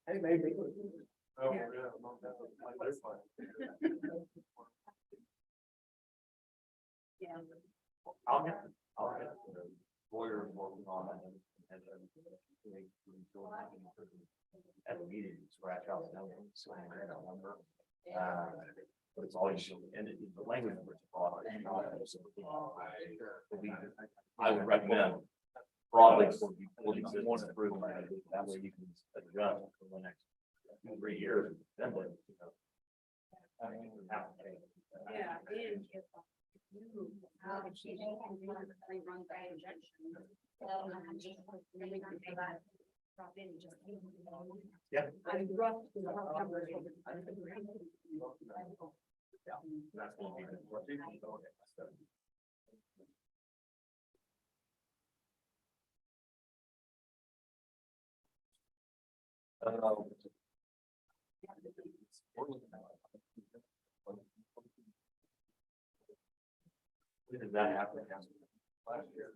Hey, maybe. I'll get the lawyers working on it and at the meeting, scratch out the number, so I don't remember. But it's all you, and the language was broad. I would recommend broadly for utilities that want to improve that way you can adjust for the next 2-3 years. Then, you know. Yeah. Yeah. When did that happen? Last year.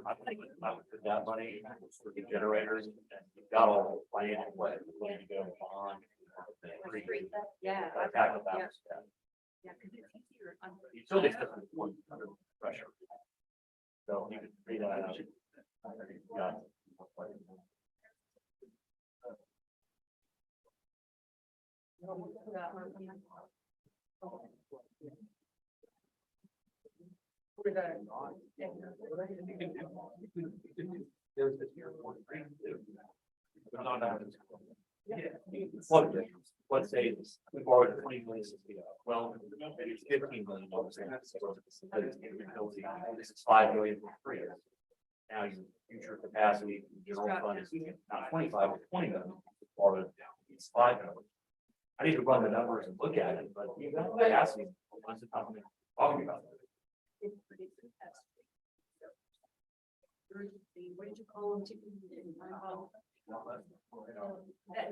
I think I would put that money for the generators and you've got all the financial way, when you go on. Yeah. Tackle that. Yeah, because it's easier. Utility system is one under pressure. So you can read that out. Yeah. There's this year. Let's say we borrowed 20 million. Well, maybe it's $15 million. This is 5 million for 3 years. Now your future capacity, general fund is not 25, but 20 million. Borrowed, it's 5 million. I need to run the numbers and look at it, but you got capacity. What's the company talking about? What did you call them?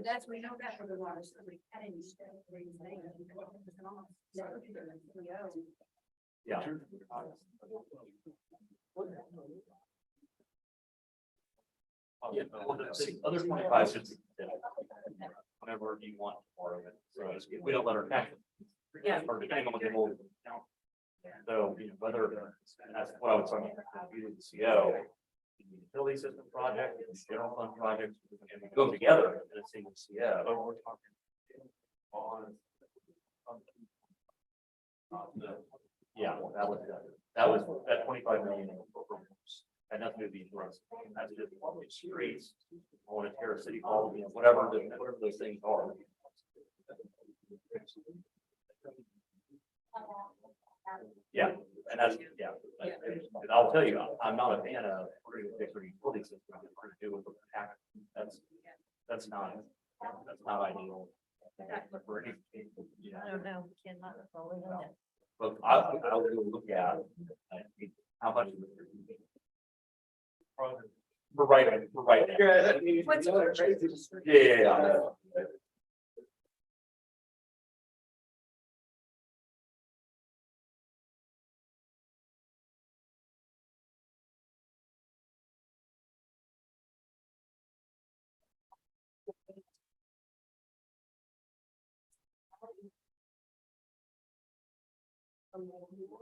That's, we know that for the water. So we had any stuff. Yeah. Yeah, well, the other 25 should be whenever you want part of it. So if we don't let our tax. Yeah. Or depending on what they will count. So, you know, whether, and that's what I was talking about, either the CO, the utility system project, the general fund project, and we go together in a single CO. But we're talking on. Yeah, that was that 25 million. And nothing to be for us. That's just streets, I want to tear a city hall, you know, whatever those things are. Yeah, and that's, yeah. And I'll tell you, I'm not a fan of we're going to fix our utility system. We're going to do it with the tax. That's not ideal. I don't know. Cannot follow that. But I'll look at how much. We're right. What's Yeah.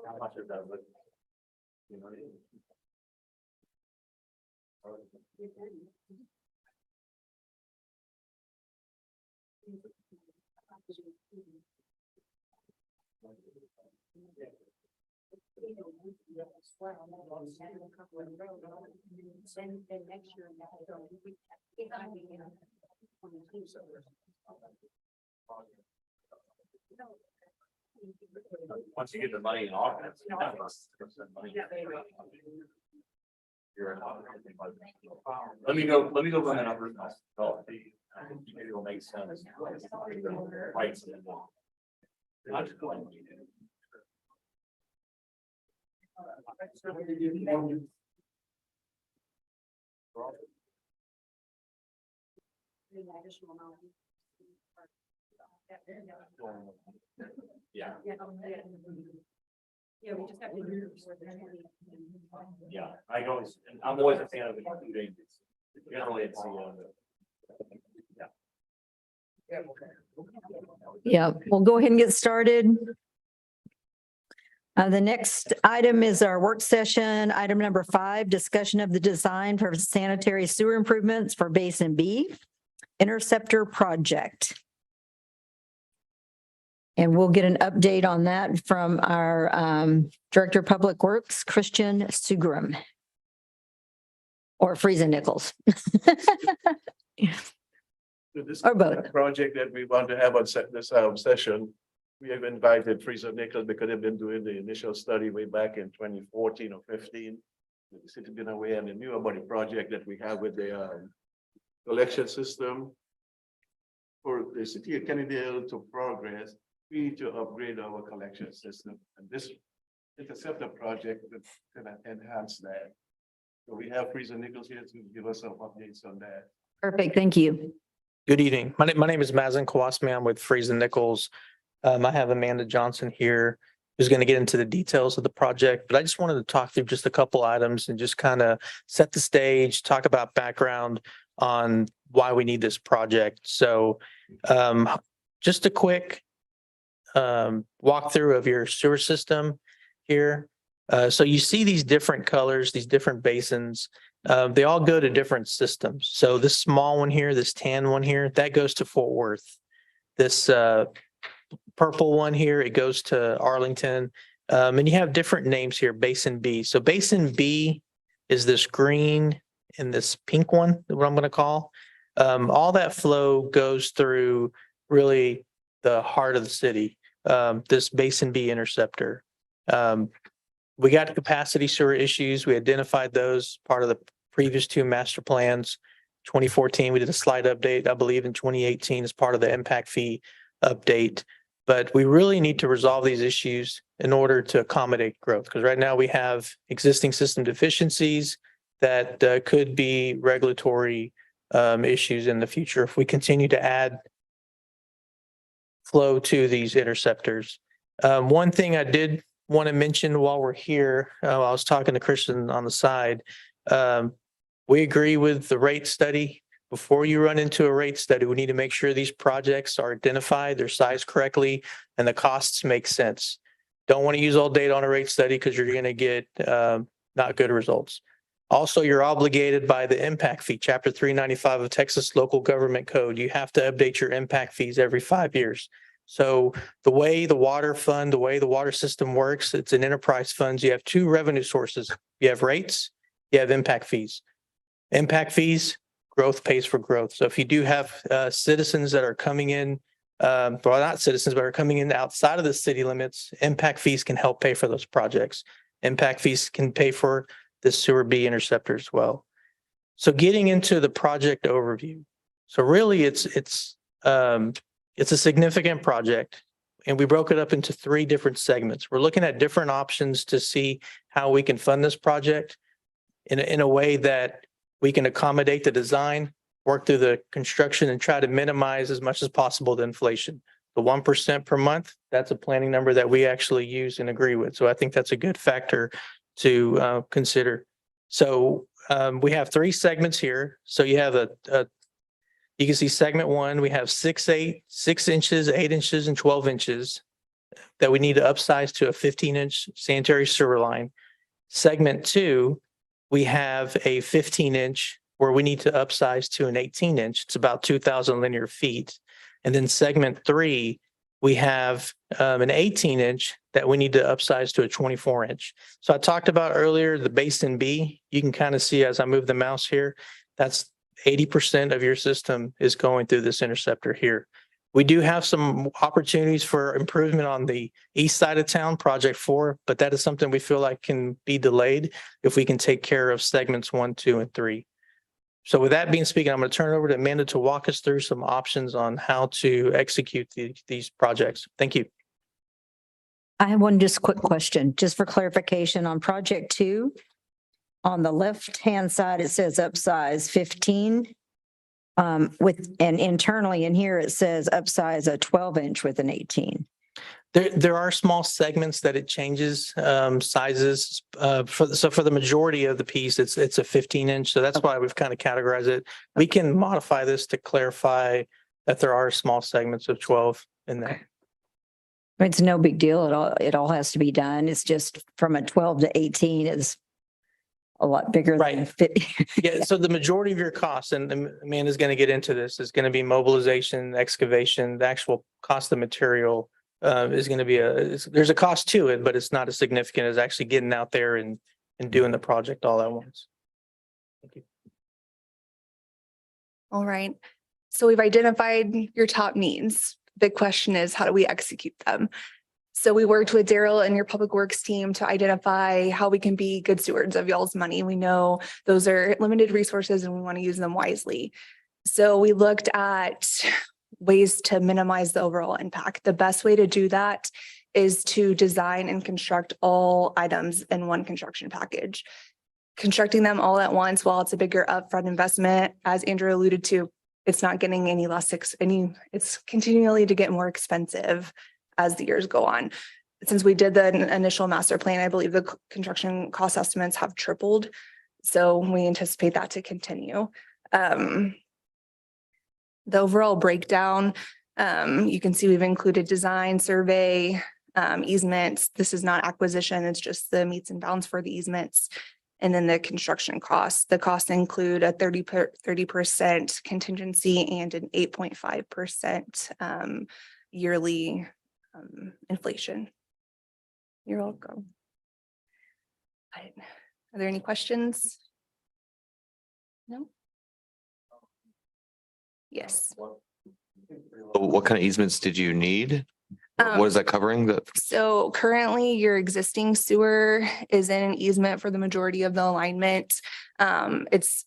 How much of that would, you know? Then next year. Once you get the money in August. Let me go run the numbers. Maybe it'll make sense. Right. Yeah. Yeah, we just have to. Yeah, I'm always a fan of including. Generally, it's Yeah, we'll go ahead and get started. The next item is our work session. Item number 5, discussion of the design for sanitary sewer improvements for Basin B Interceptor Project. And we'll get an update on that from our Director of Public Works, Christian Sugrum. Or Friesen Nichols. Or both. Project that we want to have on this session. We have invited Friesen Nichols because they've been doing the initial study way back in 2014 or 15. The city been away and they knew about the project that we have with the collection system. For the city of Kennedale to progress, we need to upgrade our collection system, and this interceptor project that can enhance that. So we have Friesen Nichols here to give us some updates on that. Perfect, thank you. Good evening. My name is Mazen Kawasmi. I'm with Friesen Nichols. I have Amanda Johnson here who's going to get into the details of the project, but I just wanted to talk through just a couple items and just kind of set the stage, talk about background on why we need this project. So just a quick walkthrough of your sewer system here. So you see these different colors, these different basins. They all go to different systems. So this small one here, this tan one here, that goes to Fort Worth. This purple one here, it goes to Arlington. And you have different names here, Basin B. So Basin B is this green and this pink one, what I'm going to call. All that flow goes through really the heart of the city, this Basin B interceptor. We got capacity sewer issues. We identified those part of the previous 2 master plans. 2014, we did a slight update, I believe in 2018 as part of the impact fee update. But we really need to resolve these issues in order to accommodate growth, because right now we have existing system deficiencies that could be regulatory issues in the future if we continue to add flow to these interceptors. One thing I did want to mention while we're here, I was talking to Christian on the side. We agree with the rate study. Before you run into a rate study, we need to make sure these projects are identified, they're sized correctly, and the costs make sense. Don't want to use all data on a rate study because you're going to get not good results. Also, you're obligated by the impact fee, Chapter 395 of Texas Local Government Code. You have to update your impact fees every 5 years. So the way the water fund, the way the water system works, it's an enterprise funds. You have 2 revenue sources. You have rates, you have impact fees. Impact fees, growth pays for growth. So if you do have citizens that are coming in, well, not citizens, but are coming in outside of the city limits, impact fees can help pay for those projects. Impact fees can pay for the sewer B interceptor as well. So getting into the project overview. So really it's a significant project, and we broke it up into 3 different segments. We're looking at different options to see how we can fund this project in a way that we can accommodate the design, work through the construction, and try to minimize as much as possible the inflation. The 1% per month, that's a planning number that we actually use and agree with. So I think that's a good factor to consider. So we have 3 segments here. So you have you can see segment 1, we have 6 inches, 8 inches, and 12 inches. that we need to upsize to a 15-inch sanitary sewer line. Segment 2, we have a 15-inch where we need to upsize to an 18-inch. It's about 2,000 linear feet. And then segment 3, we have an 18-inch that we need to upsize to a 24-inch. So I talked about earlier the Basin B. You can kind of see as I move the mouse here, that's 80% of your system is going through this interceptor here. We do have some opportunities for improvement on the east side of town, Project 4, but that is something we feel like can be delayed if we can take care of segments 1, 2, and 3. So with that being speaking, I'm going to turn it over to Amanda to walk us through some options on how to execute these projects. Thank you. I have one just quick question, just for clarification on project 2. On the left-hand side, it says upsize 15. And internally in here, it says upsize a 12-inch with an 18. There are small segments that it changes sizes. So for the majority of the piece, it's a 15-inch. So that's why we've kind of categorized it. We can modify this to clarify that there are small segments of 12 in there. It's no big deal at all. It all has to be done. It's just from a 12 to 18 is a lot bigger than 50. Yeah, so the majority of your costs, and Amanda's going to get into this, is going to be mobilization, excavation, the actual cost of material is going to be there's a cost to it, but it's not as significant as actually getting out there and doing the project all at once. Thank you. All right. So we've identified your top needs. Big question is, how do we execute them? So we worked with Daryl and your public works team to identify how we can be good stewards of y'all's money. We know those are limited resources and we want to use them wisely. So we looked at ways to minimize the overall impact. The best way to do that is to design and construct all items in one construction package. Constructing them all at once, while it's a bigger upfront investment, as Andrew alluded to, it's not getting any less, it's continually to get more expensive as the years go on. Since we did the initial master plan, I believe the construction cost estimates have tripled. So we anticipate that to continue. The overall breakdown, you can see we've included design, survey, easements. This is not acquisition, it's just the meets and bounds for the easements. And then the construction costs. The costs include a 30% contingency and an 8.5% yearly inflation. You're welcome. Are there any questions? No? Yes. What kind of easements did you need? What is that covering? So currently your existing sewer is in an easement for the majority of the alignment. It's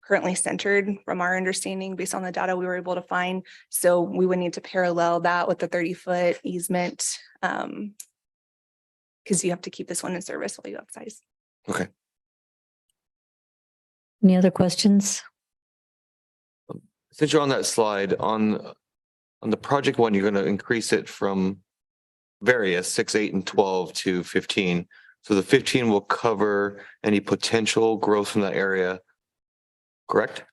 currently centered from our understanding based on the data we were able to find. So we would need to parallel that with the 30-foot easement because you have to keep this one in service while you upsize. Okay. Any other questions? Since you're on that slide, on the project 1, you're going to increase it from various 6, 8, and 12 to 15. So the 15 will cover any potential growth from that area, correct?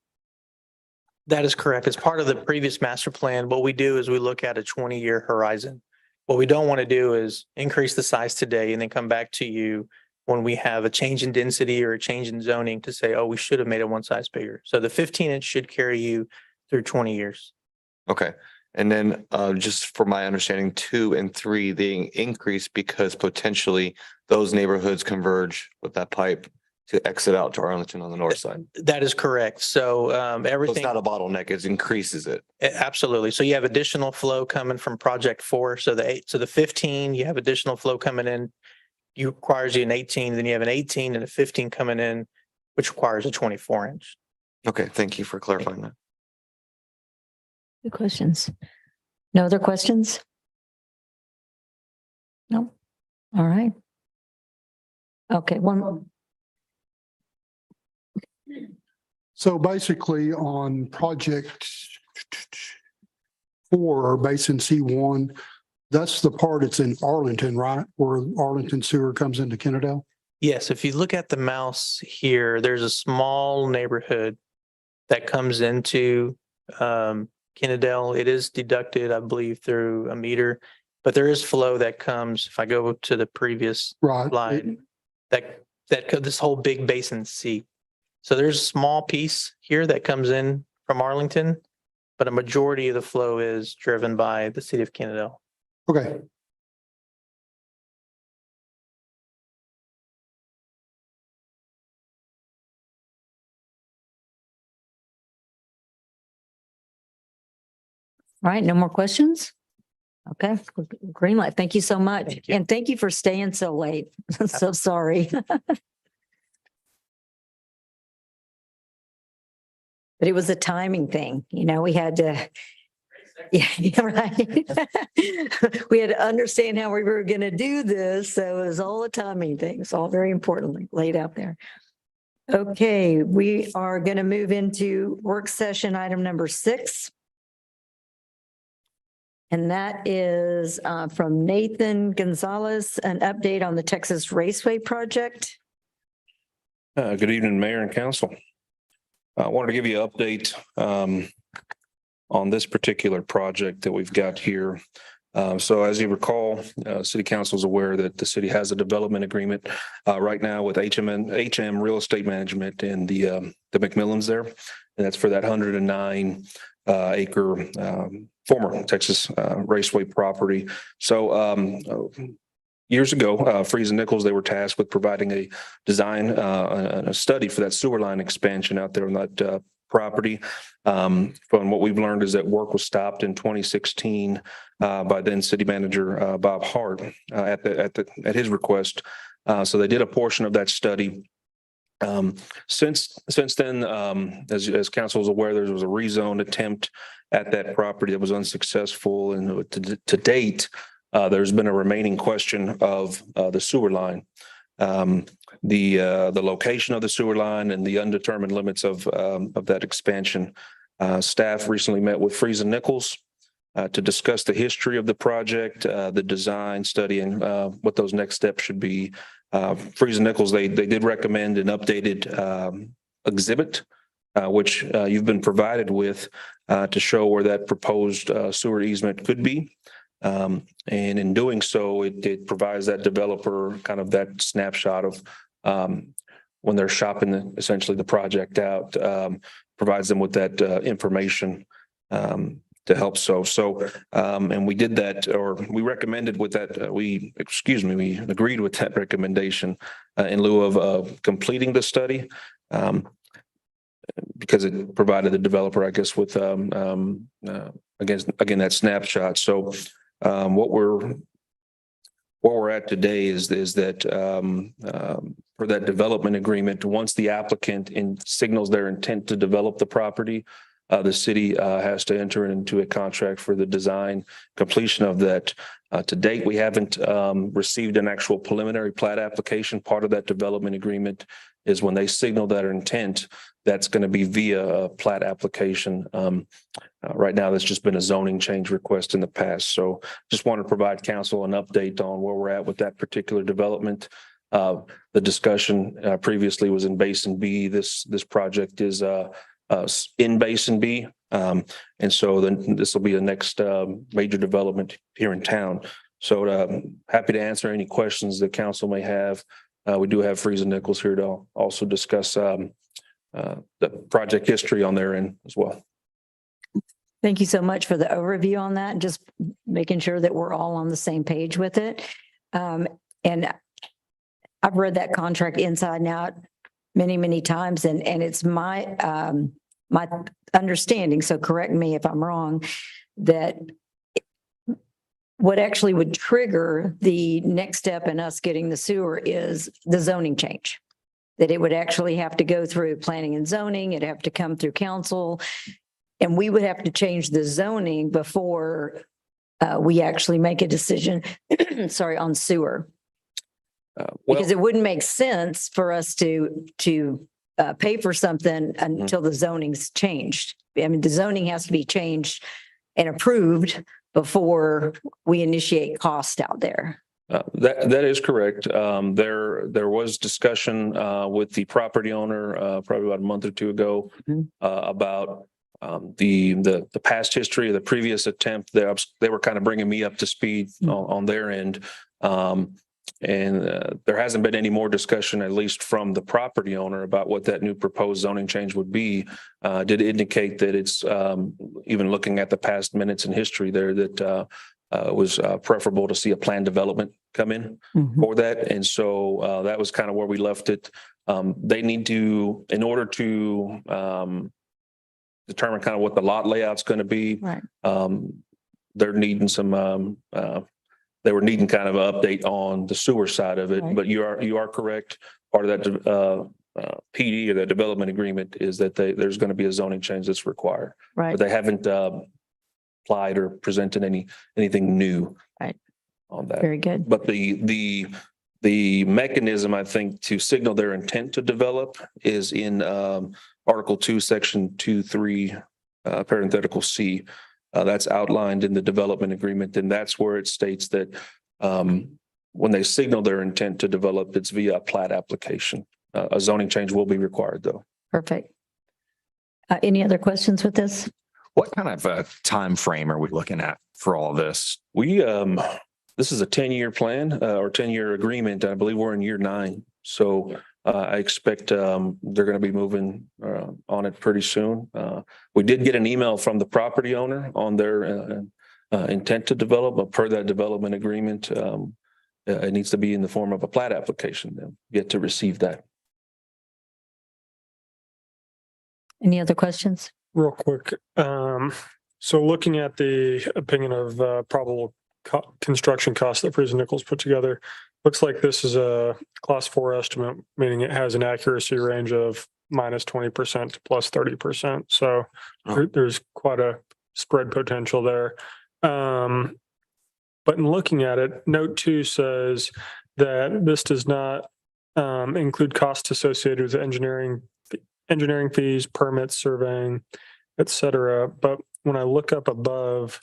That is correct. It's part of the previous master plan. What we do is we look at a 20-year horizon. What we don't want to do is increase the size today and then come back to you when we have a change in density or a change in zoning to say, oh, we should have made it one size bigger. So the 15-inch should carry you through 20 years. Okay. And then just for my understanding, 2 and 3, they increase because potentially those neighborhoods converge with that pipe to exit out to Arlington on the north side. That is correct. So everything. It's not a bottleneck, it increases it. Absolutely. So you have additional flow coming from project 4. So the 15, you have additional flow coming in. You requires you an 18, then you have an 18 and a 15 coming in, which requires a 24-inch. Okay. Thank you for clarifying that. Good questions. No other questions? No. All right. Okay, one more. So basically on project 4, Basin C1, that's the part it's in Arlington, right? Where Arlington sewer comes into Kennedale? Yes, if you look at the mouse here, there's a small neighborhood that comes into Kennedale. It is deducted, I believe, through a meter. But there is flow that comes, if I go to the previous Right. slide, this whole big basin C. So there's a small piece here that comes in from Arlington, but a majority of the flow is driven by the city of Kennedale. Okay. All right, no more questions? Okay, green light. Thank you so much. Thank you. And thank you for staying so late. So sorry. But it was a timing thing, you know, we had to. Yeah, right. We had to understand how we were going to do this. So it was all a timing thing. It's all very importantly laid out there. Okay, we are going to move into work session item number 6. And that is from Nathan Gonzalez, an update on the Texas Raceway project. Good evening, Mayor and Council. I wanted to give you an update on this particular project that we've got here. So as you recall, City Council is aware that the city has a development agreement right now with HM Real Estate Management and the McMillans there. And that's for that 109 acre former Texas Raceway property. So years ago, Freeze and Nichols, they were tasked with providing a design and a study for that sewer line expansion out there on that property. From what we've learned is that work was stopped in 2016 by then City Manager Bob Hart at his request. So they did a portion of that study. Since then, as council is aware, there was a rezone attempt at that property that was unsuccessful, and to date, there's been a remaining question of the sewer line. The location of the sewer line and the undetermined limits of that expansion. Staff recently met with Freeze and Nichols to discuss the history of the project, the design study, and what those next steps should be. Freeze and Nichols, they did recommend an updated exhibit, which you've been provided with to show where that proposed sewer easement could be. And in doing so, it provides that developer kind of that snapshot of when they're shopping essentially the project out, provides them with that information to help. And we did that, or we recommended with that, we agreed with that recommendation in lieu of completing the study, because it provided the developer, I guess, with again that snapshot. So what we're at today is that for that development agreement, once the applicant signals their intent to develop the property, the city has to enter into a contract for the design completion of that. To date, we haven't received an actual preliminary plat application. Part of that development agreement is when they signal that intent, that's going to be via a plat application. Right now, that's just been a zoning change request in the past. So just want to provide council an update on where we're at with that particular development. The discussion previously was in Basin B. This project is in Basin B. And so then this will be the next major development here in town. So happy to answer any questions that council may have. We do have Freeze and Nichols here to also discuss the project history on their end as well. Thank you so much for the overview on that, and just making sure that we're all on the same page with it. And I've read that contract inside and out many, many times, and it's my understanding, so correct me if I'm wrong, that what actually would trigger the next step in us getting the sewer is the zoning change. That it would actually have to go through planning and zoning, it'd have to come through council, and we would have to change the zoning before we actually make a decision, sorry, on sewer. Because it wouldn't make sense for us to pay for something until the zoning's changed. I mean, the zoning has to be changed and approved before we initiate cost out there. That is correct. There was discussion with the property owner probably about a month or two ago about the past history of the previous attempt, they were kind of bringing me up to speed on their end. There hasn't been any more discussion, at least from the property owner, about what that new proposed zoning change would be. Did indicate that it's even looking at the past minutes in history there that was preferable to see a planned development come in for that. And so that was kind of where we left it. They need to, in order to determine kind of what the lot layout's going to be. Right. They're needing some, they were needing kind of an update on the sewer side of it, Right. but you are correct. Part of that PD or the development agreement is that there's going to be a zoning change that's required. Right. But they haven't applied or presented anything new. Right. On that. Very good. But the mechanism, I think, to signal their intent to develop is in Article 2, Section 2.3, parenthetical C. That's outlined in the development agreement, and that's where it states that when they signal their intent to develop, it's via a plat application. A zoning change will be required, though. Perfect. Any other questions with this? What kind of a time frame are we looking at for all this? This is a 10-year plan or 10-year agreement. I believe we're in year 9. So I expect they're going to be moving on it pretty soon. We did get an email from the property owner on their intent to develop, but per that development agreement, it needs to be in the form of a plat application. They'll get to receive that. Any other questions? Real quick. So looking at the opinion of probable construction costs that Friesen Nichols put together, looks like this is a class 4 estimate, meaning it has an accuracy range of -20% to +30%. So there's quite a spread potential there. But in looking at it, note 2 says that this does not include costs associated with engineering fees, permits, surveying, et cetera. But when I look up above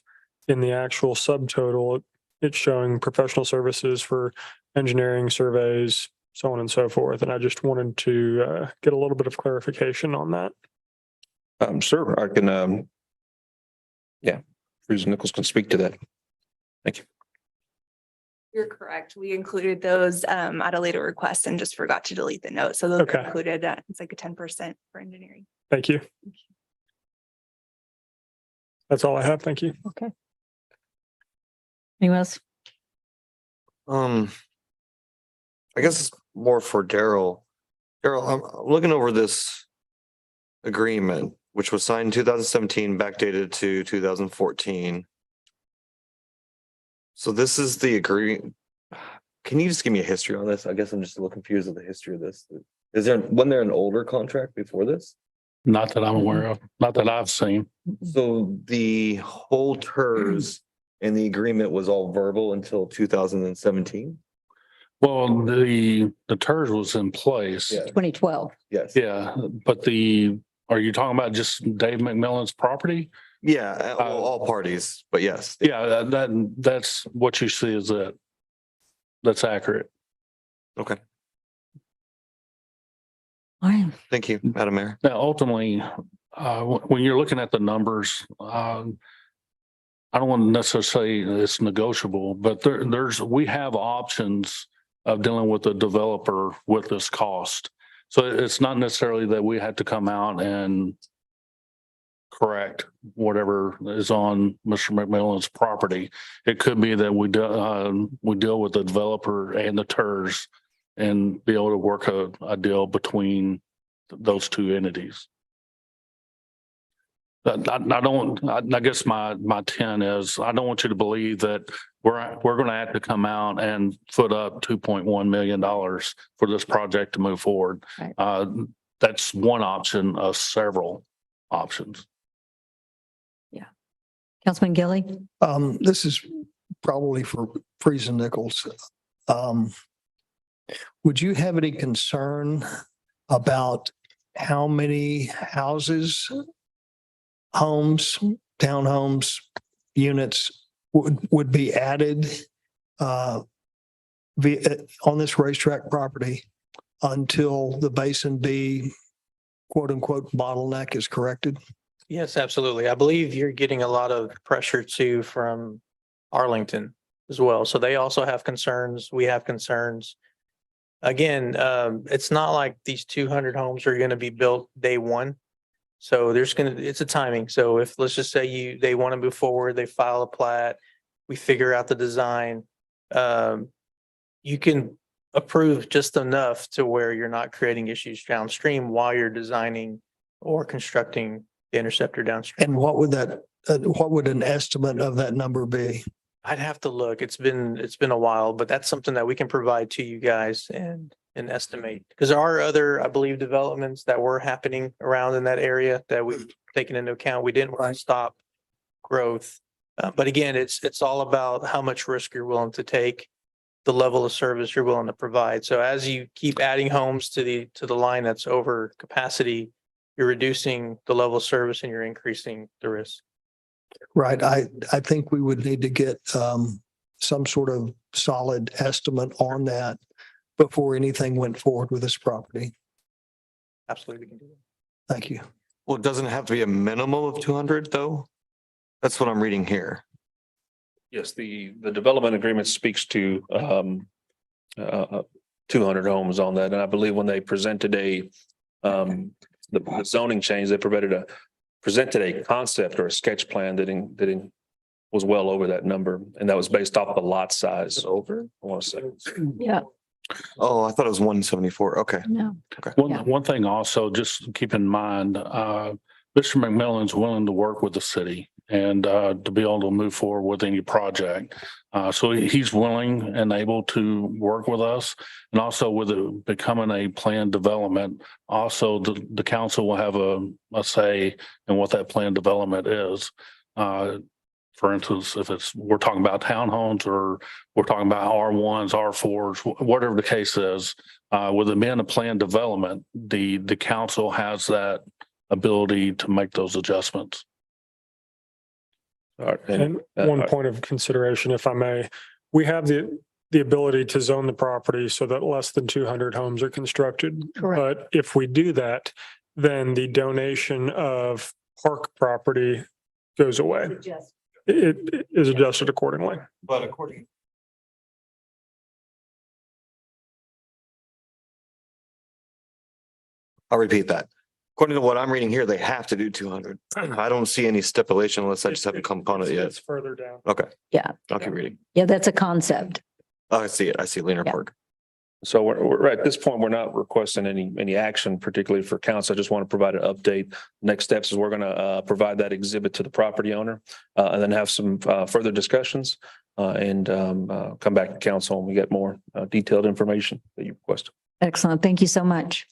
in the actual subtotal, it's showing professional services for engineering, surveys, so on and so forth. And I just wanted to get a little bit of clarification on that. Sure, I can, Friesen Nichols can speak to that. Thank you. You're correct. We included those at a later request and just forgot to delete the note. So those are included. It's like a 10% for engineering. Thank you. That's all I have. Thank you. Okay. Anyone else? I guess it's more for Daryl. Daryl, I'm looking over this agreement, which was signed in 2017, backdated to 2014. So this is the agreement. Can you just give me a history on this? I guess I'm just a little confused with the history of this. Wasn't there an older contract before this? Not that I'm aware of, not that I've seen. So the whole TERS and the agreement was all verbal until 2017? Well, the TERS was in place. 2012. Yes. Yeah, but are you talking about just Dave McMillan's property? Yeah, all parties, but yes. Yeah, that's what you see is that's accurate. Okay. All right. Thank you, Madam Mayor. Now, ultimately, when you're looking at the numbers, I don't want to necessarily say it's negotiable, but we have options of dealing with the developer with this cost. So it's not necessarily that we had to come out and correct whatever is on Mr. McMillan's property. It could be that we deal with the developer and the TERS and be able to work a deal between those two entities. I guess my 10 is, I don't want you to believe that we're going to have to come out and foot up $2.1 million for this project to move forward. Right. That's one option of several options. Yeah. Councilman Gilly? This is probably for Friesen Nichols. Would you have any concern about how many houses, homes, townhomes, units would be added on this racetrack property until the Basin B quote unquote bottleneck is corrected? Yes, absolutely. I believe you're getting a lot of pressure too from Arlington as well. So they also have concerns. We have concerns. Again, it's not like these 200 homes are going to be built day one. So it's a timing. So if, let's just say they want to move forward, they file a plat, we figure out the design. You can approve just enough to where you're not creating issues downstream while you're designing or constructing the interceptor downstream. And what would an estimate of that number be? I'd have to look. It's been a while, but that's something that we can provide to you guys and estimate. Because there are other, I believe, developments that were happening around in that area that we've taken into account. We didn't want to stop growth. But again, it's all about how much risk you're willing to take, the level of service you're willing to provide. So as you keep adding homes to the line that's over capacity, you're reducing the level of service and you're increasing the risk. Right. I think we would need to get some sort of solid estimate on that before anything went forward with this property. Absolutely, we can do that. Thank you. Well, it doesn't have to be a minimum of 200 though. That's what I'm reading here. Yes, the development agreement speaks to 200 homes on that. And I believe when they presented the zoning change, they presented a concept or a sketch plan that was well over that number. And that was based off the lot size. Over, I want to say. Yeah. Oh, I thought it was 174. Okay. No. Okay. One thing also, just keep in mind, Mr. McMillan's willing to work with the city and to be able to move forward with any project. So he's willing and able to work with us, and also with it becoming a planned development. Also, the council will have a say in what that planned development is. For instance, if we're talking about townhomes or we're talking about R1s, R4s, whatever the case is, with it being a planned development, the council has that ability to make those adjustments. All right. And one point of consideration, if I may, we have the ability to zone the property so that less than 200 homes are constructed. Correct. But if we do that, then the donation of park property goes away. It is adjusted accordingly. But according. I'll repeat that. According to what I'm reading here, they have to do 200. I don't see any stipulation unless I just haven't come upon it yet. It's further down. Okay, Yeah. I'll keep reading. Yeah, that's a concept. Oh, I see it. I see Leaner Yeah. Park. So we're at this point, we're not requesting any action particularly for council. I just want to provide an update. Next steps is we're going to provide that exhibit to the property owner and then have some further discussions and come back to council when we get more detailed information that you request. Excellent. Thank you so much.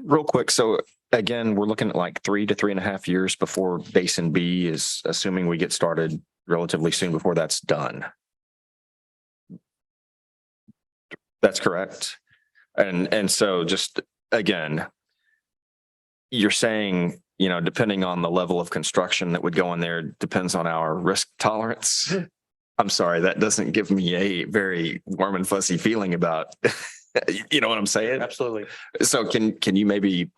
Real quick, so again, we're looking at like 3 to 3.5 years before Basin B is, assuming we get started relatively soon before that's done. That's correct. And so just again, you're saying, depending on the level of construction that would go in there, depends on our risk tolerance. I'm sorry, that doesn't give me a very warm and fuzzy feeling about, you know what I'm saying? Absolutely. So can you maybe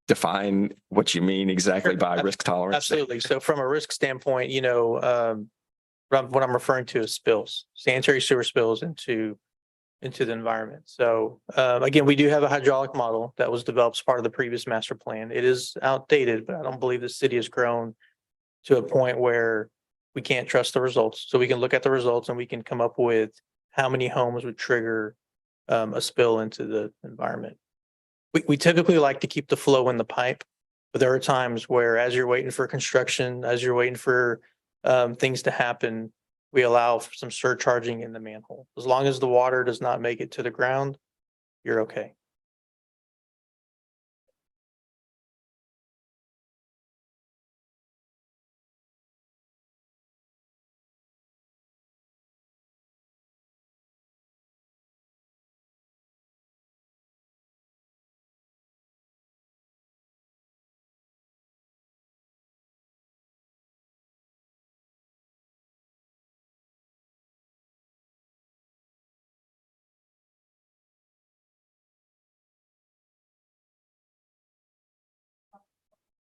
define what you mean exactly by risk tolerance? Absolutely. So from a risk standpoint, what I'm referring to is spills, sanitary sewer spills into the environment. So again, we do have a hydraulic model that was developed as part of the previous master plan. It is outdated, but I don't believe the city has grown to a point where we can't trust the results. So we can look at the results and we can come up with how many homes would trigger a spill into the environment. We typically like to keep the flow in the pipe, but there are times where as you're waiting for construction, as you're waiting for things to happen, we allow for some surcharging in the manhole. As long as the water does not make it to the ground, you're okay.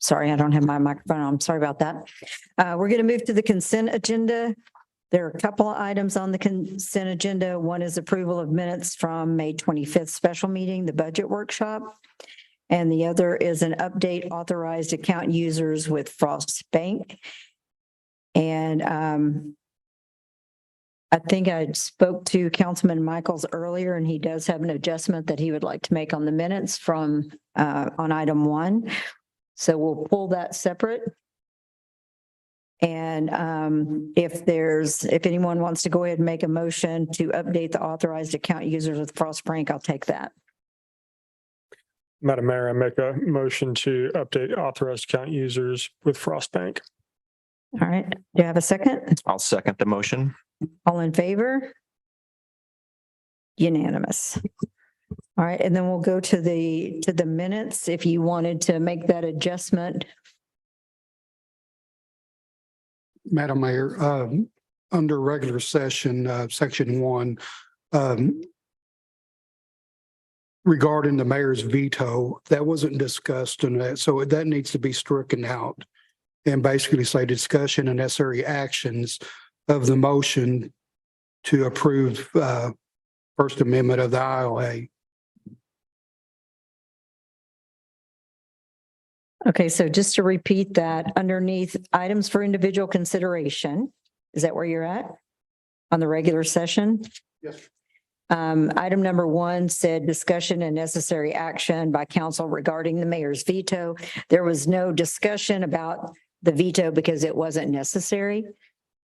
Sorry, I don't have my microphone on. Sorry about that. We're going to move to the consent agenda. There are a couple of items on the consent agenda. One is approval of minutes from May 25th special meeting, the budget workshop. And the other is an update authorized account users with Frost Bank. And I think I spoke to Councilman Michaels earlier, and he does have an adjustment that he would like to make on the minutes from on item 1. So we'll pull that separate. And if anyone wants to go ahead and make a motion to update the authorized account users with Frost Bank, I'll take that. Madam Mayor, I make a motion to update authorized account users with Frost Bank. All right. Do you have a second? I'll second the motion. All in favor? Unanimous. All right. And then we'll go to the minutes if you wanted to make that adjustment. Madam Mayor, under regular session, section 1, regarding the mayor's veto, that wasn't discussed in that, so that needs to be stricken out and basically say discussion and necessary actions of the motion to approve First Amendment of the ILA. Okay, so just to repeat that, underneath items for individual consideration, is that where you're at? On the regular session? Yes. Item number 1 said discussion and necessary action by council regarding the mayor's veto. There was no discussion about the veto because it wasn't necessary.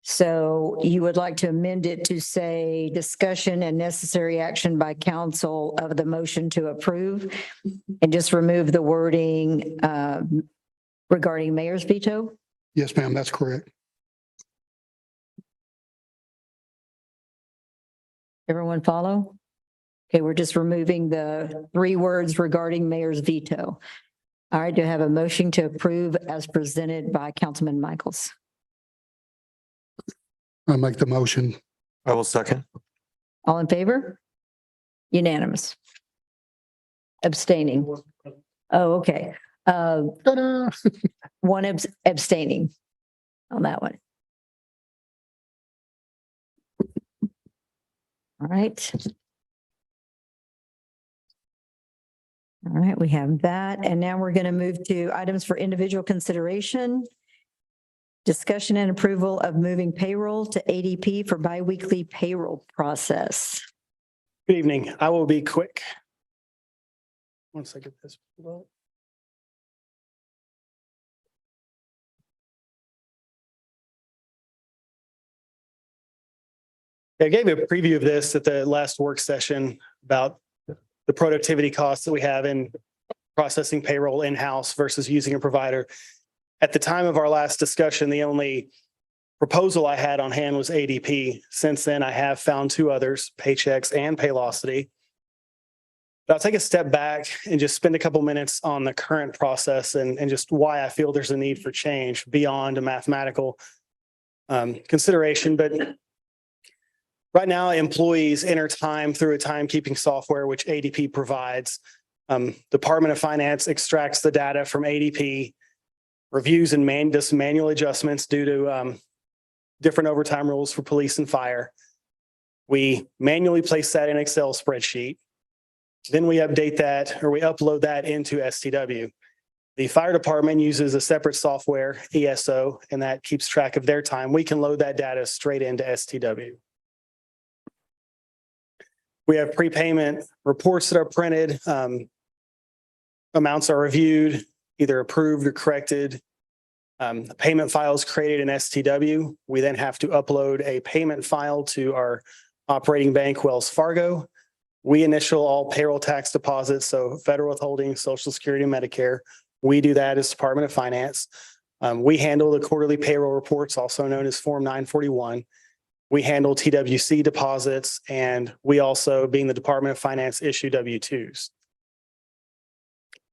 So you would like to amend it to say discussion and necessary action by council of the motion to approve and just remove the wording regarding mayor's veto? Yes, ma'am, that's correct. Everyone follow? Okay, we're just removing the 3 words regarding mayor's veto. All right, do I have a motion to approve as presented by Councilman Michaels? I make the motion. I will second. All in favor? Unanimous. Abstaining. Oh, okay. Ta-da! One abstaining on that one. All right. All right, we have that. And now we're going to move to items for individual consideration. Discussion and approval of moving payroll to ADP for biweekly payroll process. Good evening. I will be quick. Once I get this pulled up. I gave a preview of this at the last work session about the productivity costs that we have in processing payroll in-house versus using a provider. At the time of our last discussion, the only proposal I had on hand was ADP. Since then, I have found 2 others, Paychex and Paylocity. But I'll take a step back and just spend a couple minutes on the current process and just why I feel there's a need for change beyond a mathematical consideration. But right now, employees enter time through a timekeeping software, which ADP provides. Department of Finance extracts the data from ADP, reviews and does manual adjustments due to different overtime rules for police and fire. We manually place that in Excel spreadsheet. Then we update that, or we upload that into STW. The fire department uses a separate software, ESO, and that keeps track of their time. We can load that data straight into STW. We have prepayment reports that are printed. Amounts are reviewed, either approved or corrected. The payment file is created in STW. We then have to upload a payment file to our operating bank, Wells Fargo. We initial all payroll tax deposits, so federal withholding, Social Security, and Medicare. We do that as Department of Finance. We handle the quarterly payroll reports, also known as Form 941. We handle TWC deposits, and we also, being the Department of Finance, issue W-2s.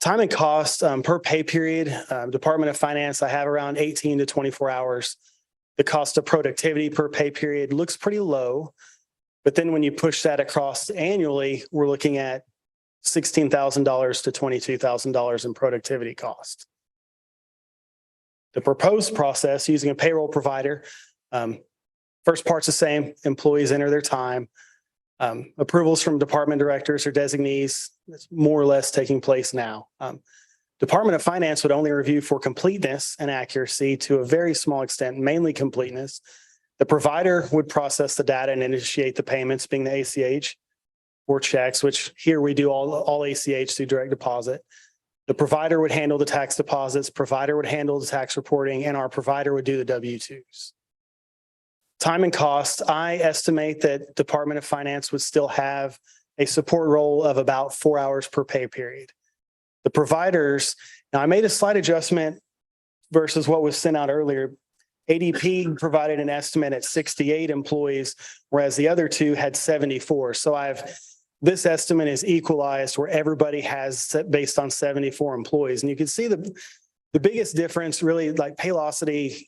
Time and cost per pay period, Department of Finance, I have around 18 to 24 hours. The cost of productivity per pay period looks pretty low, but then when you push that across annually, we're looking at $16,000 to $22,000 in productivity cost. The proposed process using a payroll provider, first part's the same, employees enter their time. Approvals from department directors or designees, it's more or less taking place now. Department of Finance would only review for completeness and accuracy to a very small extent, mainly completeness. The provider would process the data and initiate the payments, being the ACH or checks, which here we do all ACH through direct deposit. The provider would handle the tax deposits, provider would handle the tax reporting, and our provider would do the W-2s. Time and cost, I estimate that Department of Finance would still have a support role of about 4 hours per pay period. The providers, now I made a slight adjustment versus what was sent out earlier. ADP provided an estimate at 68 employees, whereas the other two had 74. So this estimate is equalized where everybody has based on 74 employees. And you can see the biggest difference really, like Paylocity,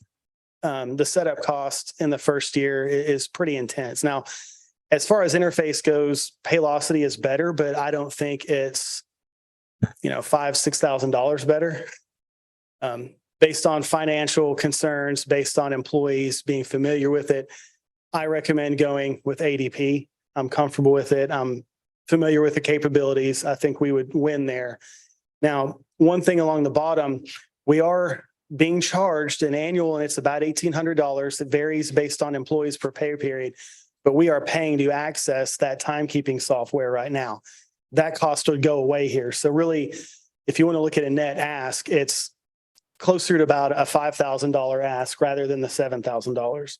the setup cost in the first year is pretty intense. Now, as far as interface goes, Paylocity is better, but I don't think it's, $5,000-$6,000 better. Based on financial concerns, based on employees being familiar with it, I recommend going with ADP. I'm comfortable with it. I'm familiar with the capabilities. I think we would win there. Now, one thing along the bottom, we are being charged an annual, and it's about $1,800. It varies based on employees per pay period, but we are paying to access that timekeeping software right now. That cost would go away here. So really, if you want to look at a net ask, it's closer to about a $5,000 ask rather than the $7,000.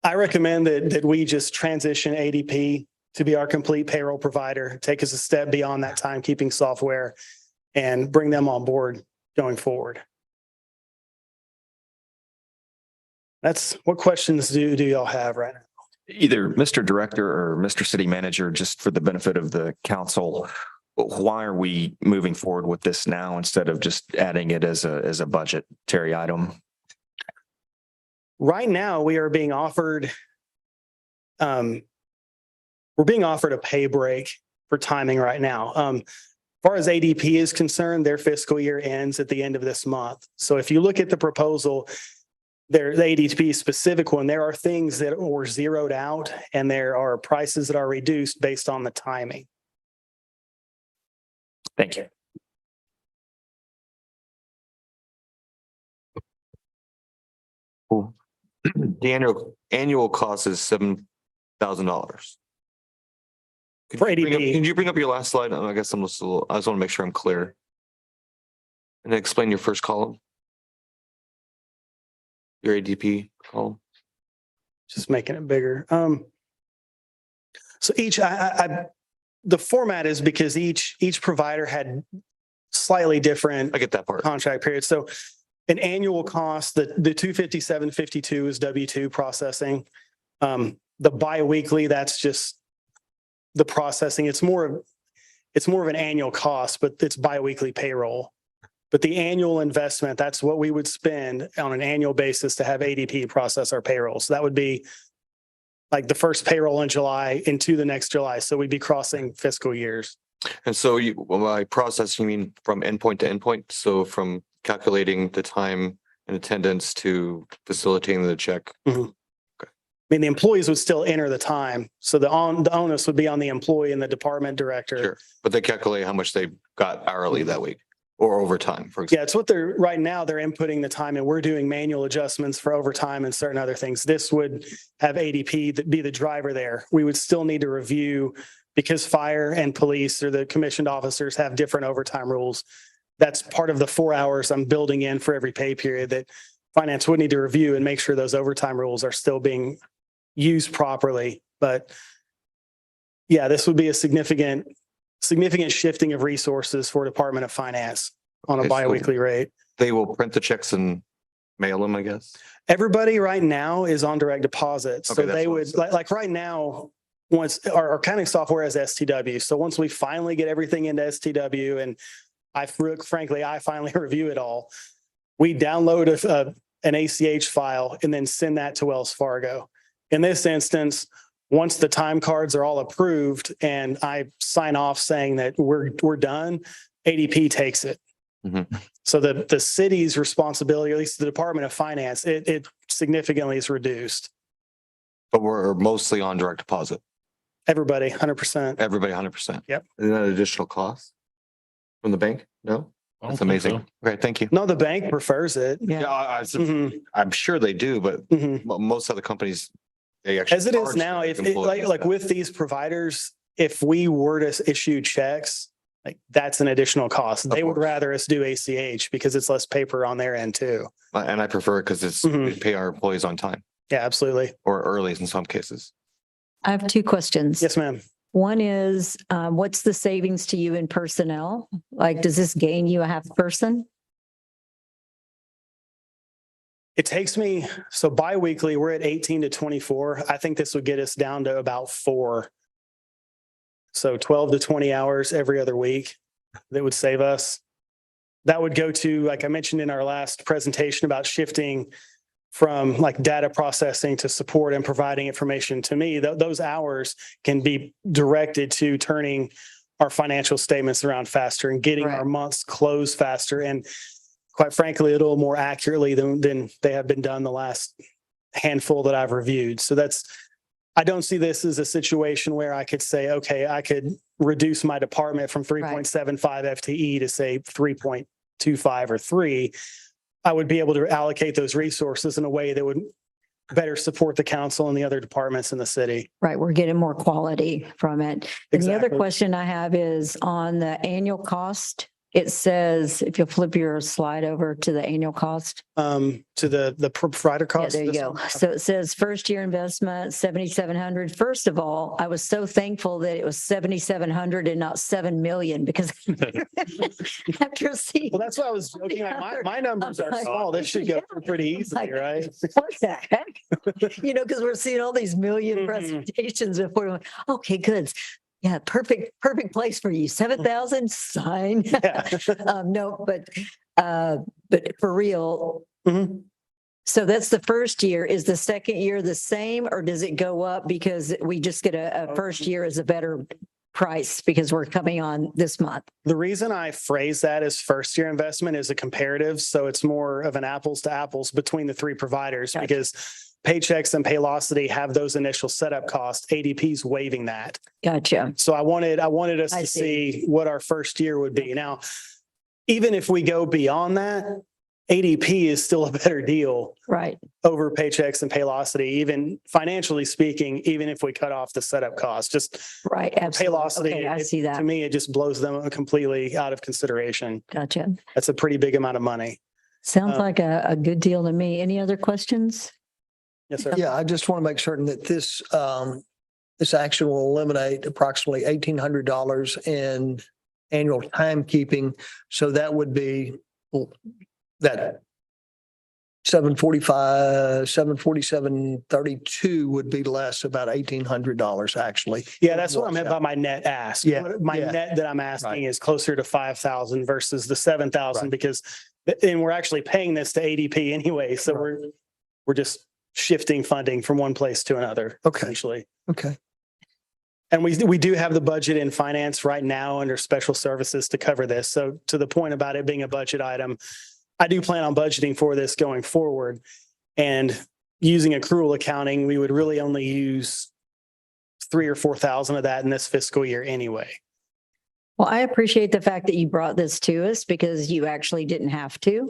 I recommend that we just transition ADP to be our complete payroll provider, take us a step beyond that timekeeping software and bring them on board going forward. That's what questions do y'all have right now? Either Mr. Director or Mr. City Manager, just for the benefit of the council, why are we moving forward with this now instead of just adding it as a budgetary item? Right now, we are being offered, we're being offered a pay break for timing right now. As far as ADP is concerned, their fiscal year ends at the end of this month. So if you look at the proposal, the ADP specific one, there are things that were zeroed out and there are prices that are reduced based on the timing. Thank you. Cool. The annual cost is $7,000. For ADP. Can you bring up your last slide? I guess I just want to make sure I'm clear. And then explain your first column. Your ADP column. Just making it bigger. So each, the format is because each provider had slightly different. I get that part. Contract period. So an annual cost, the 257.52 is W-2 processing. The biweekly, that's just the processing. It's more of an annual cost, but it's biweekly payroll. But the annual investment, that's what we would spend on an annual basis to have ADP process our payroll. So that would be like the first payroll in July into the next July. So we'd be crossing fiscal years. And so by process, you mean from endpoint to endpoint? So from calculating the time and attendance to facilitating the check? Mm-hmm. I mean, the employees would still enter the time. So the onus would be on the employee and the department director. Sure. But they calculate how much they got hourly that week or overtime, for example. Yeah, it's what right now they're inputting the time and we're doing manual adjustments for overtime and certain other things. This would have ADP be the driver there. We would still need to review because fire and police or the commissioned officers have different overtime rules. That's part of the 4 hours I'm building in for every pay period that finance would need to review and make sure those overtime rules are still being used properly. But yeah, this would be a significant shifting of resources for Department of Finance on a biweekly rate. They will print the checks and mail them, I guess. Everybody right now is on direct deposit. So Okay, that's they what would like right now, once our accounting software is STW. So once we finally get everything into STW and I finally review it all, we download an ACH file and then send that to Wells Fargo. In this instance, once the time cards are all approved and I sign off saying that we're done, ADP takes it. Mm-hmm. So the city's responsibility, or at least the Department of Finance, it significantly is reduced. But we're mostly on direct deposit. Everybody, 100%. Everybody 100%. Yep. Is that an additional cost from the bank? No? I don't That's think amazing. Okay, thank you. No, the bank prefers it. Yeah, Mhm. I'm sure they do, but Mhm. most other companies, they actually. As it is charge now, their if it, employees like that. with these providers, if we were to issue checks, like that's an additional cost. They would course. rather us do ACH because it's less paper on their end too. And I prefer it because it's, Mhm. we pay our employees on time Yeah, absolutely. or early in some cases. I have two questions. Yes, ma'am. One is, what's the savings to you in personnel? Like, does this gain you a half person? It takes me, so biweekly, we're at 18 to 24. I think this would get us down to about 4. So 12 to 20 hours every other week that would save us. That would go to, like I mentioned in our last presentation about shifting from like data processing to support and providing information to me, those hours can be directed to turning our financial statements around faster and getting our months closed faster. And quite frankly, a little more accurately than they have been done the last handful that I've reviewed. So I don't see this as a situation where I could say, okay, I could reduce my department from 3.75 FTE to say 3.25 or 3. I would be able to allocate those resources in a way that would better support the council and the other departments in the city. Right, we're getting more quality from it. And the other Exactly. question I have is on the annual cost. It says, if you'll flip your slide over to the annual cost. To the provider Yeah, cost. there you this go. one? So it says first year investment, 7,700. First of all, I was so thankful that it was 7,700 and not 7 million because after seeing. Well, that's what I was joking. Like, my numbers are small. This should go through pretty easily, right? What the heck? You know, because we're seeing all these million presentations before. We're like, okay, good. Yeah, perfect place for you. 7,000 sign. No, but for real. So that's the first year. Is the second year the same or does it go up because we just get a first year as a better price because we're coming on this month? The reason I phrase that as first year investment is a comparative. So it's more of an apples to apples between the 3 providers because Paychex and Paylocity have those initial setup costs. ADP's waiving that. Gotcha. So I wanted us to see what our first year would be. Now, even if we go beyond that, ADP is still a better deal. Right. Over Paychex and Paylocity, even financially speaking, even if we cut off the setup cost, just right. Absolutely. Paylocity, Okay, I see that. to me, it just blows them completely out of consideration. Gotcha. That's a pretty big amount of money. Sounds like a good deal to me. Any other questions? Yes, sir. Yeah, I just want to make certain that this action will eliminate approximately $1,800 in annual timekeeping. So that would be that 747.32 would be less, about $1,800 actually. Yeah, that's what I meant by my net ask. Yeah, My yeah. net that I'm asking Right. is closer to 5,000 versus the 7,000 because, and we're actually paying this to ADP anyway. So we're just shifting funding from one place to another. Essentially. Okay. And we do have the budget in finance right now under special services to cover this. So to the point about it being a budget item, I do plan on budgeting for this going forward. And using accrual accounting, we would really only use 3,000 or 4,000 of that in this fiscal year anyway. Well, I appreciate the fact that you brought this to us because you actually didn't have to.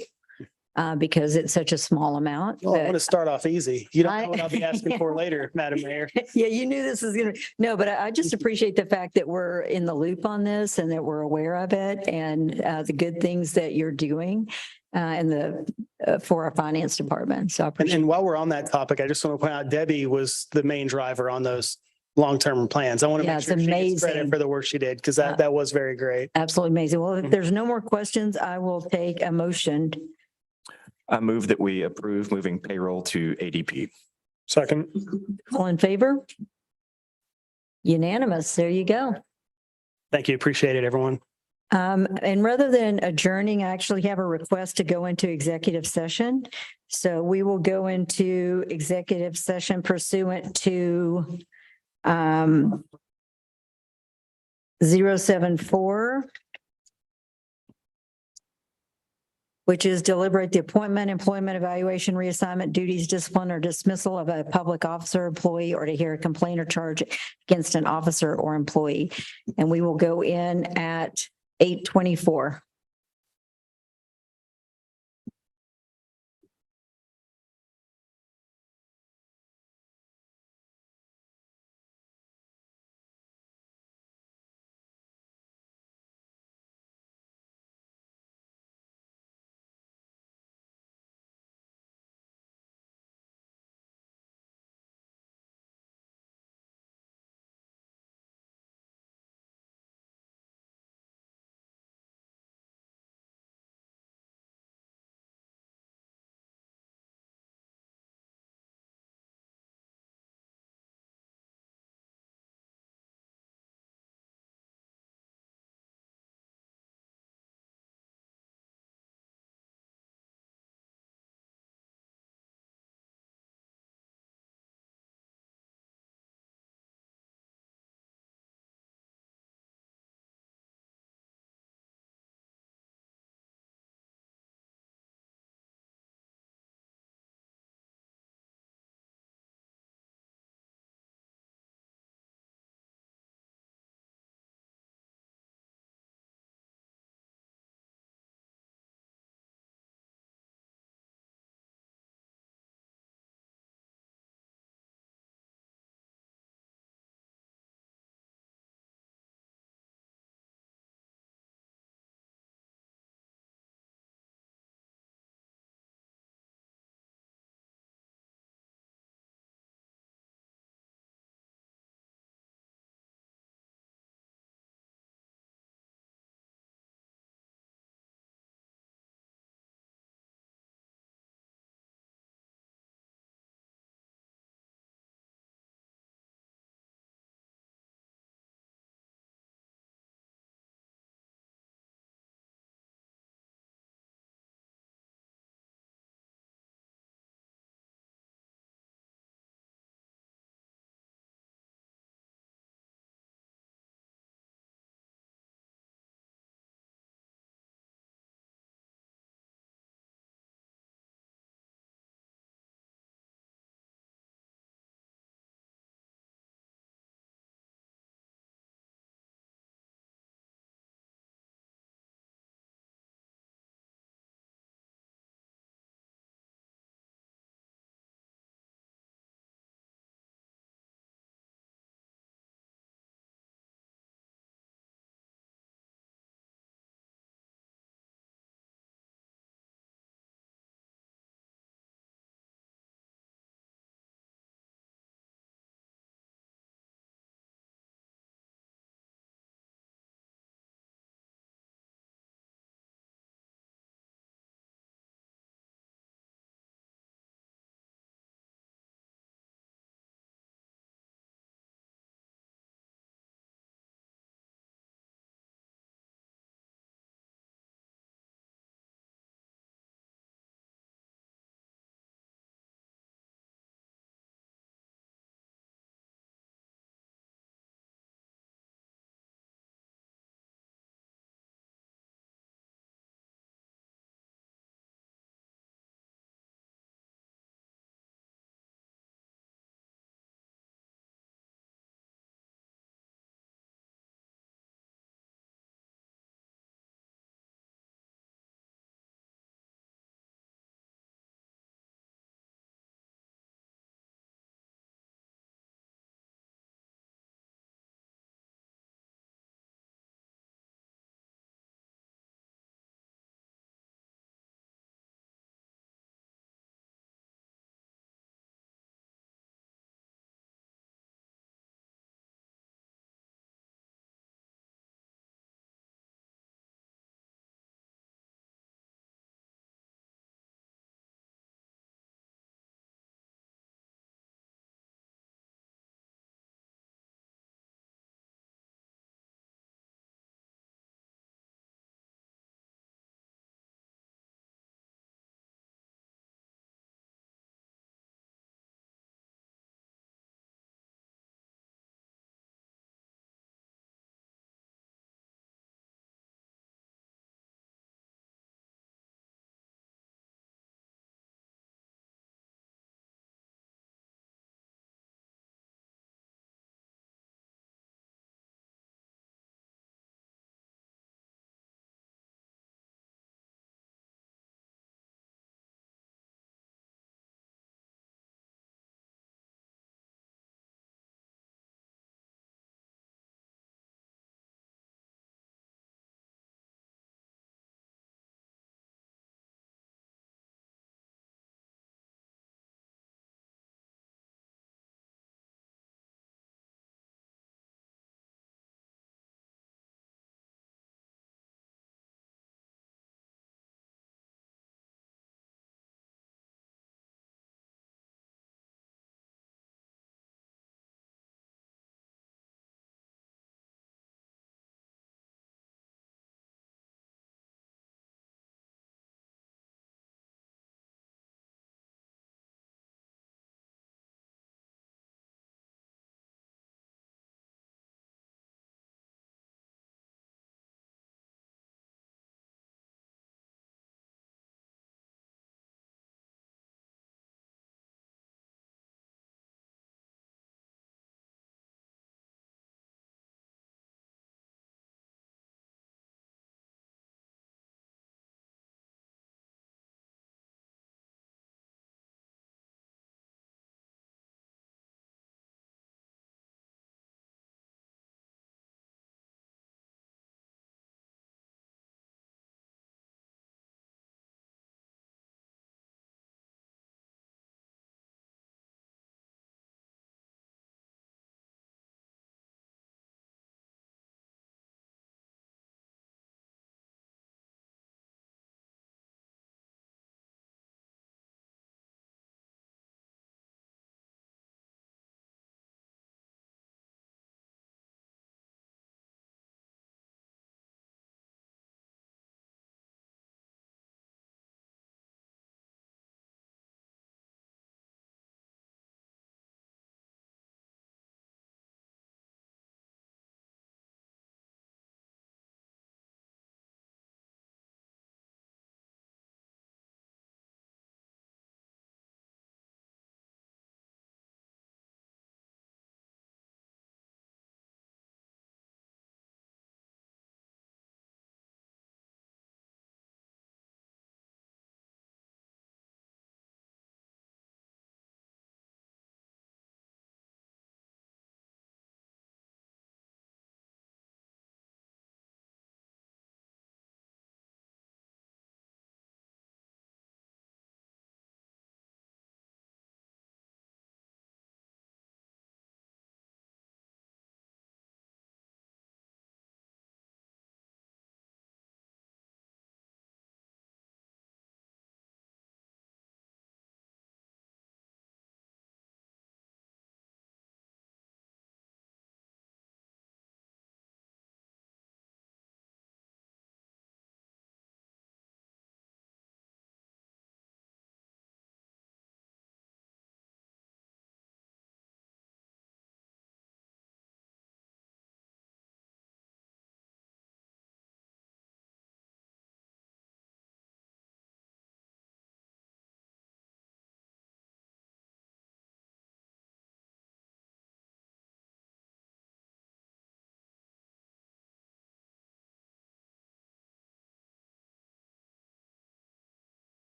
Because it's such a small amount. Well, I want to But start off easy. You don't know what I'll be asking for later, Madam Mayor. yeah, you knew this was gonna, no, but I just appreciate the fact that we're in the loop on this and that we're aware of it and the good things that you're doing for our finance department. So I appreciate. And while we're on that topic, I just want to point out Debbie was the main driver on those long-term plans. I want to Yeah, make it's sure she gets credit amazing. for the work she did because that was very great. Absolutely amazing. Well, if there's no more questions, I will take a motion. I move that we approve moving payroll to ADP. Second. All in favor? Unanimous. There you go. Thank you. Appreciate it, everyone. And rather than adjourning, I actually have a request to go into executive session. So we will go into executive session pursuant to 074 which is deliberate the appointment, employment, evaluation, reassignment, duties, discipline, or dismissal of a public officer, employee, or to hear a complaint or charge against an officer or employee. And we will go in at 8:24.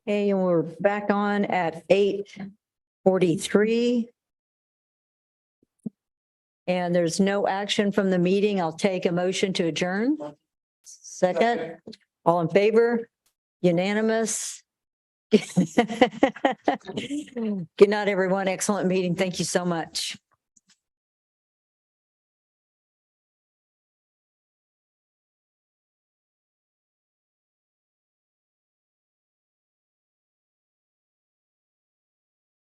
And we're back on at 8:43. And there's no action from the meeting. I'll take a motion to adjourn. Second, all in favor? Unanimous. Good night, everyone. Excellent meeting. Thank you so much.